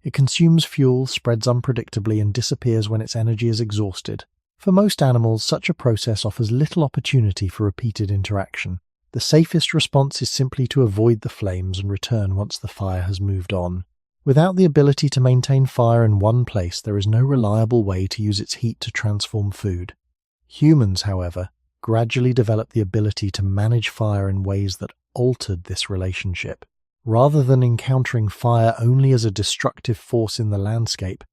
It consumes fuel, spreads unpredictably, and disappears when its energy is exhausted. For most animals, such a process offers little opportunity for repeated interaction. The safest response is simply to avoid the flames and return once the fire has moved on. Without the ability to maintain fire in one place, there is no reliable way to use its heat to transform food. Humans, however, gradually developed the ability to manage fire in ways that altered this relationship. Rather than encountering fire only as a destructive force in the landscape,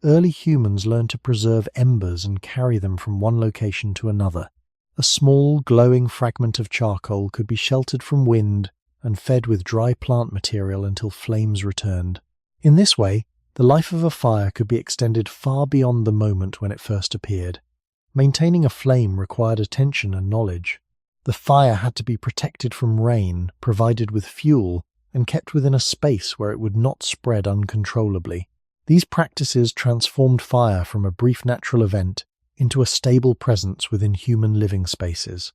early humans learned to preserve embers and carry them from one location to another. A small, glowing fragment of charcoal could be sheltered from wind and fed with dry plant material until flames returned. In this way, the life of a fire could be extended far beyond the moment when it first appeared. Maintaining a flame required attention and knowledge. The fire had to be protected from rain, provided with fuel, and kept within a space where it would not spread uncontrollably. These practices transformed fire from a brief natural event into a stable presence within human living spaces.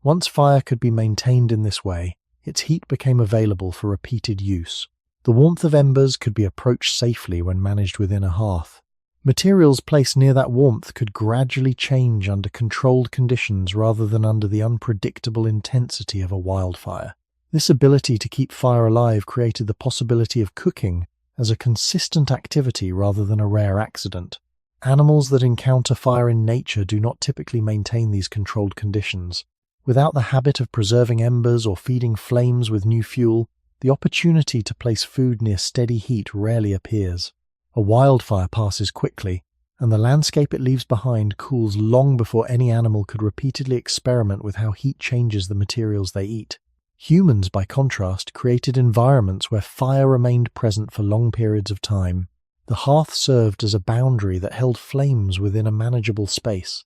Once fire could be maintained in this way, its heat became available for repeated use. The warmth of embers could be approached safely when managed within a hearth. Materials placed near that warmth could gradually change under controlled conditions rather than under the unpredictable intensity of a wildfire. This ability to keep fire alive created the possibility of cooking as a consistent activity rather than a rare accident. Animals that encounter fire in nature do not typically maintain these controlled conditions. Without the habit of preserving embers or feeding flames with new fuel, the opportunity to place food near steady heat rarely appears. A wildfire passes quickly, and the landscape it leaves behind cools long before any animal could repeatedly experiment with how heat changes the materials they eat. Humans, by contrast, created environments where fire remained present for long periods of time. The hearth served as a boundary that held flames within a manageable space.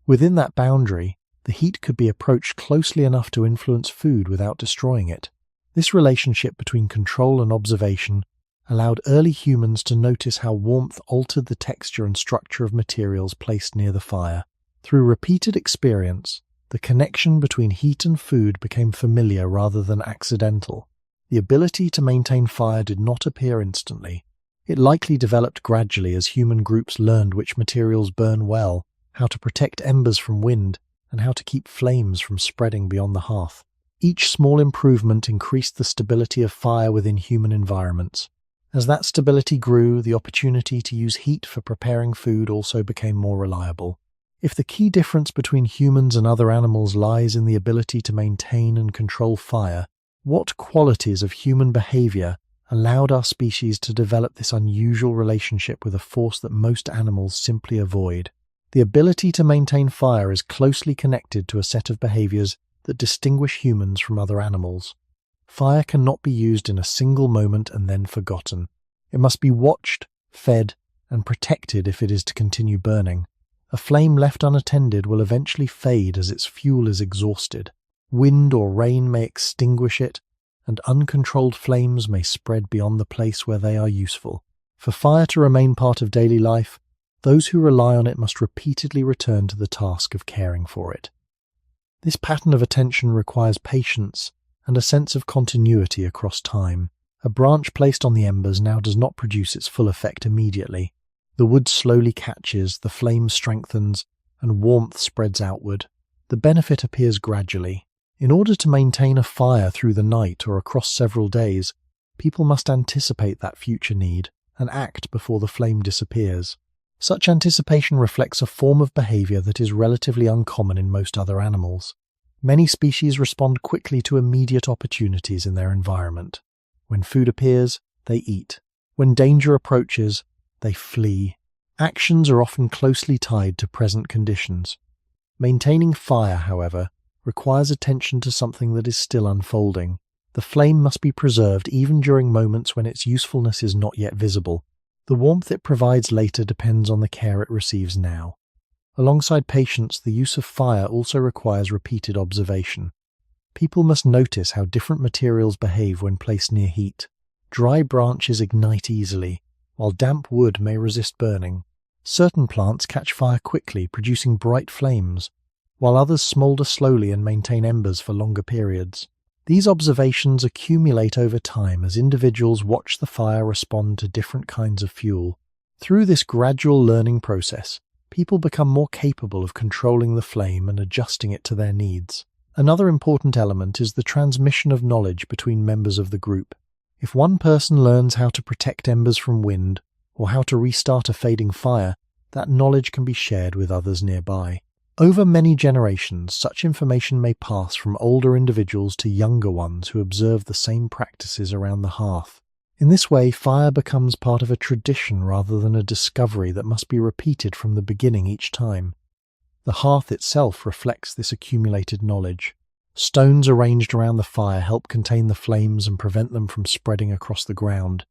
Within that boundary, the heat could be approached closely enough to influence food without destroying it. This relationship between control and observation allowed early humans to notice how warmth altered the texture and structure of materials placed near the fire. Through repeated experience, the connection between heat and food became familiar rather than accidental. The ability to maintain fire did not appear instantly. It likely developed gradually as human groups learned which materials burn well, how to protect embers from wind, and how to keep flames from spreading beyond the hearth. Each small improvement increased the stability of fire within human environments. As that stability grew, the opportunity to use heat for preparing food also became more reliable. If the key difference between humans and other animals lies in the ability to maintain and control fire, what qualities of human behavior allowed our species to develop this unusual relationship with a force that most animals simply avoid? The ability to maintain fire is closely connected to a set of behaviors that distinguish humans from other animals. Fire cannot be used in a single moment and then forgotten. It must be watched, fed, and protected if it is to continue burning. A flame left unattended will eventually fade as its fuel is exhausted. Wind or rain may extinguish it, and uncontrolled flames may spread beyond the place where they are useful. For fire to remain part of daily life, those who rely on it must repeatedly return to the task of caring for it. This pattern of attention requires patience and a sense of continuity across time. A branch placed on the embers now does not produce its full effect immediately. The wood slowly catches, the flame strengthens, and warmth spreads outward. The benefit appears gradually. In order to maintain a fire through the night or across several days, people must anticipate that future need and act before the flame disappears. Such anticipation reflects a form of behavior that is relatively uncommon in most other animals. Many species respond quickly to immediate opportunities in their environment. When food appears, they eat. When danger approaches, they flee. Actions are often closely tied to present conditions. Maintaining fire, however, requires attention to something that is still unfolding. The flame must be preserved even during moments when its usefulness is not yet visible. The warmth it provides later depends on the care it receives now. Alongside patience, the use of fire also requires repeated observation. People must notice how different materials behave when placed near heat. Dry branches ignite easily, while damp wood may resist burning. Certain plants catch fire quickly, producing bright flames, while others smolder slowly and maintain embers for longer periods. These observations accumulate over time as individuals watch the fire respond to different kinds of fuel. Through this gradual learning process, people become more capable of controlling the flame and adjusting it to their needs. Another important element is the transmission of knowledge between members of the group. If one person learns how to protect embers from wind, or how to restart a fading fire, that knowledge can be shared with others nearby. Over many generations, such information may pass from older individuals to younger ones who observe the same practices around the hearth. In this way, fire becomes part of a tradition rather than a discovery that must be repeated from the beginning each time. The hearth itself reflects this accumulated knowledge. Stones arranged around the fire help contain the flames and prevent them from spreading across the ground.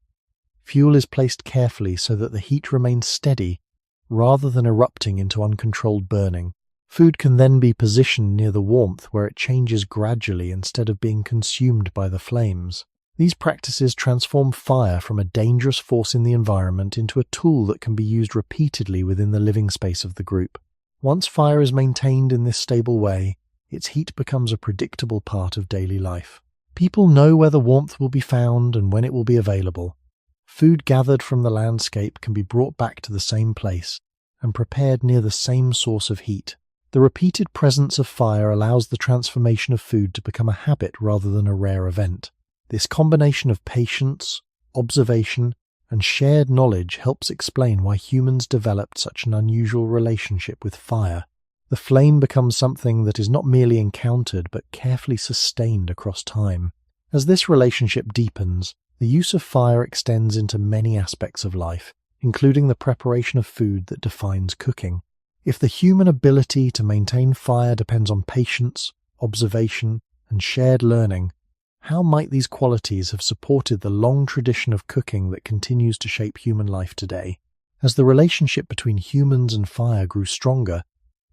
Fuel is placed carefully so that the heat remains steady, rather than erupting into uncontrolled burning. Food can then be positioned near the warmth where it changes gradually instead of being consumed by the flames. These practices transform fire from a dangerous force in the environment into a tool that can be used repeatedly within the living space of the group. Once fire is maintained in this stable way, its heat becomes a predictable part of daily life. People know where the warmth will be found and when it will be available. Food gathered from the landscape can be brought back to the same place and prepared near the same source of heat. The repeated presence of fire allows the transformation of food to become a habit rather than a rare event. This combination of patience, observation, and shared knowledge helps explain why humans developed such an unusual relationship with fire. The flame becomes something that is not merely encountered but carefully sustained across time. As this relationship deepens, the use of fire extends into many aspects of life, including the preparation of food that defines cooking. If the human ability to maintain fire depends on patience, observation, and shared learning, how might these qualities have supported the long tradition of cooking that continues to shape human life today? As the relationship between humans and fire grew stronger,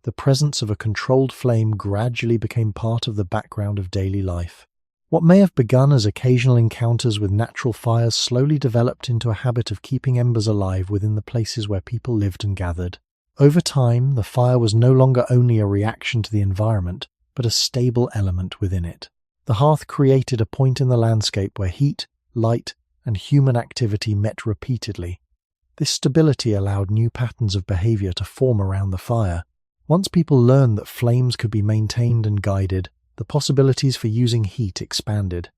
the presence of a controlled flame gradually became part of the background of daily life. What may have begun as occasional encounters with natural fires slowly developed into a habit of keeping embers alive within the places where people lived and gathered. Over time, the fire was no longer only a reaction to the environment, but a stable element within it. The hearth created a point in the landscape where heat, light, and human activity met repeatedly. This stability allowed new patterns of behavior to form around the fire. Once people learned that flames could be maintained and guided, the possibilities for using heat expanded.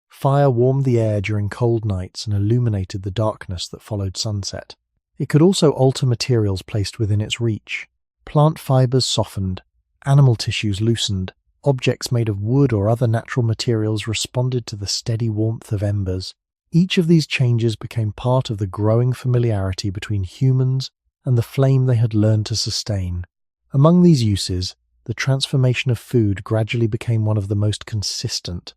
Fire warmed the air during cold nights and illuminated the darkness that followed sunset. It could also alter materials placed within its reach. Plant fibers softened, animal tissues loosened, objects made of wood or other natural materials responded to the steady warmth of embers. Each of these changes became part of the growing familiarity between humans and the flame they had learned to sustain. Among these uses, the transformation of food gradually became one of the most consistent.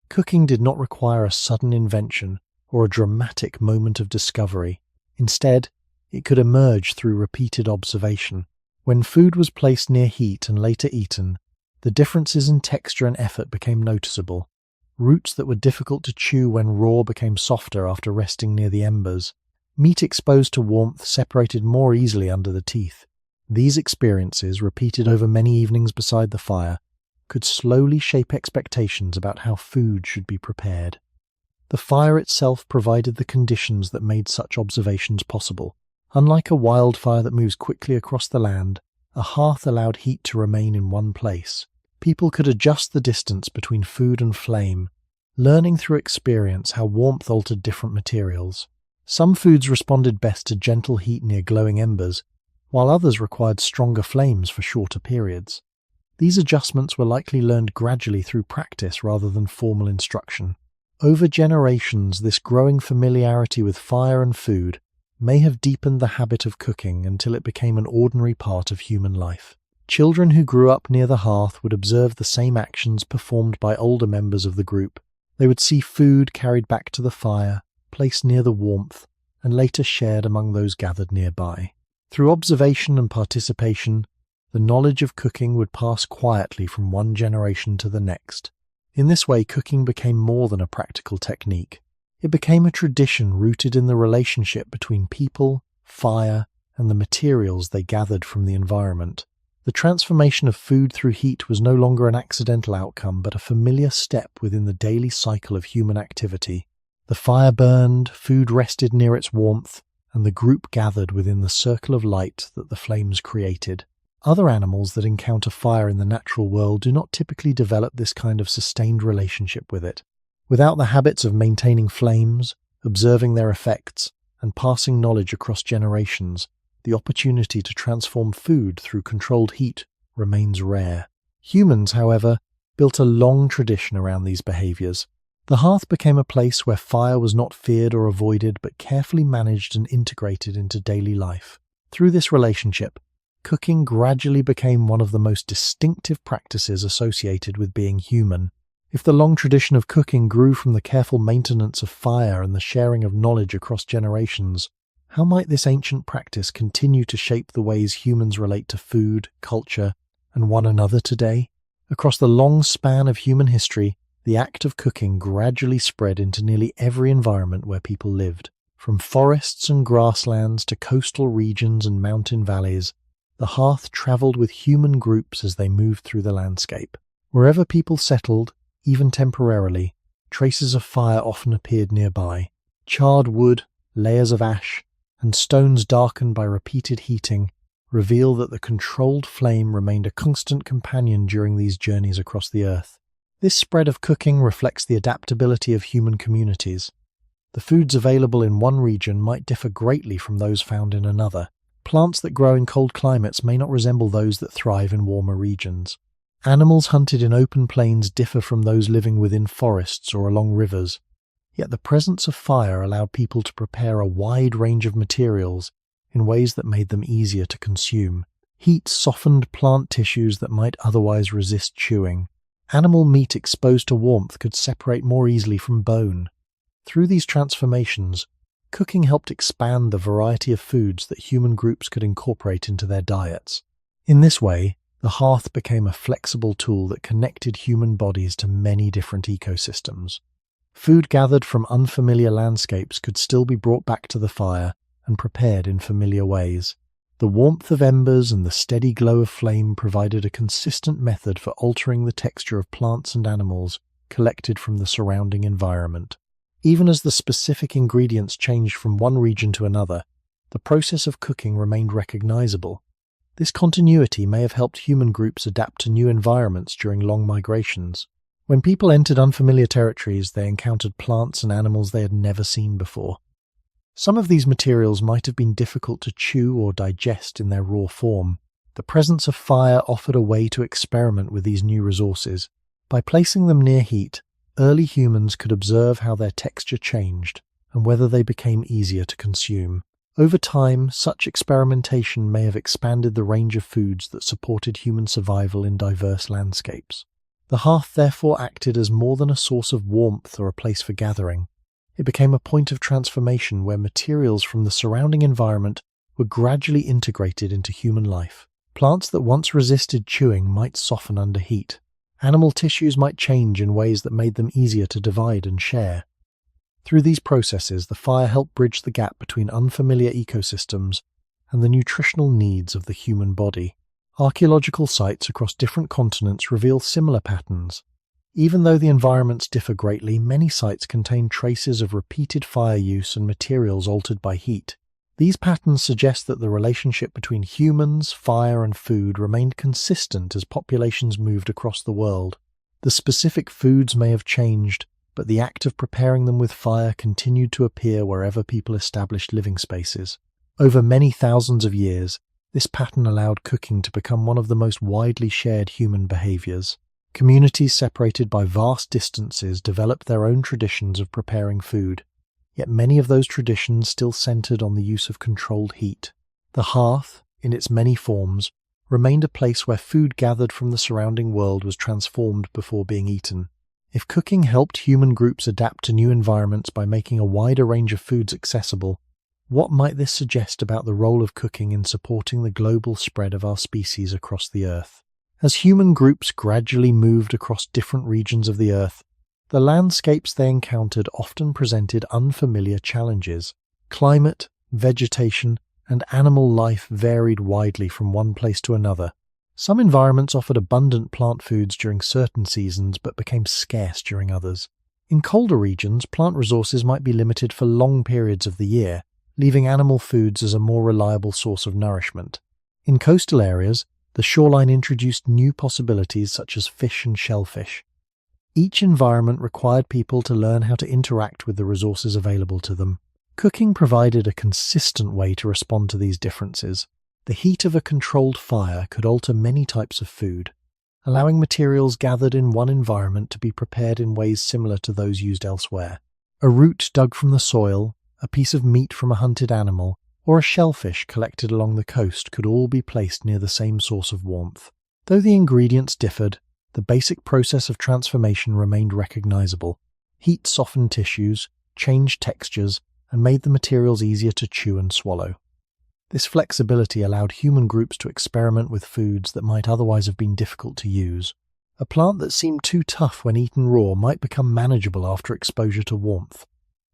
Cooking did not require a sudden invention or a dramatic moment of discovery. Instead, it could emerge through repeated observation. When food was placed near heat and later eaten, the differences in texture and effort became noticeable. Roots that were difficult to chew when raw became softer after resting near the embers. Meat exposed to warmth separated more easily under the teeth. These experiences, repeated over many evenings beside the fire, could slowly shape expectations about how food should be prepared. The fire itself provided the conditions that made such observations possible. Unlike a wildfire that moves quickly across the land, a hearth allowed heat to remain in one place. People could adjust the distance between food and flame, learning through experience how warmth altered different materials. Some foods responded best to gentle heat near glowing embers, while others required stronger flames for shorter periods. These adjustments were likely learned gradually through practice rather than formal instruction. Over generations, this growing familiarity with fire and food may have deepened the habit of cooking until it became an ordinary part of human life. Children who grew up near the hearth would observe the same actions performed by older members of the group. They would see food carried back to the fire, placed near the warmth, and later shared among those gathered nearby. Through observation and participation, the knowledge of cooking would pass quietly from one generation to the next. In this way, cooking became more than a practical technique. It became a tradition rooted in the relationship between people, fire, and the materials they gathered from the environment. The transformation of food through heat was no longer an accidental outcome, but a familiar step within the daily cycle of human activity. The fire burned, food rested near its warmth, and the group gathered within the circle of light that the flames created. Other animals that encounter fire in the natural world do not typically develop this kind of sustained relationship with it. Without the habits of maintaining flames, observing their effects, and passing knowledge across generations, the opportunity to transform food through controlled heat remains rare. Humans, however, built a long tradition around these behaviors. The hearth became a place where fire was not feared or avoided, but carefully managed and integrated into daily life. Through this relationship, cooking gradually became one of the most distinctive practices associated with being human. If the long tradition of cooking grew from the careful maintenance of fire and the sharing of knowledge across generations, how might this ancient practice continue to shape the ways humans relate to food, culture, and one another today? Across the long span of human history, the act of cooking gradually spread into nearly every environment where people lived. From forests and grasslands to coastal regions and mountain valleys, the hearth traveled with human groups as they moved through the landscape. Wherever people settled, even temporarily, traces of fire often appeared nearby. Charred wood, layers of ash, and stones darkened by repeated heating reveal that the controlled flame remained a constant companion during these journeys across the earth. This spread of cooking reflects the adaptability of human communities. The foods available in one region might differ greatly from those found in another. Plants that grow in cold climates may not resemble those that thrive in warmer regions. Animals hunted in open plains differ from those living within forests or along rivers. Yet the presence of fire allowed people to prepare a wide range of materials in ways that made them easier to consume. Heat softened plant tissues that might otherwise resist chewing. Animal meat exposed to warmth could separate more easily from bone. Through these transformations, cooking helped expand the variety of foods that human groups could incorporate into their diets. In this way, the hearth became a flexible tool that connected human bodies to many different ecosystems. Food gathered from unfamiliar landscapes could still be brought back to the fire and prepared in familiar ways. The warmth of embers and the steady glow of flame provided a consistent method for altering the texture of plants and animals collected from the surrounding environment. Even as the specific ingredients changed from one region to another, the process of cooking remained recognizable. This continuity may have helped human groups adapt to new environments during long migrations. When people entered unfamiliar territories, they encountered plants and animals they had never seen before. Some of these materials might have been difficult to chew or digest in their raw form. The presence of fire offered a way to experiment with these new resources. By placing them near heat, early humans could observe how their texture changed and whether they became easier to consume. Over time, such experimentation may have expanded the range of foods that supported human survival in diverse landscapes. The hearth therefore acted as more than a source of warmth or a place for gathering. It became a point of transformation where materials from the surrounding environment were gradually integrated into human life. Plants that once resisted chewing might soften under heat. Animal tissues might change in ways that made them easier to divide and share. Through these processes, the fire helped bridge the gap between unfamiliar ecosystems and the nutritional needs of the human body. Archaeological sites across different continents reveal similar patterns. Even though the environments differ greatly, many sites contain traces of repeated fire use and materials altered by heat. These patterns suggest that the relationship between humans, fire, and food remained consistent as populations moved across the world. The specific foods may have changed, but the act of preparing them with fire continued to appear wherever people established living spaces. Over many thousands of years, this pattern allowed cooking to become one of the most widely shared human behaviors. Communities separated by vast distances developed their own traditions of preparing food, yet many of those traditions still centered on the use of controlled heat. The hearth, in its many forms, remained a place where food gathered from the surrounding world was transformed before being eaten. If cooking helped human groups adapt to new environments by making a wider range of foods accessible, what might this suggest about the role of cooking in supporting the global spread of our species across the Earth? As human groups gradually moved across different regions of the Earth, the landscapes they encountered often presented unfamiliar challenges. Climate, vegetation, and animal life varied widely from one place to another. Some environments offered abundant plant foods during certain seasons but became scarce during others. In colder regions, plant resources might be limited for long periods of the year, leaving animal foods as a more reliable source of nourishment. In coastal areas, the shoreline introduced new possibilities such as fish and shellfish. Each environment required people to learn how to interact with the resources available to them. Cooking provided a consistent way to respond to these differences. The heat of a controlled fire could alter many types of food, allowing materials gathered in one environment to be prepared in ways similar to those used elsewhere. A root dug from the soil, a piece of meat from a hunted animal, or a shellfish collected along the coast could all be placed near the same source of warmth. Though the ingredients differed, the basic process of transformation remained recognizable. Heat softened tissues, changed textures, and made the materials easier to chew and swallow. This flexibility allowed human groups to experiment with foods that might otherwise have been difficult to use. A plant that seemed too tough when eaten raw might become manageable after exposure to warmth.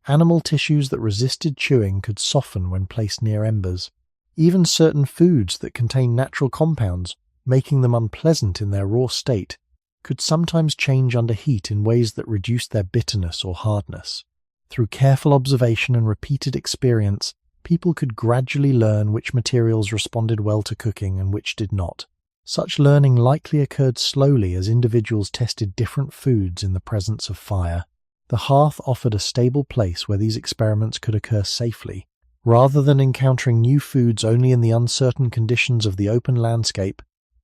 Animal tissues that resisted chewing could soften when placed near embers. Even certain foods that contain natural compounds, making them unpleasant in their raw state, could sometimes change under heat in ways that reduced their bitterness or hardness. Through careful observation and repeated experience, people could gradually learn which materials responded well to cooking and which did not. Such learning likely occurred slowly as individuals tested different foods in the presence of fire. The hearth offered a stable place where these experiments could occur safely. Rather than encountering new foods only in the uncertain conditions of the open landscape,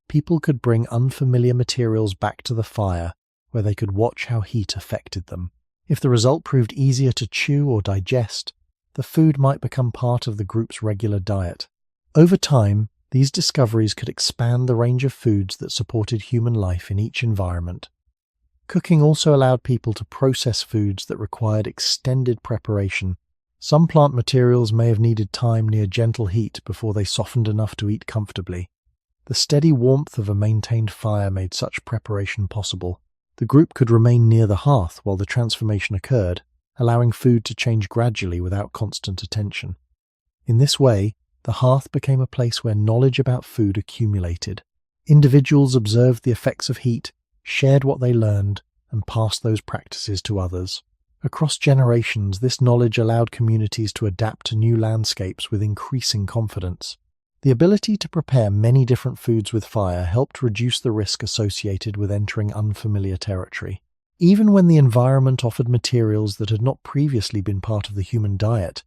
people could bring unfamiliar materials back to the fire, where they could watch how heat affected them. If the result proved easier to chew or digest, the food might become part of the group's regular diet. Over time, these discoveries could expand the range of foods that supported human life in each environment. Cooking also allowed people to process foods that required extended preparation. Some plant materials may have needed time near gentle heat before they softened enough to eat comfortably. The steady warmth of a maintained fire made such preparation possible. The group could remain near the hearth while the transformation occurred, allowing food to change gradually without constant attention. In this way, the hearth became a place where knowledge about food accumulated. Individuals observed the effects of heat, shared what they learned, and passed those practices to others. Across generations, this knowledge allowed communities to adapt to new landscapes with increasing confidence. The ability to prepare many different foods with fire helped reduce the risk associated with entering unfamiliar territory. Even when the environment offered materials that had not previously been part of the human diet,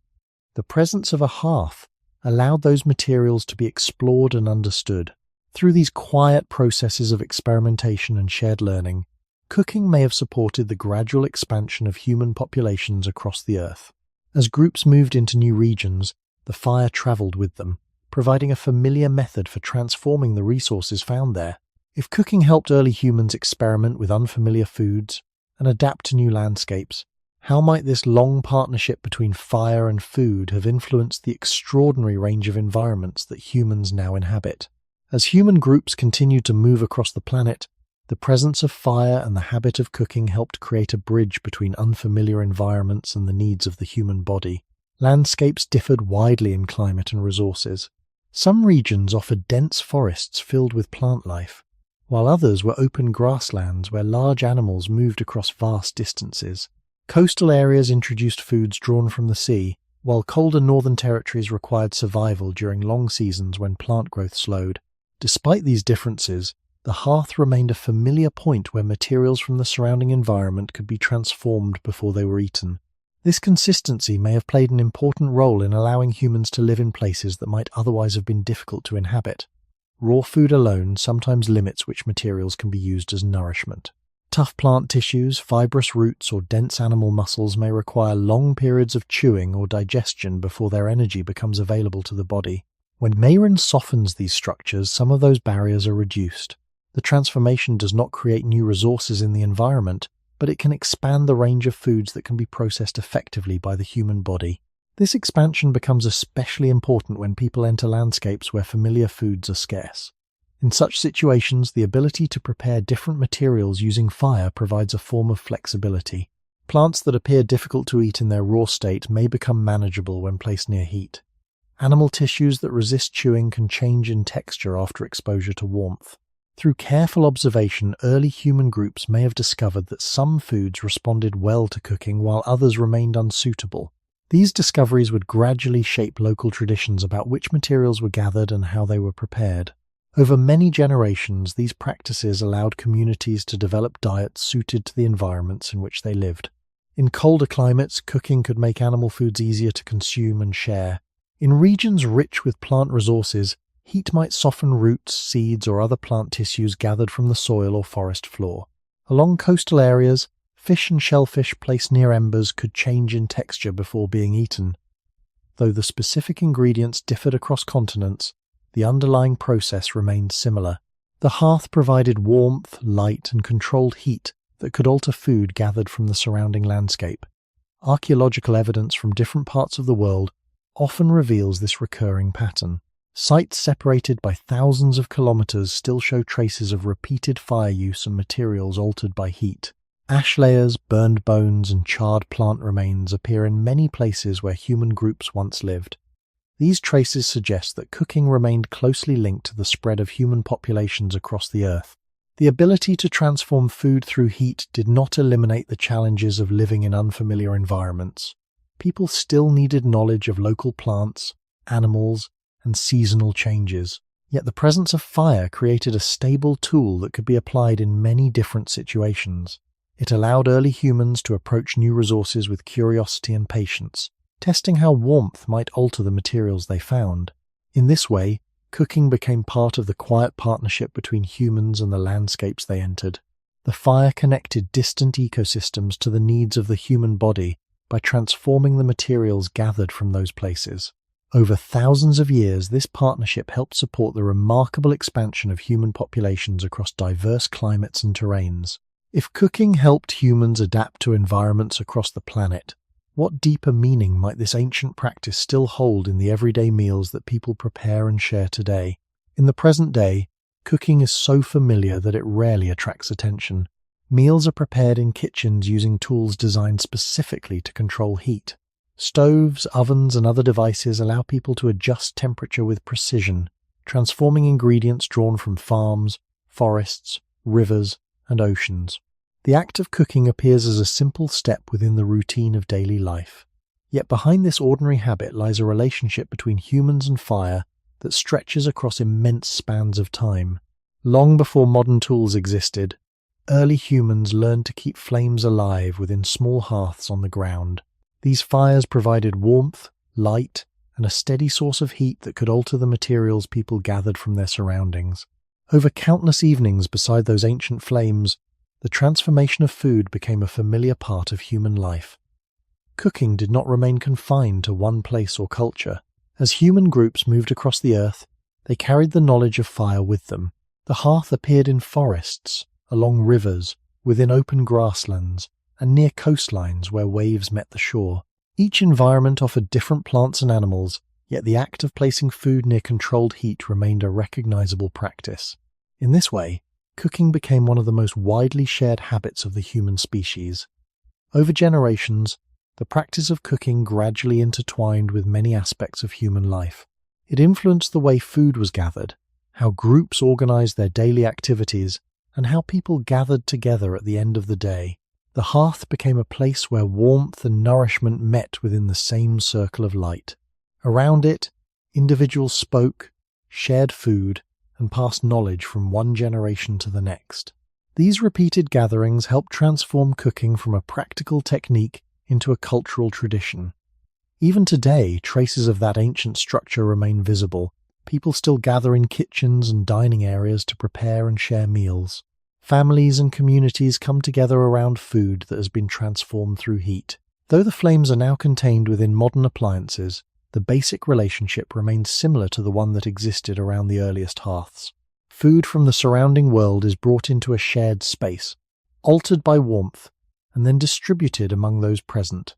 the presence of a hearth allowed those materials to be explored and understood. Through these quiet processes of experimentation and shared learning, cooking may have supported the gradual expansion of human populations across the Earth. As groups moved into new regions, the fire traveled with them, providing a familiar method for transforming the resources found there. If cooking helped early humans experiment with unfamiliar foods and adapt to new landscapes, how might this long partnership between fire and food have influenced the extraordinary range of environments that humans now inhabit? As human groups continued to move across the planet, the presence of fire and the habit of cooking helped create a bridge between unfamiliar environments and the needs of the human body. Landscapes differed widely in climate and resources. Some regions offered dense forests filled with plant life, while others were open grasslands where large animals moved across vast distances. Coastal areas introduced foods drawn from the sea, while colder northern territories required survival during long seasons when plant growth slowed. Despite these differences, the hearth remained a familiar point where materials from the surrounding environment could be transformed before they were eaten. This consistency may have played an important role in allowing humans to live in places that might otherwise have been difficult to inhabit. Raw food alone sometimes limits which materials can be used as nourishment. Tough plant tissues, fibrous roots, or dense animal muscles may require long periods of chewing or digestion before their energy becomes available to the body. When Mayrin softens these structures, some of those barriers are reduced. The transformation does not create new resources in the environment, but it can expand the range of foods that can be processed effectively by the human body. This expansion becomes especially important when people enter landscapes where familiar foods are scarce. In such situations, the ability to prepare different materials using fire provides a form of flexibility. Plants that appear difficult to eat in their raw state may become manageable when placed near heat. Animal tissues that resist chewing can change in texture after exposure to warmth. Through careful observation, early human groups may have discovered that some foods responded well to cooking while others remained unsuitable. These discoveries would gradually shape local traditions about which materials were gathered and how they were prepared. Over many generations, these practices allowed communities to develop diets suited to the environments in which they lived. In colder climates, cooking could make animal foods easier to consume and share. In regions rich with plant resources, heat might soften roots, seeds, or other plant tissues gathered from the soil or forest floor. Along coastal areas, fish and shellfish placed near embers could change in texture before being eaten. Though the specific ingredients differed across continents, the underlying process remained similar. The hearth provided warmth, light, and controlled heat that could alter food gathered from the surrounding landscape. Archaeological evidence from different parts of the world often reveals this recurring pattern. Sites separated by thousands of kilometers still show traces of repeated fire use and materials altered by heat. Ash layers, burned bones, and charred plant remains appear in many places where human groups once lived. These traces suggest that cooking remained closely linked to the spread of human populations across the earth. The ability to transform food through heat did not eliminate the challenges of living in unfamiliar environments. People still needed knowledge of local plants, animals, and seasonal changes. Yet the presence of fire created a stable tool that could be applied in many different situations. It allowed early humans to approach new resources with curiosity and patience, testing how warmth might alter the materials they found. In this way, cooking became part of the quiet partnership between humans and the landscapes they entered. The fire connected distant ecosystems to the needs of the human body by transforming the materials gathered from those places. Over thousands of years, this partnership helped support the remarkable expansion of human populations across diverse climates and terrains. If cooking helped humans adapt to environments across the planet, what deeper meaning might this ancient practice still hold in the everyday meals that people prepare and share today? In the present day, cooking is so familiar that it rarely attracts attention. Meals are prepared in kitchens using tools designed specifically to control heat. Stoves, ovens, and other devices allow people to adjust temperature with precision, transforming ingredients drawn from farms, forests, rivers, and oceans. The act of cooking appears as a simple step within the routine of daily life. Yet behind this ordinary habit lies a relationship between humans and fire that stretches across immense spans of time. Long before modern tools existed, early humans learned to keep flames alive within small hearths on the ground. These fires provided warmth, light, and a steady source of heat that could alter the materials people gathered from their surroundings. Over countless evenings beside those ancient flames, the transformation of food became a familiar part of human life. Cooking did not remain confined to one place or culture. As human groups moved across the earth, they carried the knowledge of fire with them. The hearth appeared in forests, along rivers, within open grasslands, and near coastlines where waves met the shore. Each environment offered different plants and animals, yet the act of placing food near controlled heat remained a recognizable practice. In this way, cooking became one of the most widely shared habits of the human species. Over generations, the practice of cooking gradually intertwined with many aspects of human life. It influenced the way food was gathered, how groups organized their daily activities, and how people gathered together at the end of the day. The hearth became a place where warmth and nourishment met within the same circle of light. Around it, individuals spoke, shared food, and passed knowledge from one generation to the next. These repeated gatherings helped transform cooking from a practical technique into a cultural tradition. Even today, traces of that ancient structure remain visible. People still gather in kitchens and dining areas to prepare and share meals. Families and communities come together around food that has been transformed through heat. Though the flames are now contained within modern appliances, the basic relationship remains similar to the one that existed around the earliest hearths. Food from the surrounding world is brought into a shared space. Altered by warmth, and then distributed among those present.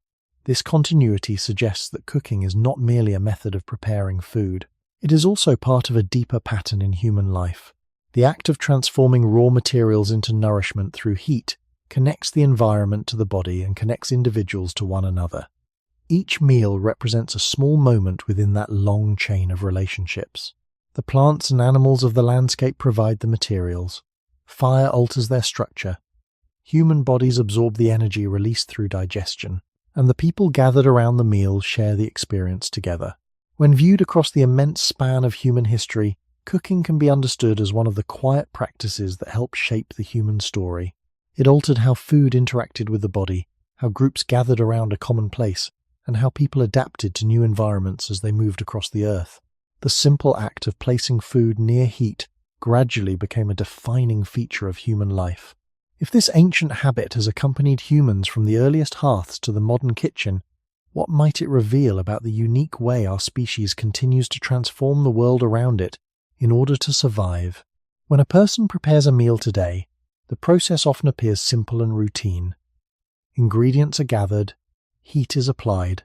This continuity suggests that cooking is not merely a method of preparing food. It is also part of a deeper pattern in human life. The act of transforming raw materials into nourishment through heat connects the environment to the body and connects individuals to one another. Each meal represents a small moment within that long chain of relationships. The plants and animals of the landscape provide the materials. Fire alters their structure. Human bodies absorb the energy released through digestion, and the people gathered around the meal share the experience together. When viewed across the immense span of human history, cooking can be understood as one of the quiet practices that help shape the human story. It altered how food interacted with the body, how groups gathered around a common place, and how people adapted to new environments as they moved across the earth. The simple act of placing food near heat gradually became a defining feature of human life. If this ancient habit has accompanied humans from the earliest hearths to the modern kitchen, what might it reveal about the unique way our species continues to transform the world around it in order to survive? When a person prepares a meal today, the process often appears simple and routine. Ingredients are gathered, heat is applied,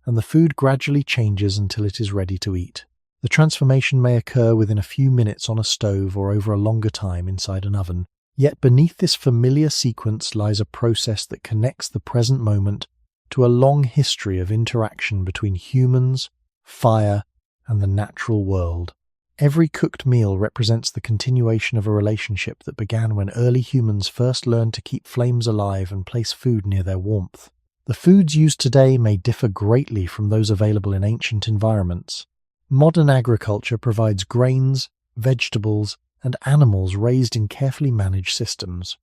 and the food gradually changes until it is ready to eat. The transformation may occur within a few minutes on a stove or over a longer time inside an oven. Yet beneath this familiar sequence lies a process that connects the present moment to a long history of interaction between humans, fire, and the natural world. Every cooked meal represents the continuation of a relationship that began when early humans first learned to keep flames alive and place food near their warmth. The foods used today may differ greatly from those available in ancient environments. Modern agriculture provides grains, vegetables, and animals raised in carefully managed systems.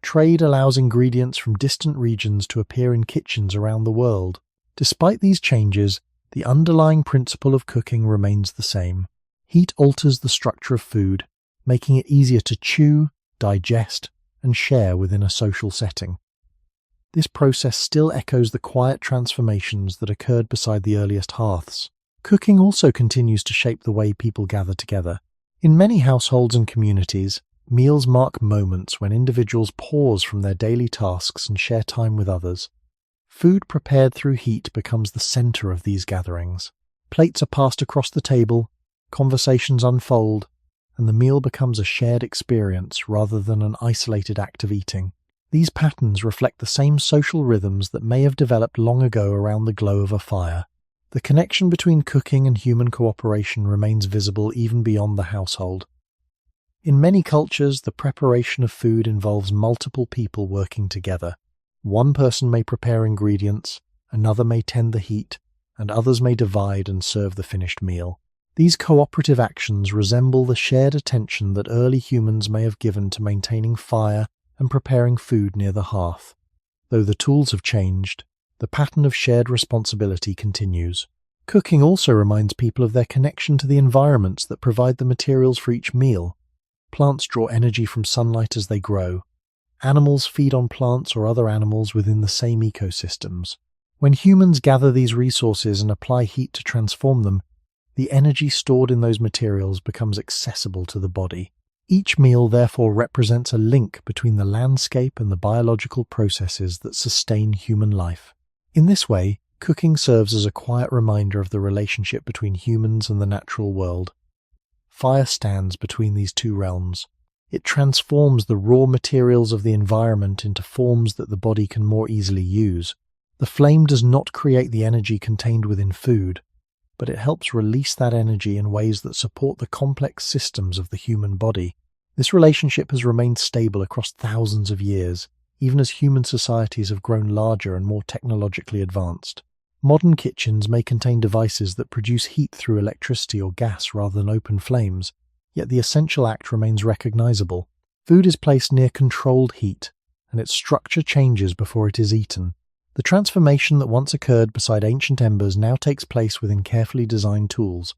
Trade allows ingredients from distant regions to appear in kitchens around the world. Despite these changes, the underlying principle of cooking remains the same. Heat alters the structure of food, making it easier to chew, digest, and share within a social setting. This process still echoes the quiet transformations that occurred beside the earliest hearths. Cooking also continues to shape the way people gather together. In many households and communities, meals mark moments when individuals pause from their daily tasks and share time with others. Food prepared through heat becomes the center of these gatherings. Plates are passed across the table, conversations unfold, and the meal becomes a shared experience rather than an isolated act of eating. These patterns reflect the same social rhythms that may have developed long ago around the glow of a fire. The connection between cooking and human cooperation remains visible even beyond the household. In many cultures, the preparation of food involves multiple people working together. One person may prepare ingredients, another may tend the heat, and others may divide and serve the finished meal. These cooperative actions resemble the shared attention that early humans may have given to maintaining fire and preparing food near the hearth. Though the tools have changed, the pattern of shared responsibility continues. Cooking also reminds people of their connection to the environments that provide the materials for each meal. Plants draw energy from sunlight as they grow. Animals feed on plants or other animals within the same ecosystems. When humans gather these resources and apply heat to transform them, the energy stored in those materials becomes accessible to the body. Each meal therefore represents a link between the landscape and the biological processes that sustain human life. In this way, cooking serves as a quiet reminder of the relationship between humans and the natural world. Fire stands between these two realms. It transforms the raw materials of the environment into forms that the body can more easily use. The flame does not create the energy contained within food, but it helps release that energy in ways that support the complex systems of the human body. This relationship has remained stable across thousands of years, even as human societies have grown larger and more technologically advanced. Modern kitchens may contain devices that produce heat through electricity or gas rather than open flames, yet the essential act remains recognizable. Food is placed near controlled heat, and its structure changes before it is eaten. The transformation that once occurred beside ancient embers now takes place within carefully designed tools,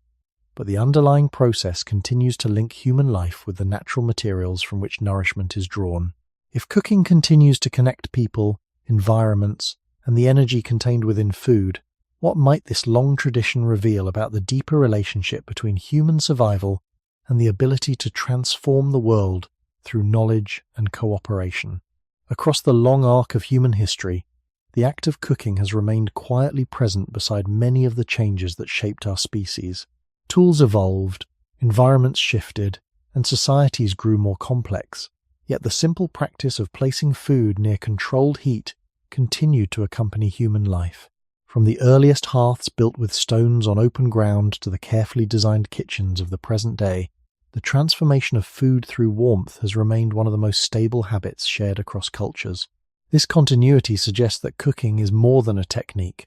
but the underlying process continues to link human life with the natural materials from which nourishment is drawn. If cooking continues to connect people, environments, and the energy contained within food, what might this long tradition reveal about the deeper relationship between human survival and the ability to transform the world through knowledge and cooperation? Across the long arc of human history, the act of cooking has remained quietly present beside many of the changes that shaped our species. Tools evolved, environments shifted, and societies grew more complex. Yet the simple practice of placing food near controlled heat continued to accompany human life. From the earliest hearths built with stones on open ground to the carefully designed kitchens of the present day, the transformation of food through warmth has remained one of the most stable habits shared across cultures. This continuity suggests that cooking is more than a technique.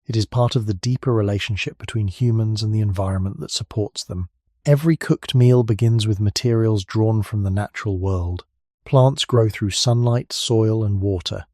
It is part of the deeper relationship between humans and the environment that supports them. Every cooked meal begins with materials drawn from the natural world. Plants grow through sunlight, soil, and water.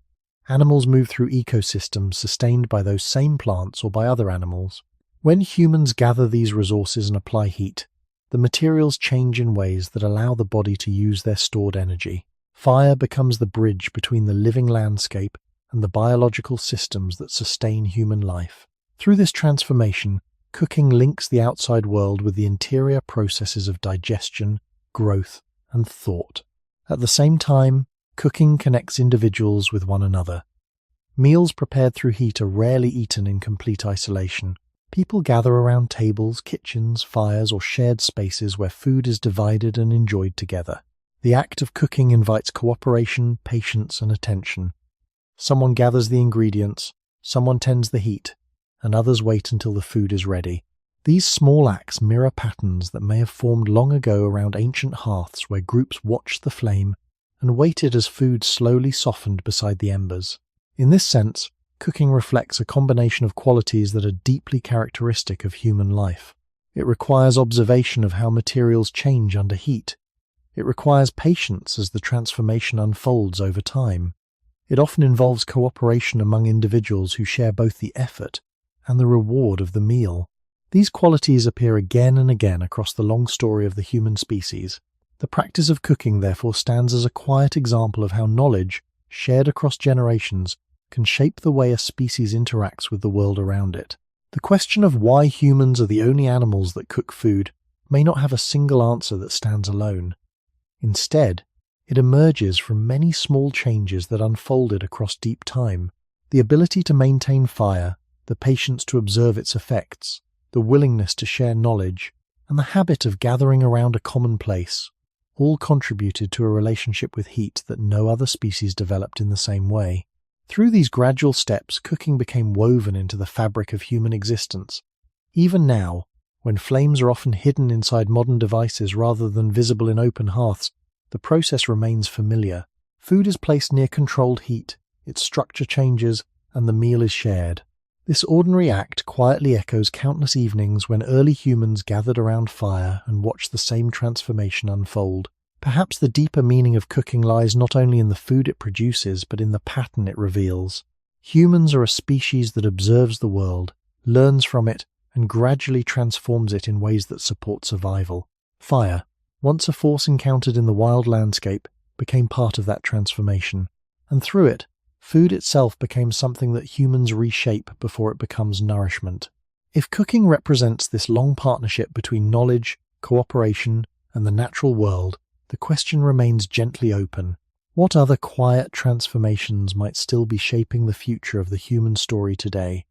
Animals move through ecosystems sustained by those same plants or by other animals. When humans gather these resources and apply heat, the materials change in ways that allow the body to use their stored energy. Fire becomes the bridge between the living landscape and the biological systems that sustain human life. Through this transformation, cooking links the outside world with the interior processes of digestion, growth, and thought. At the same time, cooking connects individuals with one another. Meals prepared through heat are rarely eaten in complete isolation. People gather around tables, kitchens, fires, or shared spaces where food is divided and enjoyed together. The act of cooking invites cooperation, patience, and attention. Someone gathers the ingredients, someone tends the heat, and others wait until the food is ready. These small acts mirror patterns that may have formed long ago around ancient hearths where groups watched the flame and waited as food slowly softened beside the embers. In this sense, cooking reflects a combination of qualities that are deeply characteristic of human life. It requires observation of how materials change under heat. It requires patience as the transformation unfolds over time. It often involves cooperation among individuals who share both the effort and the reward of the meal. These qualities appear again and again across the long story of the human species. The practice of cooking, therefore, stands as a quiet example of how knowledge, shared across generations, can shape the way a species interacts with the world around it. The question of why humans are the only animals that cook food may not have a single answer that stands alone. Instead, it emerges from many small changes that unfolded across deep time. The ability to maintain fire, the patience to observe its effects, the willingness to share knowledge, and the habit of gathering around a common place, all contributed to a relationship with heat that no other species developed in the same way. Through these gradual steps, cooking became woven into the fabric of human existence. Even now, when flames are often hidden inside modern devices rather than visible in open hearths, the process remains familiar. Food is placed near controlled heat, its structure changes, and the meal is shared. This ordinary act quietly echoes countless evenings when early humans gathered around fire and watched the same transformation unfold. Perhaps the deeper meaning of cooking lies not only in the food it produces, but in the pattern it reveals. Humans are a species that observes the world, learns from it, and gradually transforms it in ways that support survival. Fire, once a force encountered in the wild landscape, became part of that transformation, and through it, food itself became something that humans reshape before it becomes nourishment. If cooking represents this long partnership between knowledge, cooperation, and the natural world, the question remains gently open. What other quiet transformations might still be shaping the future of the human story today?